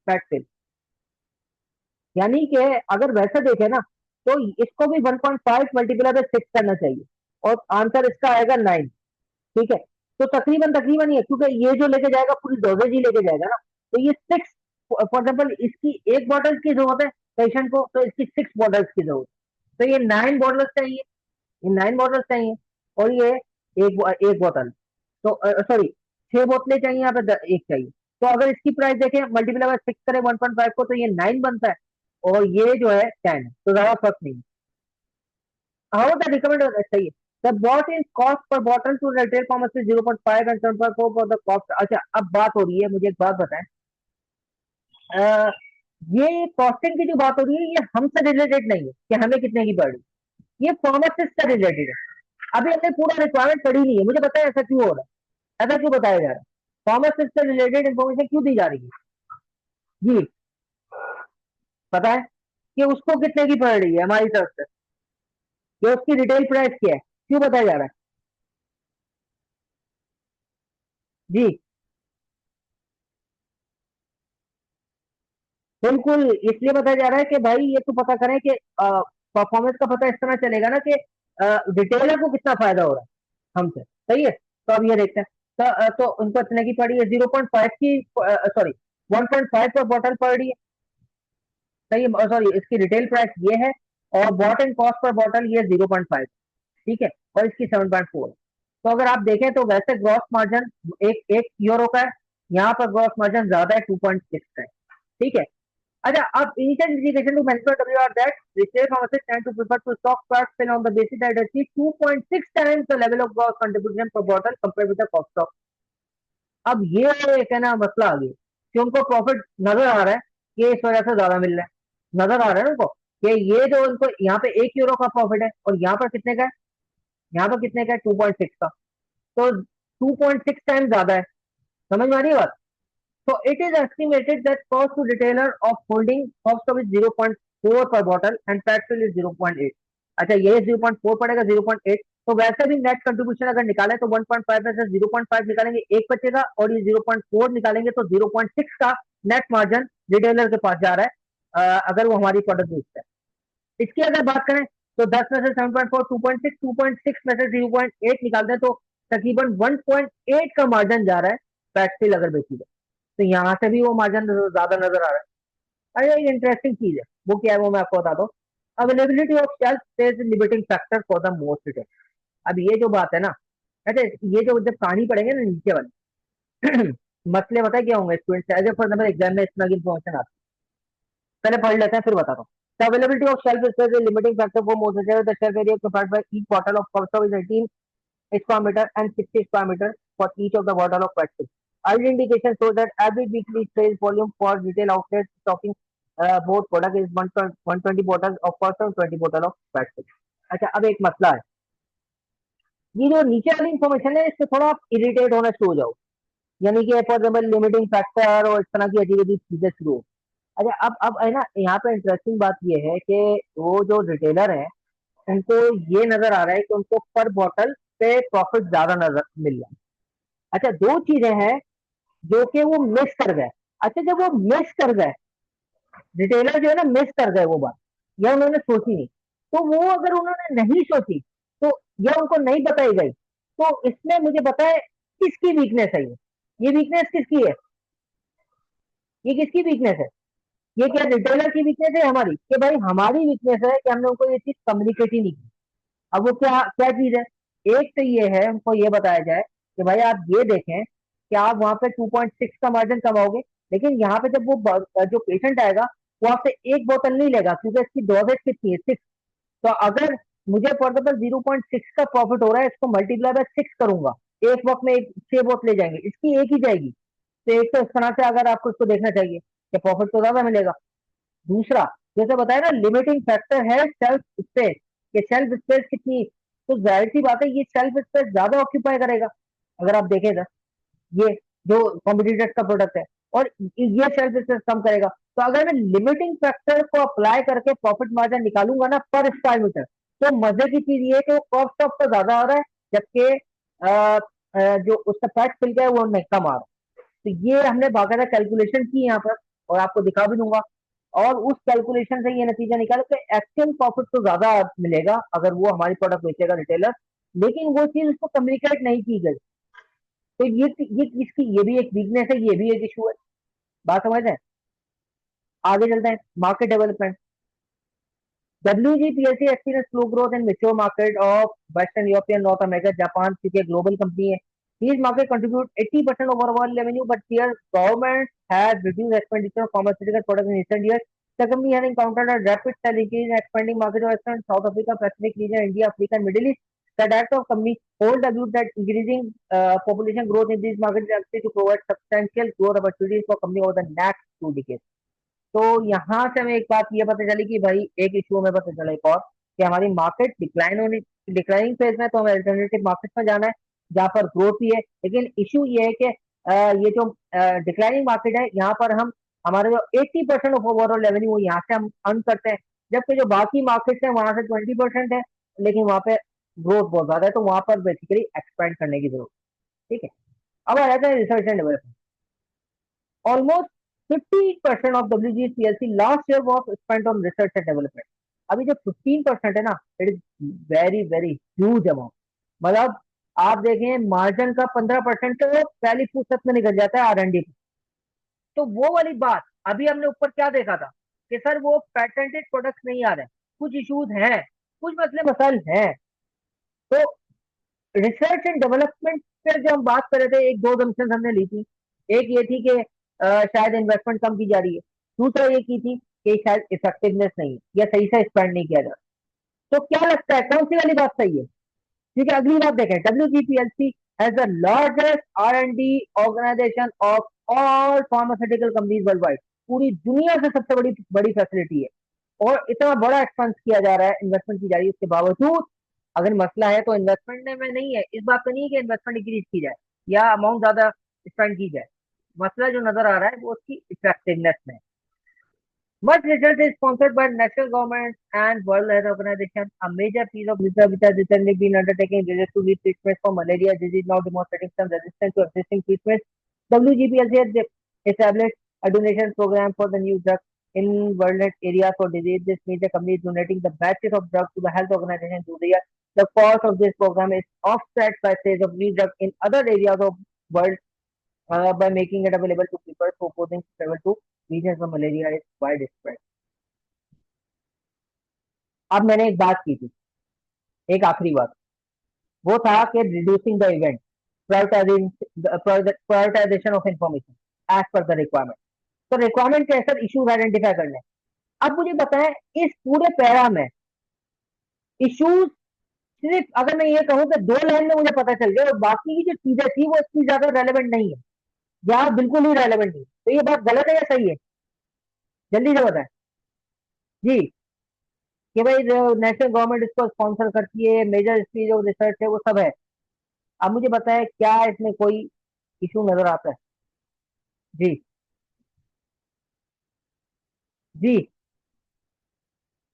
Pepsi. यानी कि अगर वैसे देखे ना, तो इसको भी 1.5 मल्टीप्लाई बाय 6 करना चाहिए, और आंसर इसका आएगा 9। ठीक है। तो तकरीबन तकरीबन ये, क्योंकि ये जो लेके जाएगा पूरी डोजेज ही लेके जाएगा ना, तो ये 6, फॉर एग्जाम्पल इसकी एक बॉटल की जरूरत है पेशेंट को, तो इसकी 6 बॉटल्स की जरूरत है। तो ये 9 बॉटल्स चाहिए, ये 9 बॉटल्स चाहिए, और ये एक बोतल, तो सॉरी 6 बोतलें चाहिए, यहाँ पे एक चाहिए। तो अगर इसकी प्राइस देखें मल्टीप्लाई बाय 6 करें 1.5 को, तो ये 9 बनता है, और ये जो है 10 है, तो ज्यादा फर्क नहीं है। हाउ द रिकमेंड चाहिए। The bought in cost per bottle to retail pharmacy 0.5 and 7.4 for the cost. अच्छा अब बात हो रही है, मुझे एक बात बताएं, अ, ये कॉस्टिंग की जो बात हो रही है, ये हमसे रिलेटेड नहीं है कि हमें कितने की पड़ रही है, ये फार्मासिस्ट से रिलेटेड है। अभी हमने पूरा रिक्वायरमेंट पढ़ी नहीं है, मुझे पता है ऐसा क्यों हो रहा है, ऐसा क्यों बताया जा रहा है, फार्मासिस्ट से रिलेटेड इंफॉर्मेशन क्यों दी जा रही है। जी पता है कि उसको कितने की पड़ रही है हमारी तरफ से, कि उसकी रिटेल प्राइस क्या है, क्यों बताया जा रहा है? जी बिल्कुल, इसलिए बताया जा रहा है कि भाई ये तो पता करें कि परफॉर्मेंस का पता इस तरह चलेगा ना कि रिटेलर को कितना फायदा हो रहा है हमसे। सही है। तो अब ये देखते हैं। तो उनको इतने की पड़ी है, 0.5 की, सॉरी 1.5 पर बॉटल पड़ रही है। सही है, सॉरी इसकी रिटेल प्राइस ये है, और bought and cost per bottle ये 0.5। ठीक है। और इसकी 7.4। तो अगर आप देखें तो वैसे ग्रॉस मार्जिन एक एक यूरो का है, यहाँ पर ग्रॉस मार्जिन ज्यादा है, 2.6 का है। ठीक है। अच्छा, अब initial indication to management WR that retail pharmacists tend to prefer to stock products fill on the basis that it achieves 2.6 times the level of gross contribution per bottle compared with the cost stock। अब ये एक है ना मसला आ गया कि उनको profit नजर आ रहा है कि इस वजह से ज्यादा मिल रहा है, नजर आ रहा है ना उनको कि ये जो उनको यहाँ पे 1 यूरो का प्रॉफिट है, और यहाँ पर कितने का है, यहाँ पर कितने का है, 2.6 का। तो 2.6 टाइम ज्यादा है। समझ में आ रही है बात? So it is estimated that cost to retailer of holding cost of is 0.4 per bottle and tax bill is 0.8। अच्छा ये 0.4 पड़ेगा, 0.8। तो वैसे भी नेट कंट्रीब्यूशन अगर निकाले तो 1.5 में से 0.5 निकालेंगे, एक बचेगा, और ये 0.4 निकालेंगे तो 0.6 का नेट मार्जिन रिटेलर के पास जा रहा है। अगर वो हमारी प्रोडक्ट बेचता है। इसकी अगर बात करें तो 10 में से 7.4, 2.6, 2.6 में से 0.8 निकालते हैं, तो तकरीबन 1.8 का मार्जिन जा रहा है फैट सेल अगर बेची जाए। तो यहाँ से भी वो मार्जिन ज्यादा नजर आ रहा है। अरे एक इंटरेस्टिंग चीज है, वो क्या है वो मैं आपको बताता हूँ। Availability of shelf is limiting factor for the most retail. अब ये जो बात है ना, अच्छा ये जो जब कहानी पढ़ेंगे ना नीचे वाली मसले बताए क्या होंगे student, as a for example exam में इतना इन्फॉर्मेशन आती है, पहले पढ़ लेते हैं फिर बताता हूँ। The availability of shelf space is a limiting factor for most retailers. The shelf area occupied by each bottle of cover stock is 18 square meter and 60 square meter for each of the bottle of pet food. Early indications show that average weekly sales volume for retail outlets stocking both product is 120 bottles of cover stock, 20 bottle of pet food. अच्छा अब एक मसला है, ये जो नीचे वाली information है इससे थोड़ा आप इरिटेट होना शुरू हो जाओ, यानी कि फॉर एग्जाम्पल लिमिटिंग फैक्टर और इस तरह की अजीब अजीब चीजें शुरू हो। अच्छा अब है ना, यहाँ पे इंटरेस्टिंग बात ये है कि वो जो रिटेलर है उनको ये नजर आ रहा है कि उनको पर बॉटल पे प्रॉफिट ज्यादा नजर मिल रहा है। अच्छा दो चीजें हैं जो कि वो मिस कर गए। अच्छा जब वो मिस कर गए, रिटेलर जो है ना मिस कर गए वो बात, या उन्होंने सोची नहीं, तो वो अगर उन्होंने नहीं सोची तो, या उनको नहीं बताई गई, तो इसमें मुझे पता है किसकी वीकनेस है ये वीकनेस किसकी है, ये किसकी वीकनेस है, ये क्या रिटेलर की वीकनेस है हमारी, कि भाई हमारी वीकनेस है कि हमने उनको ये चीज कम्युनिकेट ही नहीं की। अब वो क्या क्या चीज है, एक तो ये है उनको ये बताया जाए कि भाई आप ये देखें कि आप वहां पे 2.6 का मार्जिन कमाओगे, लेकिन यहाँ पे जब वो जो पेशेंट आएगा वो आपसे एक बोतल नहीं लेगा क्योंकि इसकी डोजेज कितनी है 6। तो अगर मुझे फॉर एग्जाम्पल 0.6 का प्रॉफिट हो रहा है, इसको मल्टीप्लाई बाय 6 करूंगा, एक वक्त में एक 6 बोतलें जाएंगी, इसकी एक ही जाएगी। तो एक तो इस तरह से अगर आपको इसको देखना चाहिए कि प्रॉफिट तो ज्यादा मिलेगा। दूसरा, जैसे बताया ना लिमिटिंग फैक्टर है सेल्फ स्पेस, कि सेल्फ स्पेस कितनी, तो जाहिर सी बात है ये सेल्फ स्पेस ज्यादा ऑक्यूपाई करेगा अगर आप देखें तो, ये जो कॉम्पिटिटर्स का प्रोडक्ट है, और ये सेल्फ स्पेस कम करेगा। तो अगर मैं लिमिटिंग फैक्टर को अप्लाई करके प्रॉफिट मार्जिन निकालूंगा ना पर स्क्वायर मीटर, तो मजे की चीज ये है कि वो कॉस्ट ऑफ तो ज्यादा आ रहा है, जबकि जो उसका फैट फिल है वो नहीं कम आ रहा है। तो ये हमने बाकायदा कैलकुलेशन की यहाँ पर, और आपको दिखा भी दूंगा। और उस कैलकुलेशन से ये नतीजा निकाला कि एक्चुअल प्रॉफिट तो ज्यादा मिलेगा अगर वो हमारी प्रोडक्ट बेचेगा रिटेलर, लेकिन वो चीज उसको कम्युनिकेट नहीं की गई। तो ये इसकी ये भी एक वीकनेस है, ये भी एक इशू है। बात समझ रहे हैं, आगे चलते हैं। Market development, WGPLC experience slow growth in mature market of western European north America Japan, क्योंकि ग्लोबल कंपनी है। These markets contribute 80% of overall revenue, but their government has reduced expenditure on pharmaceutical products in recent years. The company has encountered a rapid sell increase in expanding markets of Western, South Africa, Pacific region, India, Africa, and Middle East. The director of company hold the view that increasing population growth in these markets is likely to provide substantial growth opportunities for company over the next 2 decades. तो यहाँ से हमें एक बात ये पता चली कि भाई एक इशू हमें पता चला एक और, कि हमारी मार्केट डिक्लाइनिंग फेज में, तो हमें अल्टरनेटिव मार्केट में जाना है जहाँ पर ग्रोथ भी है। लेकिन इशू ये है कि ये जो डिक्लाइनिंग मार्केट है यहाँ पर हम हमारे जो 80% ऑफ ओवरऑल रेवेन्यू यहाँ से हम अर्न करते हैं, जबकि जो बाकी मार्केट है वहां से 20% है, लेकिन वहां पे ग्रोथ बहुत ज्यादा है, तो वहां पर बेसिकली एक्सपेंड करने की जरूरत है। ठीक है, अब आ जाता है research and development. Almost 50% of WG's PLC last year was spent on research and development. अभी जो 15% है ना, it is very very huge amount. मतलब आप देखें मार्जिन का 15% तो पहली फुर्सत में निकल जाता है R&D पे। तो वो वाली बात, अभी हमने ऊपर क्या देखा था कि सर वो पेटेंटेड प्रोडक्ट्स नहीं आ रहे, कुछ इश्यूज हैं, कुछ मसले मसाइल हैं। तो रिसर्च एंड डेवलपमेंट पे जो हम बात कर रहे थे, एक दो जम्पशन हमने ली थी। एक ये थी कि शायद इन्वेस्टमेंट कम की जा रही है। दूसरा ये की थी कि शायद इफेक्टिवनेस नहीं है या सही से स्पेंड नहीं किया जा रहा। तो क्या लगता है कौन सी वाली बात सही है? ठीक है, अगली बात देखें। WGPLC has the largest R&D organisation of all pharmaceutical companies worldwide. पूरी दुनिया से सबसे बड़ी बड़ी फैसिलिटी है, और इतना बड़ा एक्सपेंस किया जा रहा है, इन्वेस्टमेंट की जा रही है, उसके बावजूद अगर मसला है तो इन्वेस्टमेंट में नहीं है। इस बात पे नहीं है कि इन्वेस्टमेंट इंक्रीज की जाए या अमाउंट ज्यादा स्पेंड की जाए, मसला जो नजर आ रहा है वो उसकी इफेक्टिवनेस में है। Much research is sponsored by national governments and World Health Organization. A major piece of research which has recently been undertaken related to these treatments for malaria disease, now demonstrating some resistance to existing treatments. WGPLC has established a donation program for the new drug. in world areas for disease. This means the company is donating the batches of drugs to the health organization through the year. The cost of this program is offset by sales of these drugs in other areas of world by making it available to people proposing to travel to regions where malaria is widespread. अब मैंने एक बात की थी, एक आखिरी बात, वो था कि reducing the event, prioritisation of information as per the requirement. तो रिक्वायरमेंट के असर इश्यूज आइडेंटिफाई करने। अब मुझे बताएं, इस पूरे पैरा में इश्यूज सिर्फ अगर मैं ये कहूं कि 2 लाइन में मुझे पता चल गया और बाकी की जो चीजें थी वो इतनी ज्यादा रेलेवेंट नहीं है या बिल्कुल ही रेलेवेंट नहीं, तो ये बात गलत है या सही है? जल्दी से बताएं जी। कि भाई नेशनल गवर्नमेंट इसको स्पॉन्सर करती है, मेजर स्पीड ऑफ रिसर्च है, वो सब है। अब मुझे बताएं क्या इसमें कोई इशू नजर आता है? जी। जी।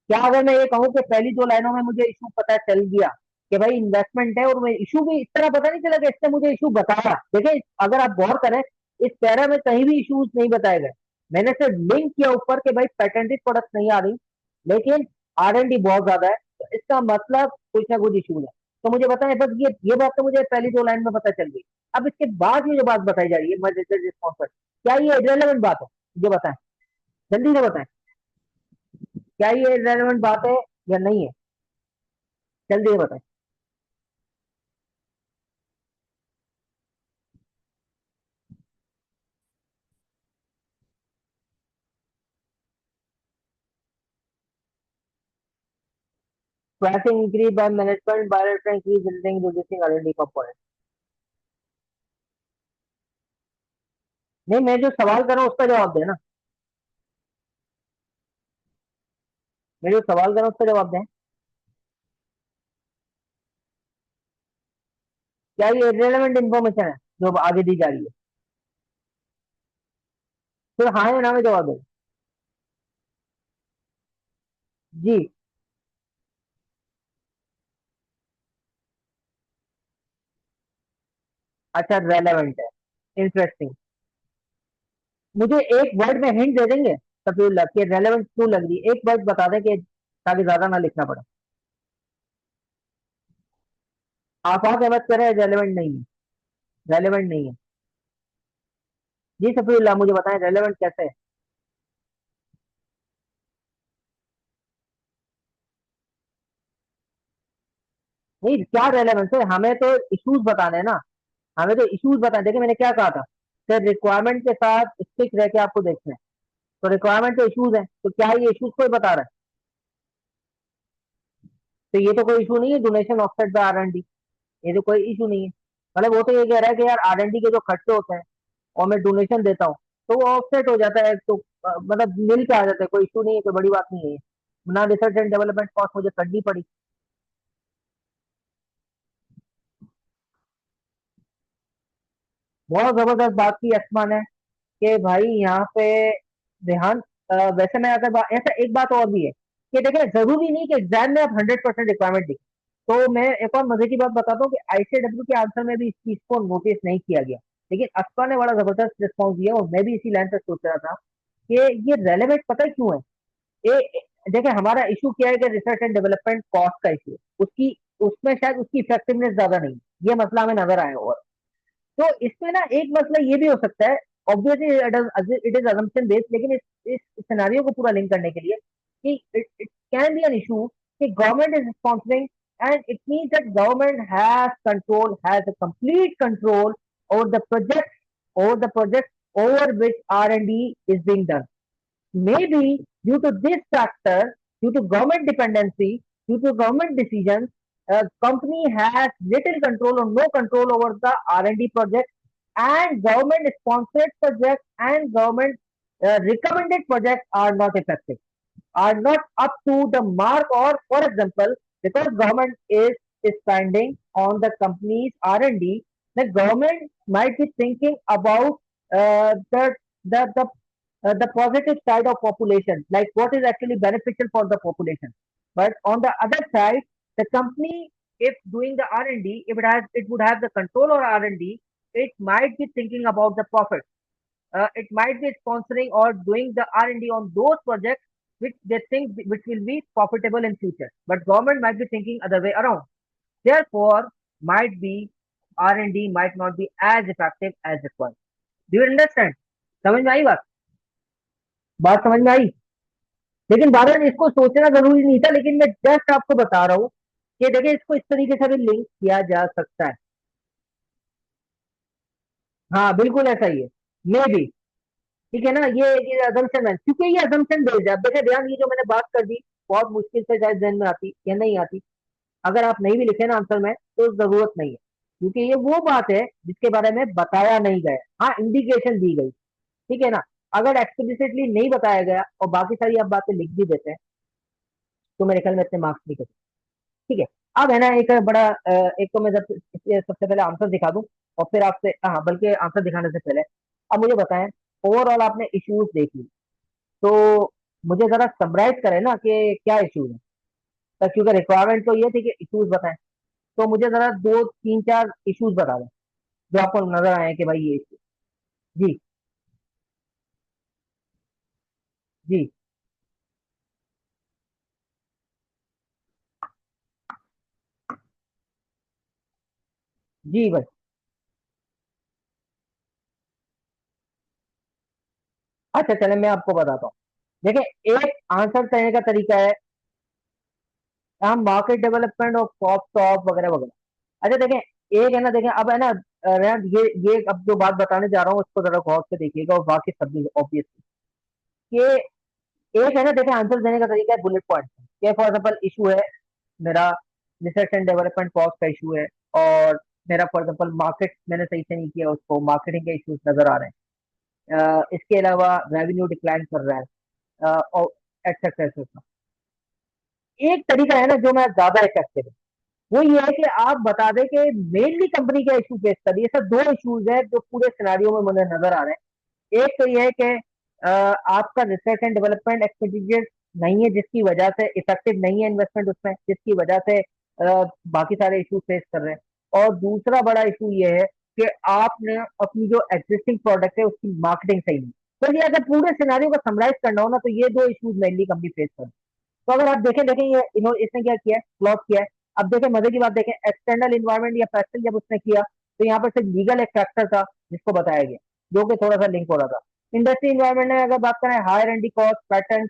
क्या अगर मैं ये कहूँ कि पहली 2 लाइनों में मुझे इशू पता चल गया कि भाई इन्वेस्टमेंट है, और मैं इशू भी इस तरह पता नहीं चला कि इसने मुझे इशू बताया। देखिए अगर आप गौर करें, इस पैरा में कहीं भी इशूज नहीं बताए गए। मैंने सिर्फ लिंक किया ऊपर के भाई पेटेंटेड प्रोडक्ट नहीं आ रही, लेकिन R&D बहुत ज्यादा है, तो इसका मतलब कुछ ना कुछ इशू है। तो मुझे बताएं, बस ये बात तो मुझे पहली 2 लाइन में पता चल गई। अब इसके बाद ये जो बात बताई जा रही है मजेदार रिस्पॉन्स पर, क्या ये इरेलेवेंट बात है? मुझे बताएं, जल्दी से बताएं, क्या ये इरेलेवेंट बात है या नहीं है? जल्दी से बताएं। Pricing increase by management, bilateral increase resulting in reducing R&D component। नहीं, मैं जो सवाल कर रहा हूँ उसका जवाब देना। मैं जो सवाल कर रहा हूँ उसका जवाब दें। क्या ये इरेलेवेंट इन्फॉर्मेशन है जो आगे दी जा रही है? फिर हाँ या ना में जवाब दें। जी। अच्छा, रेलेवेंट है, इंटरेस्टिंग। मुझे एक वर्ड में हिंट दे देंगे तभी लग के रेलेवेंट क्यों लग रही है? एक वर्ड बता दें कि ताकि ज्यादा ना लिखना पड़े। आप मत करें, रेलेवेंट नहीं है, रेलेवेंट नहीं है। जी सफीउल्लाह, मुझे बताएं रेलेवेंट कैसे है? नहीं, क्या रेलेवेंस है? हमें तो इश्यूज बताने हैं ना, हमें तो इश्यूज बताने। देखिए मैंने क्या कहा था, सर रिक्वायरमेंट के साथ स्टिक रह के आपको देखना है। तो रिक्वायरमेंट तो इश्यूज है, तो क्या ये इश्यूज कोई बता रहा है? तो ये तो कोई इशू नहीं है, डोनेशन ऑफसेट बाय R&D, ये तो कोई इशू नहीं है। मतलब वो तो ये कह रहा है कि यार R&D के जो खर्चे होते हैं और मैं डोनेशन देता हूँ तो वो ऑफसेट हो जाता है, तो मतलब मिल के आ जाता है, कोई इशू नहीं है, कोई बड़ी बात नहीं है। ना रिसर्च एंड डेवलपमेंट कॉस्ट मुझे करनी पड़ी। बहुत जबरदस्त बात की असमान है कि भाई यहाँ पे ध्यान। वैसे मैं अगर ऐसा एक बात और भी है कि देखिए जरूरी नहीं कि एग्जाम में आप 100% रिक्वायरमेंट लिखें। तो मैं एक और मजे की बात बताता हूँ कि ICW के आंसर में भी इस चीज को नोटिस नहीं किया गया, लेकिन अफका ने बड़ा जबरदस्त रिस्पॉन्स दिया और मैं भी इसी लाइन पर सोच रहा था कि ये रेलेवेंट पता है क्यों है। देखिए हमारा इशू क्या है कि रिसर्च एंड डेवलपमेंट कॉस्ट का इशू है, उसकी उसमें शायद उसकी इफेक्टिवनेस ज्यादा नहीं है, ये मसला हमें नजर आया। और तो इसमें ना एक मसला ये भी हो सकता है, obviously it is assumption based, लेकिन इस सिनेरियो को पूरा लिंक करने के लिए कि it can be an issue कि government is sponsoring and it means that government has a complete control over the project, over which R&D is being done. Maybe due to this factor, due to government dependency, due to government decisions, a company has little control or no control over the R&D project, and government sponsored projects and government recommended projects are not effective, are not up to the mark, or for example, because government is spending on the company's R&D, the government might be thinking about the the positive side of population, like what is actually beneficial for the population. But on the other side, the company, if doing the R&D, if it would have the control over R&D, it might be thinking about the profit. it might be sponsoring or doing the R&D on those projects which they think which will be profitable in future. But government might be thinking other way around. Therefore, might be R&D might not be as effective as required. Do you understand? समझ में आई बात? बात समझ में आई? लेकिन बादल इसको सोचना जरूरी नहीं था, लेकिन मैं जस्ट आपको बता रहा हूँ कि देखिए इसको इस तरीके से भी लिंक किया जा सकता है। हाँ बिल्कुल ऐसा ही है, मे भी। ठीक है ना, ये अजम्पशन है, क्योंकि ये अजम्पशन बेस्ड है। अब देखिए ध्यान, ये जो मैंने बात कर दी बहुत मुश्किल से शायद जहन में आती या नहीं आती। अगर आप नहीं भी लिखे ना आंसर में तो जरूरत नहीं है, क्योंकि ये वो बात है जिसके बारे में बताया नहीं गया। हाँ इंडिकेशन दी गई, ठीक है ना। अगर एक्सप्लिसिटली नहीं बताया गया और बाकी सारी आप बातें लिख भी देते हैं तो मेरे ख्याल में इतने मार्क्स नहीं कटे। ठीक है। अब है ना एक बड़ा एक तो मैं जब सबसे पहले आंसर दिखा दूं और फिर आपसे, हाँ बल्कि आंसर दिखाने से पहले अब मुझे बताएं, ओवरऑल आपने इश्यूज देख ली, तो मुझे जरा समराइज करें ना कि क्या इश्यूज है। तो क्योंकि रिक्वायरमेंट तो ये थी कि इश्यूज बताएं, तो मुझे जरा दो तीन चार इश्यूज बता दें जो आपको नजर आए कि भाई ये इश्यू। जी। जी। जी भाई। अच्छा चले मैं आपको बताता हूँ। देखिए एक आंसर देने का तरीका है, हम मार्केट डेवलपमेंट और पॉप टॉप वगैरह वगैरह। अच्छा देखें, एक है ना, देखें अब है ना, रेहान, ये अब जो बात बताने जा रहा हूँ उसको जरा गौर से देखिएगा और बाकी सब भी ऑब्वियसली कि एक है ना, देखें आंसर देने का तरीका है बुलेट पॉइंट। ये फॉर एग्जाम्पल इशू है मेरा, रिसर्च एंड डेवलपमेंट कॉस्ट का इशू है, और मेरा फॉर एग्जाम्पल मार्केट मैंने सही से नहीं किया, उसको मार्केटिंग के इश्यूज नजर आ रहे हैं। इसके अलावा रेवेन्यू डिक्लाइन कर रहा है, और एक्सेट्रा एक्सेट्रा। एक तरीका है ना जो मैं ज्यादा इफेक्टिव है, वो ये है कि आप बता दें कि मेनली कंपनी क्या इशू फेस कर रही है। सर दो इश्यूज है जो पूरे सिनारियों में मुझे नजर आ रहे हैं। एक तो ये है कि आपका रिसर्च एंड डेवलपमेंट एक्सपेंडिचर नहीं है, जिसकी वजह से इफेक्टिव नहीं है इन्वेस्टमेंट उसमें, जिसकी वजह से बाकी सारे इशू फेस कर रहे हैं। और दूसरा बड़ा इशू ये है कि आपने अपनी जो एग्जिस्टिंग प्रोडक्ट है उसकी मार्केटिंग सही नहीं। तो ये अगर पूरे सिनारियों को समराइज करना हो ना, तो ये दो इशूज मेनली कंपनी फेस कर। तो अगर आप देखें देखें ये इसने क्या किया है, क्लॉज किया है। अब देखें मजे की बात, देखें एक्सटर्नल इन्वायरमेंट या फैक्टर जब उसने किया, तो यहाँ पर सिर्फ लीगल एक फैक्टर था जिसको बताया गया, जो कि थोड़ा सा लिंक हो रहा था। इंडस्ट्री इन्वायरमेंट में अगर बात करें, हायर एंडी कॉस्ट पैटर्न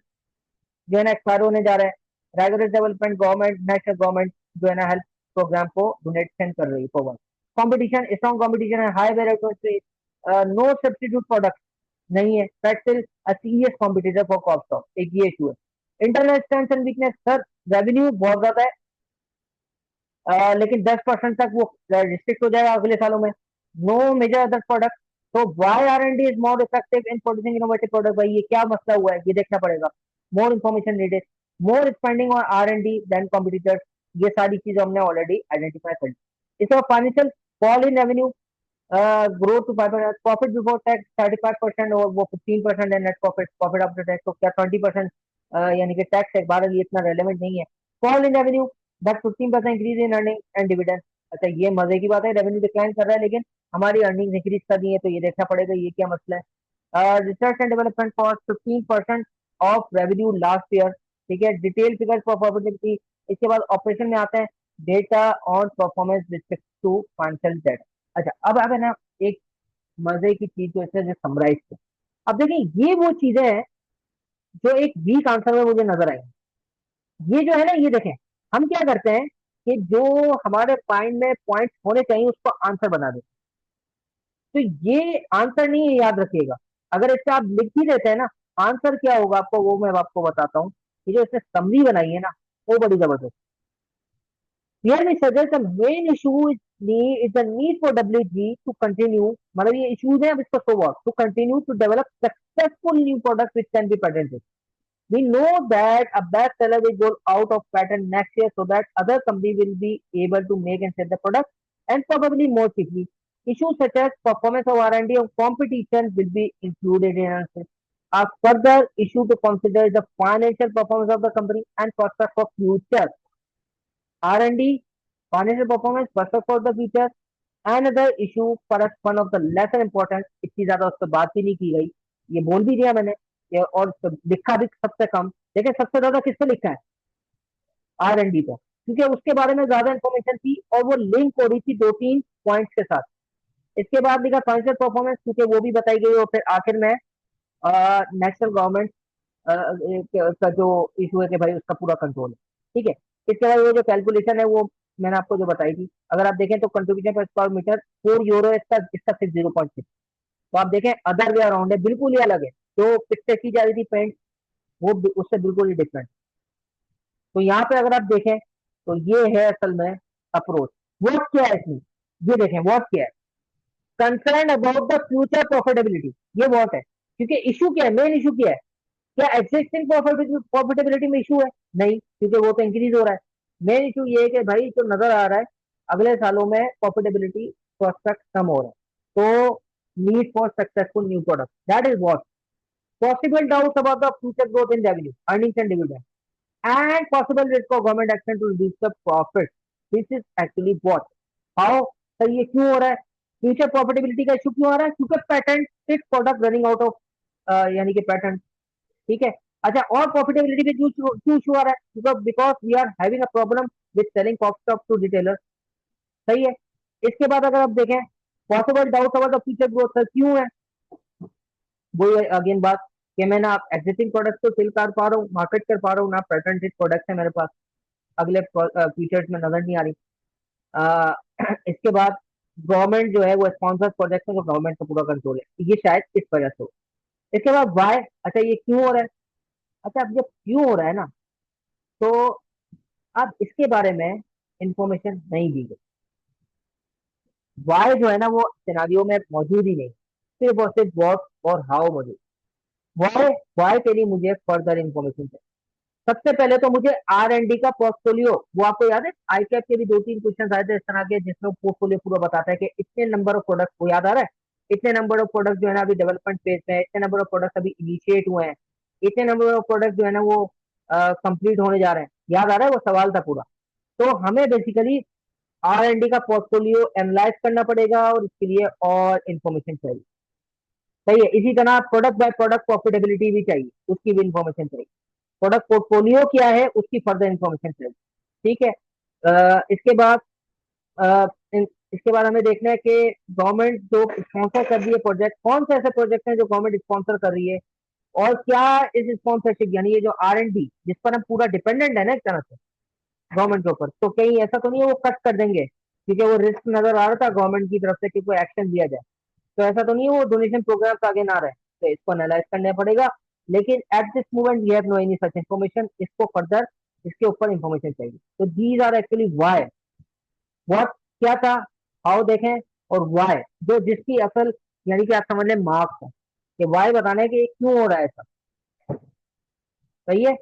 जो है ना एक्सपायर होने जा रहे हैं। Regular development, government, national government जो है ना हेल्थ प्रोग्राम को डोनेशन कर रही है फॉरवर्ड। कंपटीशन, स्ट्रॉन्ग कंपटीशन है, high barrier, no substitute product नहीं है, but still a serious competitor for cost of, एक ये इशू है। Internal strength and weakness, sir revenue बहुत ज्यादा है, लेकिन 10% तक वो रिस्ट्रिक्ट हो जाएगा अगले सालों में। No major other product. तो why R and D is more effective in producing innovative product, भाई ये क्या मसला हुआ है, ये देखना पड़ेगा। More information needed, more spending on R and D then competitors. ये सारी चीजें हमने ऑलरेडी आइडेंटिफाई कर ली। इसके बाद financial fall in revenue, growth to 5%, profit before tax 35%, और वो 15% है net profit, profit after tax तो क्या 20%, यानी कि टैक्स एक बार ये इतना रेलेवेंट नहीं है। Fall in revenue but 15% increase in earning and dividend. अच्छा ये मजे की बात है, रेवेन्यू डिक्लाइन कर रहा है लेकिन हमारी अर्निंग इंक्रीज कर दी है, तो ये देखना पड़ेगा ये क्या मसला है। Research and development cost 15% of revenue last year. ठीक है, डिटेल फिगर फॉर प्रॉफिटेबिलिटी। इसके बाद ऑपरेशन में आते हैं, data on performance respect to financial data. अच्छा अब है ना एक मजे की चीज जो इसने जो समराइज किया। अब देखिए ये वो चीजें हैं जो एक वीक आंसर में मुझे नजर आई। ये जो है ना, ये देखें हम क्या करते हैं कि जो हमारे माइंड में पॉइंट्स होने चाहिए उसको आंसर बना देते हैं। तो ये आंसर नहीं है, याद रखिएगा। अगर इससे आप लिख भी देते हैं ना, आंसर क्या होगा आपको वो मैं आपको बताता हूँ। ये जो इसने समरी बनाई है ना, वो बड़ी जबरदस्त। Clearly suggests the main issue is the need for WG to continue, मतलब ये issues हैं, अब इसको so what, to continue to develop successful new products which can be patented. We know that a best seller will go out of patent next year so that other company will be able to make and sell the product and probably more quickly. Issues such as performance of R&D and competition will be included in answer. A further issue to consider is the financial performance of the company and prospects for future R&D, financial performance, prospect for the future. Another issue for one of the lesser important, इतनी ज्यादा उस पर बात भी नहीं की गई, ये बोल भी दिया मैंने, ये और लिखा भी सबसे कम। देखिए सबसे ज्यादा किस पे लिखा है, R&D पे, क्योंकि उसके बारे में ज्यादा इन्फॉर्मेशन थी और वो लिंक हो रही थी दो तीन पॉइंट्स के साथ। इसके बाद लिखा फाइनेंशियल परफॉर्मेंस, क्योंकि वो भी बताई गई, और फिर आखिर में नेशनल गवर्नमेंट का जो इशू है कि भाई उसका पूरा कंट्रोल है। ठीक है, इसके बाद वो जो कैलकुलेशन है वो मैंने आपको जो बताई थी, अगर आप देखें तो कंट्रीब्यूशन पर स्क्वायर मीटर 4 यूरो, इसका 60.6। तो आप देखें अदर वे अराउंड है, बिल्कुल ही अलग है। जो पिक्चर की जा रही थी पेंट, वो उससे बिल्कुल ही डिफरेंट। तो यहाँ पे अगर आप देखें तो ये है असल में अप्रोच। व्हाट क्या है इसमें, ये देखें व्हाट क्या है, concern about the future profitability, ये व्हाट है। क्योंकि इशू क्या है, मेन इशू क्या है, क्या एग्जिस्टिंग प्रॉफिटेबिलिटी में इशू है, नहीं, क्योंकि वो तो इंक्रीज हो रहा है। मेन इशू ये है कि भाई जो नजर आ रहा है अगले सालों में प्रॉफिटेबिलिटी प्रोस्पेक्ट कम हो रहा है, तो need for successful new product, that is what. Possible doubts about the future growth in revenue, earnings and dividend, and possible risk of government action to reduce the profit. This is actually what, how, sir ये क्यों हो रहा है, future profitability का issue क्यों आ रहा है, क्योंकि patent fix product running out of, यानी कि पेटेंट। ठीक है, अच्छा, और प्रॉफिटेबिलिटी पे क्यों क्यों इशू आ रहा है, because because we are having a problem with selling cost stock to retailer. सही है। इसके बाद अगर आप देखें possible doubt about the future growth, sir क्यों है, वही अगेन बात कि मैं ना एग्जिस्टिंग प्रोडक्ट को सेल कर पा रहा हूँ, मार्केट कर पा रहा हूँ, ना पेटेंटेड प्रोडक्ट है मेरे पास, अगले फीचर्स में नजर नहीं आ रही। इसके बाद गवर्नमेंट जो है वो स्पॉन्सर प्रोजेक्ट है, जो गवर्नमेंट का पूरा कंट्रोल है, ये शायद इस वजह से हो। इसके बाद वाई, अच्छा ये क्यों हो रहा है, अच्छा अब जब क्यों हो रहा है ना, तो अब इसके बारे में इंफॉर्मेशन नहीं दी गई। वाई जो है ना वो सिनारियो में मौजूद ही नहीं, सिर्फ और सिर्फ व्हाट और हाउ मौजूद। वाई, वाई के लिए मुझे फर्दर इंफॉर्मेशन चाहिए। सबसे पहले तो मुझे R&D का पोर्टफोलियो, वो आपको याद है आई कैप के भी दो तीन क्वेश्चन आए थे इस तरह के, जिसमें पोर्टफोलियो पूरा बताता है कि इतने नंबर ऑफ प्रोडक्ट, को याद आ रहा है, इतने नंबर ऑफ प्रोडक्ट जो है ना अभी डेवलपमेंट फेज में है, इतने नंबर ऑफ प्रोडक्ट अभी इनिशिएट हुए हैं, इतने नंबर ऑफ प्रोडक्ट जो है ना वो कंप्लीट होने जा रहे हैं, याद आ रहा है, वो सवाल था पूरा। तो हमें बेसिकली R&D का पोर्टफोलियो एनालाइज करना पड़ेगा और इसके लिए और इन्फॉर्मेशन चाहिए। सही है, इसी तरह प्रोडक्ट बाय प्रोडक्ट प्रॉफिटेबिलिटी भी चाहिए, उसकी भी इन्फॉर्मेशन चाहिए। प्रोडक्ट पोर्टफोलियो क्या है उसकी फर्दर इन्फॉर्मेशन चाहिए। ठीक है, इसके बाद अ, इसके बाद हमें देखना है कि गवर्नमेंट जो स्पॉन्सर कर रही है प्रोजेक्ट, कौन से ऐसे प्रोजेक्ट हैं जो गवर्नमेंट स्पॉन्सर कर रही है, और क्या इस स्पॉन्सरशिप, यानी ये जो R&D जिस पर हम पूरा डिपेंडेंट है ना एक तरह से गवर्नमेंट के ऊपर, तो कहीं ऐसा तो नहीं है वो कट कर देंगे, क्योंकि वो रिस्क नजर आ रहा था गवर्नमेंट की तरफ से कि कोई एक्शन लिया जाए, तो ऐसा तो नहीं है वो डोनेशन प्रोग्राम आगे ना रहे, तो इसको एनालाइज करना पड़ेगा। लेकिन at this moment we have no any such information, इसको फर्दर इसके ऊपर इन्फॉर्मेशन चाहिए। तो these are actually why, what क्या था, हाउ देखें, और वाई जो जिसकी असल, यानी कि आप समझ लें मार्क्स है, कि वाई बताना है कि क्यों हो रहा है ऐसा। सही है,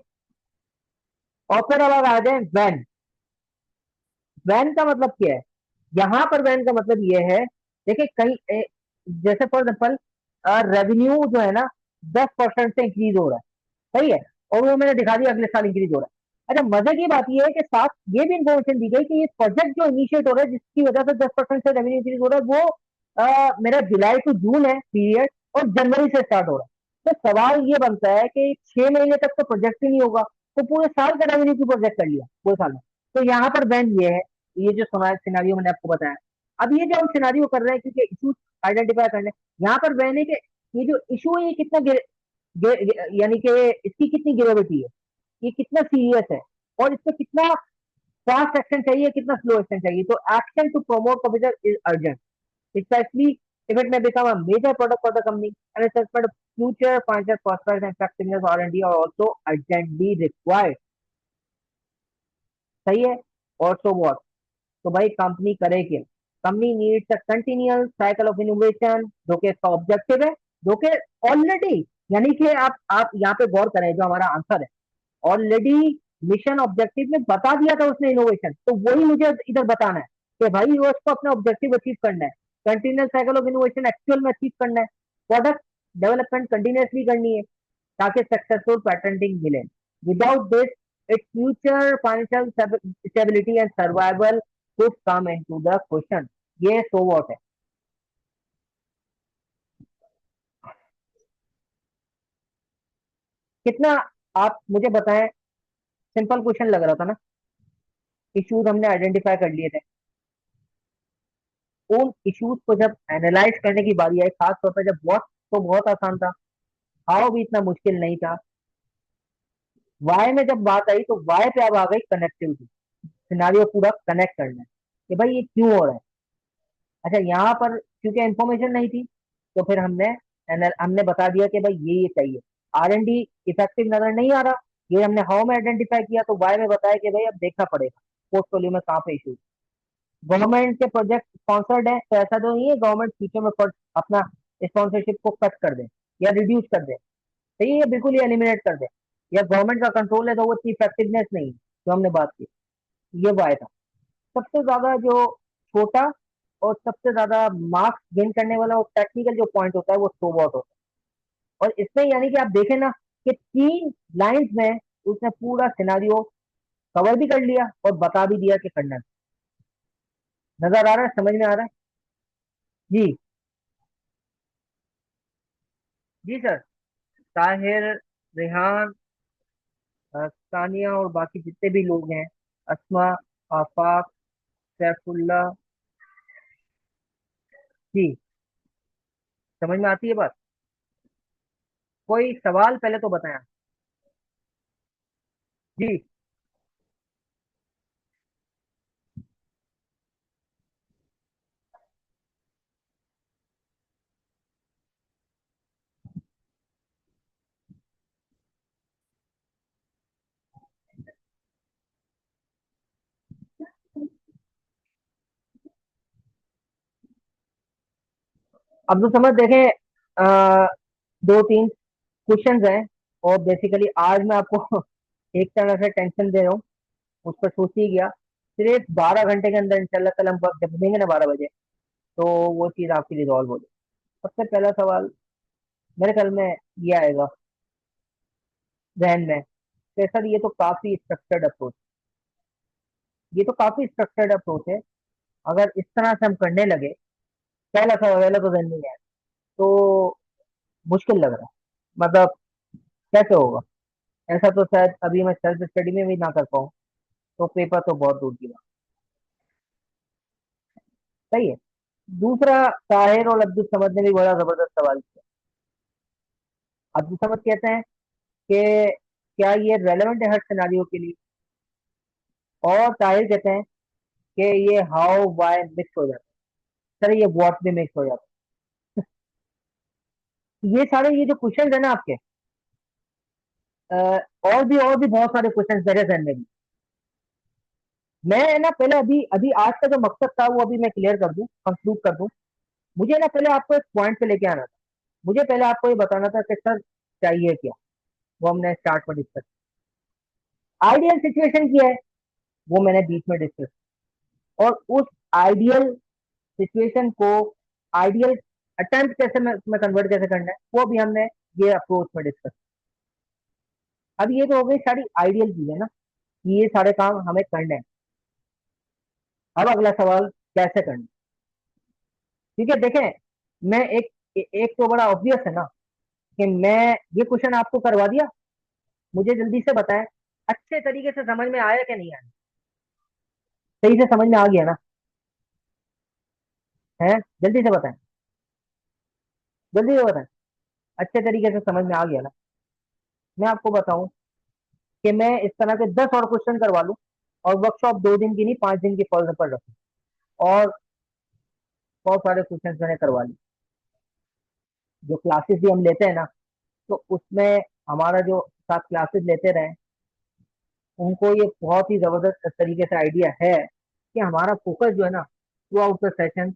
और फिर अब आ जाए वैन। वैन का मतलब क्या है, यहाँ पर वैन का मतलब ये है, देखिए कहीं जैसे फॉर एग्जाम्पल रेवेन्यू जो है ना 10% से इंक्रीज हो रहा है, सही है, और वो मैंने दिखा दिया अगले साल इंक्रीज हो रहा है। अच्छा मजे की बात ये है कि साथ ये भी इंफॉर्मेशन दी गई कि ये प्रोजेक्ट जो इनिशिएट हो रहा है जिसकी वजह से 10% से रेवेन्यू इंक्रीज हो रहा है, वो मेरा जुलाई टू जून है पीरियड, और जनवरी से स्टार्ट हो रहा है। तो सवाल ये बनता है कि 6 महीने तक तो प्रोजेक्ट ही नहीं होगा, तो पूरे साल का रेवेन्यू की प्रोजेक्ट कर लिया पूरे साल में। तो यहाँ पर बैन ये है, ये जो सुना सिनारियो मैंने आपको बताया। अब ये जो हम सिनारियो कर रहे हैं क्योंकि इशू आइडेंटिफाई करने, यहाँ पर बैन है कि ये जो इशू है ये कितना यानी कि इसकी कितनी गिरेविटी है, ये कितना सीरियस है, और इस पर कितना फास्ट एक्शन चाहिए, कितना स्लो एक्शन चाहिए। तो action to promote computer is urgent, especially if it may become a major product for the company, and assessment of future financial prospects and effectiveness R&D are also urgently required. सही है, और so what, तो भाई company करे क्या, company needs a continuous cycle of innovation, जो कि इसका ऑब्जेक्टिव है, जो कि ऑलरेडी, यानी कि आप यहाँ पे गौर करें जो हमारा आंसर है, ऑलरेडी मिशन ऑब्जेक्टिव में बता दिया था उसने इनोवेशन, तो वही मुझे इधर बताना है कि भाई वो उसको अपना ऑब्जेक्टिव अचीव करना है, continuous cycle of innovation actual में अचीव करना है, प्रोडक्ट डेवलपमेंट कंटिन्यूअसली करनी है ताकि सक्सेसफुल पेटेंटिंग मिले। Without this its future financial stability and survival could come into the question. ये सो वॉट है। कितना, आप मुझे बताएं, सिंपल क्वेश्चन लग रहा था ना। इश्यूज हमने आइडेंटिफाई कर लिए थे, उन इश्यूज को जब एनालाइज करने की बारी आई, खास तौर पर जब व्हाट तो बहुत आसान था, हाउ भी इतना मुश्किल नहीं था, वाई में जब बात आई तो वाई पे अब आ गई कनेक्टिविटी, सिनारियो पूरा कनेक्ट करना है कि भाई ये क्यों हो रहा है। अच्छा, यहाँ पर क्योंकि इंफॉर्मेशन नहीं थी, तो फिर हमने बता दिया कि भाई ये चाहिए। आर एन डी इफेक्टिव नजर नहीं आ रहा, ये हमने हाउ में आइडेंटिफाई किया, तो वाई में बताया कि भाई अब देखना पड़ेगा पोर्टफोलियो में कहाँ पे इशू। गवर्नमेंट के प्रोजेक्ट स्पॉन्सर्ड है, तो ऐसा तो नहीं है गवर्नमेंट फ्यूचर में अपना स्पॉन्सरशिप को कट कर दे या रिड्यूस कर दे, सही है, ये बिल्कुल ही एलिमिनेट कर दे, या गवर्नमेंट का कंट्रोल है तो वो इतनी इफेक्टिवनेस नहीं है जो हमने बात की। ये वाई था। सबसे ज्यादा जो छोटा और सबसे ज्यादा मार्क्स गेन करने वाला और टेक्निकल जो पॉइंट होता है वो स्टोवॉट होता है। और इसमें यानी कि आप देखें ना कि 3 लाइंस में उसने पूरा सिनारियो कवर भी कर लिया और बता भी दिया कि करना है। नजर आ रहा है, समझ में आ रहा है? जी। जी सर। ताहिर, रेहान, सानिया और बाकी जितने भी लोग हैं, अस्मा, आफाक, सैफुल्ला। जी। समझ में आती है बात? कोई सवाल पहले तो बताया। जी। अब तो समझ देखें, 2-3 क्वेश्चंस हैं, और बेसिकली आज मैं आपको एक तरह से टेंशन दे रहा हूँ, उस पर सोच ही गया। सिर्फ 12 घंटे के अंदर इंशाल्लाह कल हम वक्त जब देंगे ना 12 बजे, तो वो चीज़ आपकी रिजॉल्व हो जाए। सबसे पहला सवाल मेरे ख्याल में ये आएगा जहन में, तो सर ये तो काफी स्ट्रक्चर्ड अप्रोच, ये तो काफी स्ट्रक्चर्ड अप्रोच है, अगर इस तरह से हम करने लगे, पहला सवाल पहला तो जहन में नहीं आया, तो मुश्किल लग रहा है, मतलब कैसे होगा। ऐसा तो शायद अभी मैं सेल्फ स्टडी में भी ना कर पाऊँ, तो पेपर तो बहुत दूर की बात। सही है। दूसरा, ताहिर और अब्दुल समद ने भी बड़ा जबरदस्त सवाल किया। अब्दुल समद कहते हैं कि क्या ये रेलेवेंट है हर सिनारियो के लिए, और ताहिर कहते हैं कि ये हाउ वाई मिक्स हो जाता है, सर ये व्हाट भी मिक्स हो जाता है। ये सारे ये जो क्वेश्चन है ना आपके, अ, और भी बहुत सारे क्वेश्चन मेरे जहन में भी। मैं ना पहले अभी अभी आज का जो मकसद था वो अभी मैं क्लियर कर दूं, कंक्लूड कर दूं। मुझे ना पहले आपको एक पॉइंट पे लेके आना था, मुझे पहले आपको ये बताना था कि सर चाहिए क्या, वो हमने स्टार्ट में डिस्कस। आइडियल सिचुएशन की है, वो मैंने बीच में डिस्कस, और उस आइडियल सिचुएशन को आइडियल अटेम्प्ट कैसे में कन्वर्ट कैसे करना है वो भी हमने ये अप्रोच में डिस्कस। अब ये तो हो गई सारी आइडियल चीजें ना, कि ये सारे काम हमें करने हैं। अब अगला सवाल, कैसे करना है? ठीक है, देखें, मैं एक तो बड़ा ऑब्वियस है ना कि मैं ये क्वेश्चन आपको करवा दिया, मुझे जल्दी से बताएं अच्छे तरीके से समझ में आया कि नहीं आया। सही से समझ में आ गया ना? है, जल्दी से बताएं, जल्दी से बताएं, अच्छे तरीके से समझ में आ गया ना? मैं आपको बताऊं कि मैं इस तरह के 10 और क्वेश्चन करवा लूं, और वर्कशॉप 2 दिन की नहीं 5 दिन की फॉलो पर रखूं, और बहुत सारे क्वेश्चन मैंने करवा लिए। जो क्लासेस भी हम लेते हैं ना, तो उसमें हमारा जो साथ क्लासेस लेते रहे, उनको ये बहुत ही जबरदस्त तरीके से आइडिया है कि हमारा फोकस जो है ना through out the session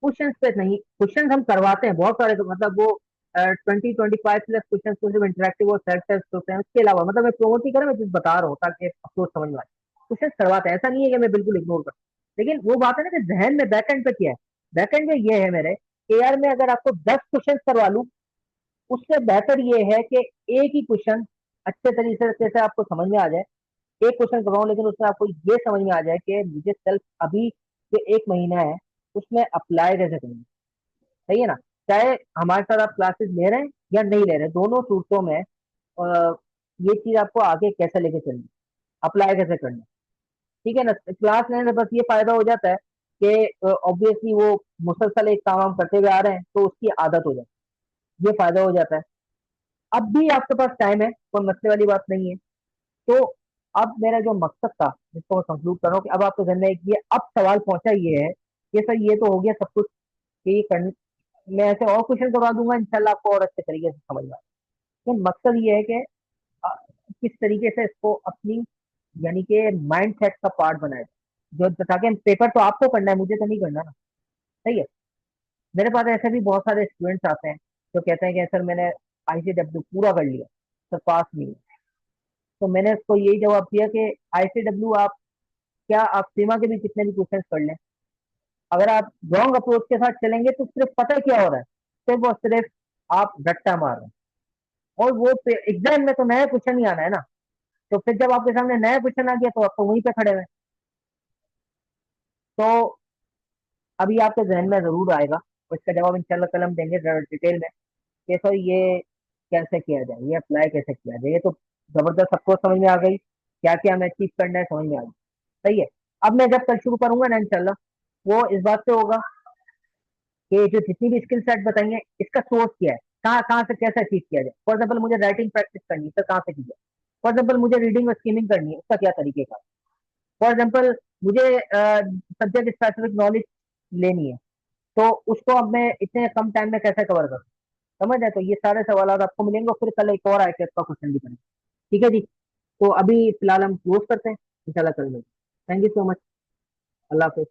question पे नहीं, क्वेश्चन हम करवाते हैं बहुत सारे, तो मतलब वो 20-25 प्लस क्वेश्चन तो सिर्फ इंटरेक्टिव और सेल्फ टेस्ट होते हैं, उसके अलावा मतलब मैं प्रमोट नहीं कर रहा, मैं just बता रहा हूँ ताकि अप्रोच समझ में आए। क्वेश्चन करवाते हैं, ऐसा नहीं है कि मैं बिल्कुल इग्नोर कर, लेकिन वो बात है ना कि जहन में बैकएंड पे क्या है। बैकएंड में ये है मेरे कि यार मैं अगर आपको 10 क्वेश्चन करवा लूँ, उससे बेहतर ये है कि एक ही क्वेश्चन अच्छे तरीके से आपको समझ में आ जाए। एक क्वेश्चन करवाऊं लेकिन उसमें आपको ये समझ में आ जाए कि मुझे सेल्फ अभी जो 1 महीना है उसमें अप्लाई कैसे करेंगे। सही है ना। चाहे हमारे साथ आप क्लासेस ले रहे हैं या नहीं ले रहे, दोनों सूरतों में ये चीज आपको आगे कैसे लेके चलनी, अप्लाई कैसे करना। ठीक है ना। क्लास लेने से बस ये फायदा हो जाता है कि ऑब्वियसली वो मुसलसल एक काम हम करते हुए आ रहे हैं तो उसकी आदत हो जाती है, ये फायदा हो जाता है। अब भी आपके पास टाइम है, कोई मसले वाली बात नहीं है। तो अब मेरा जो मकसद था जिसको मैं कंक्लूड कर रहा हूँ कि अब आपके जहन में एक ये अब सवाल पहुंचा ये है कि सर ये तो हो गया सब कुछ, कि ये मैं ऐसे और क्वेश्चन करवा दूंगा इंशाल्लाह आपको और अच्छे तरीके से समझ में आए। तो मकसद ये है कि अ, किस तरीके से इसको अपनी यानी कि माइंड सेट का पार्ट बनाया जाए, जो ताकि पेपर तो आपको करना है, मुझे तो नहीं करना ना। सही है। मेरे पास ऐसे भी बहुत सारे स्टूडेंट्स आते हैं जो कहते हैं कि सर मैंने आईसीडब्ल्यू पूरा कर लिया, सर पास नहीं हुआ। तो मैंने उसको यही जवाब दिया कि आईसीडब्ल्यू आप क्या आप सीमा के भी कितने भी क्वेश्चन कर लें, अगर आप रॉन्ग अप्रोच के साथ चलेंगे तो सिर्फ पता क्या हो रहा है, सिर्फ और सिर्फ आप रट्टा मार रहे हैं। और वो एग्जाम में तो नया क्वेश्चन ही आना है ना। तो फिर जब आपके सामने नया क्वेश्चन आ गया तो आप तो वहीं पे खड़े हुए। तो अभी आपके जहन में जरूर आएगा और इसका जवाब इंशाल्लाह कल हम देंगे डिटेल में कि सर ये कैसे किया जाए, ये अप्लाई कैसे किया जाए। ये तो जबरदस्त सबको समझ में आ गई, क्या क्या हमें अचीव करना है समझ में आ गई। सही है। अब मैं जब कल शुरू करूंगा ना इंशाल्लाह, वो इस बात से होगा कि जो जितनी भी स्किल सेट बताइए इसका सोर्स क्या है, कहाँ कहाँ से कैसे अचीव किया जाए। फॉर एग्जाम्पल मुझे राइटिंग प्रैक्टिस करनी है, सर कहाँ से की जाए। फॉर एग्जाम्पल मुझे रीडिंग और स्कीमिंग करनी है, उसका क्या तरीके का। फॉर एग्जाम्पल मुझे सब्जेक्ट स्पेसिफिक नॉलेज लेनी है, तो उसको अब मैं इतने कम टाइम में कैसे कवर करूँ। समझ है। तो ये सारे सवाल आपको मिलेंगे और फिर कल एक और आएगा इसका क्वेश्चन भी करेंगे। ठीक है जी। तो अभी फिलहाल हम क्लोज करते हैं, इंशाल्लाह कल मिलते हैं। Thank you so much. Allah Hafiz.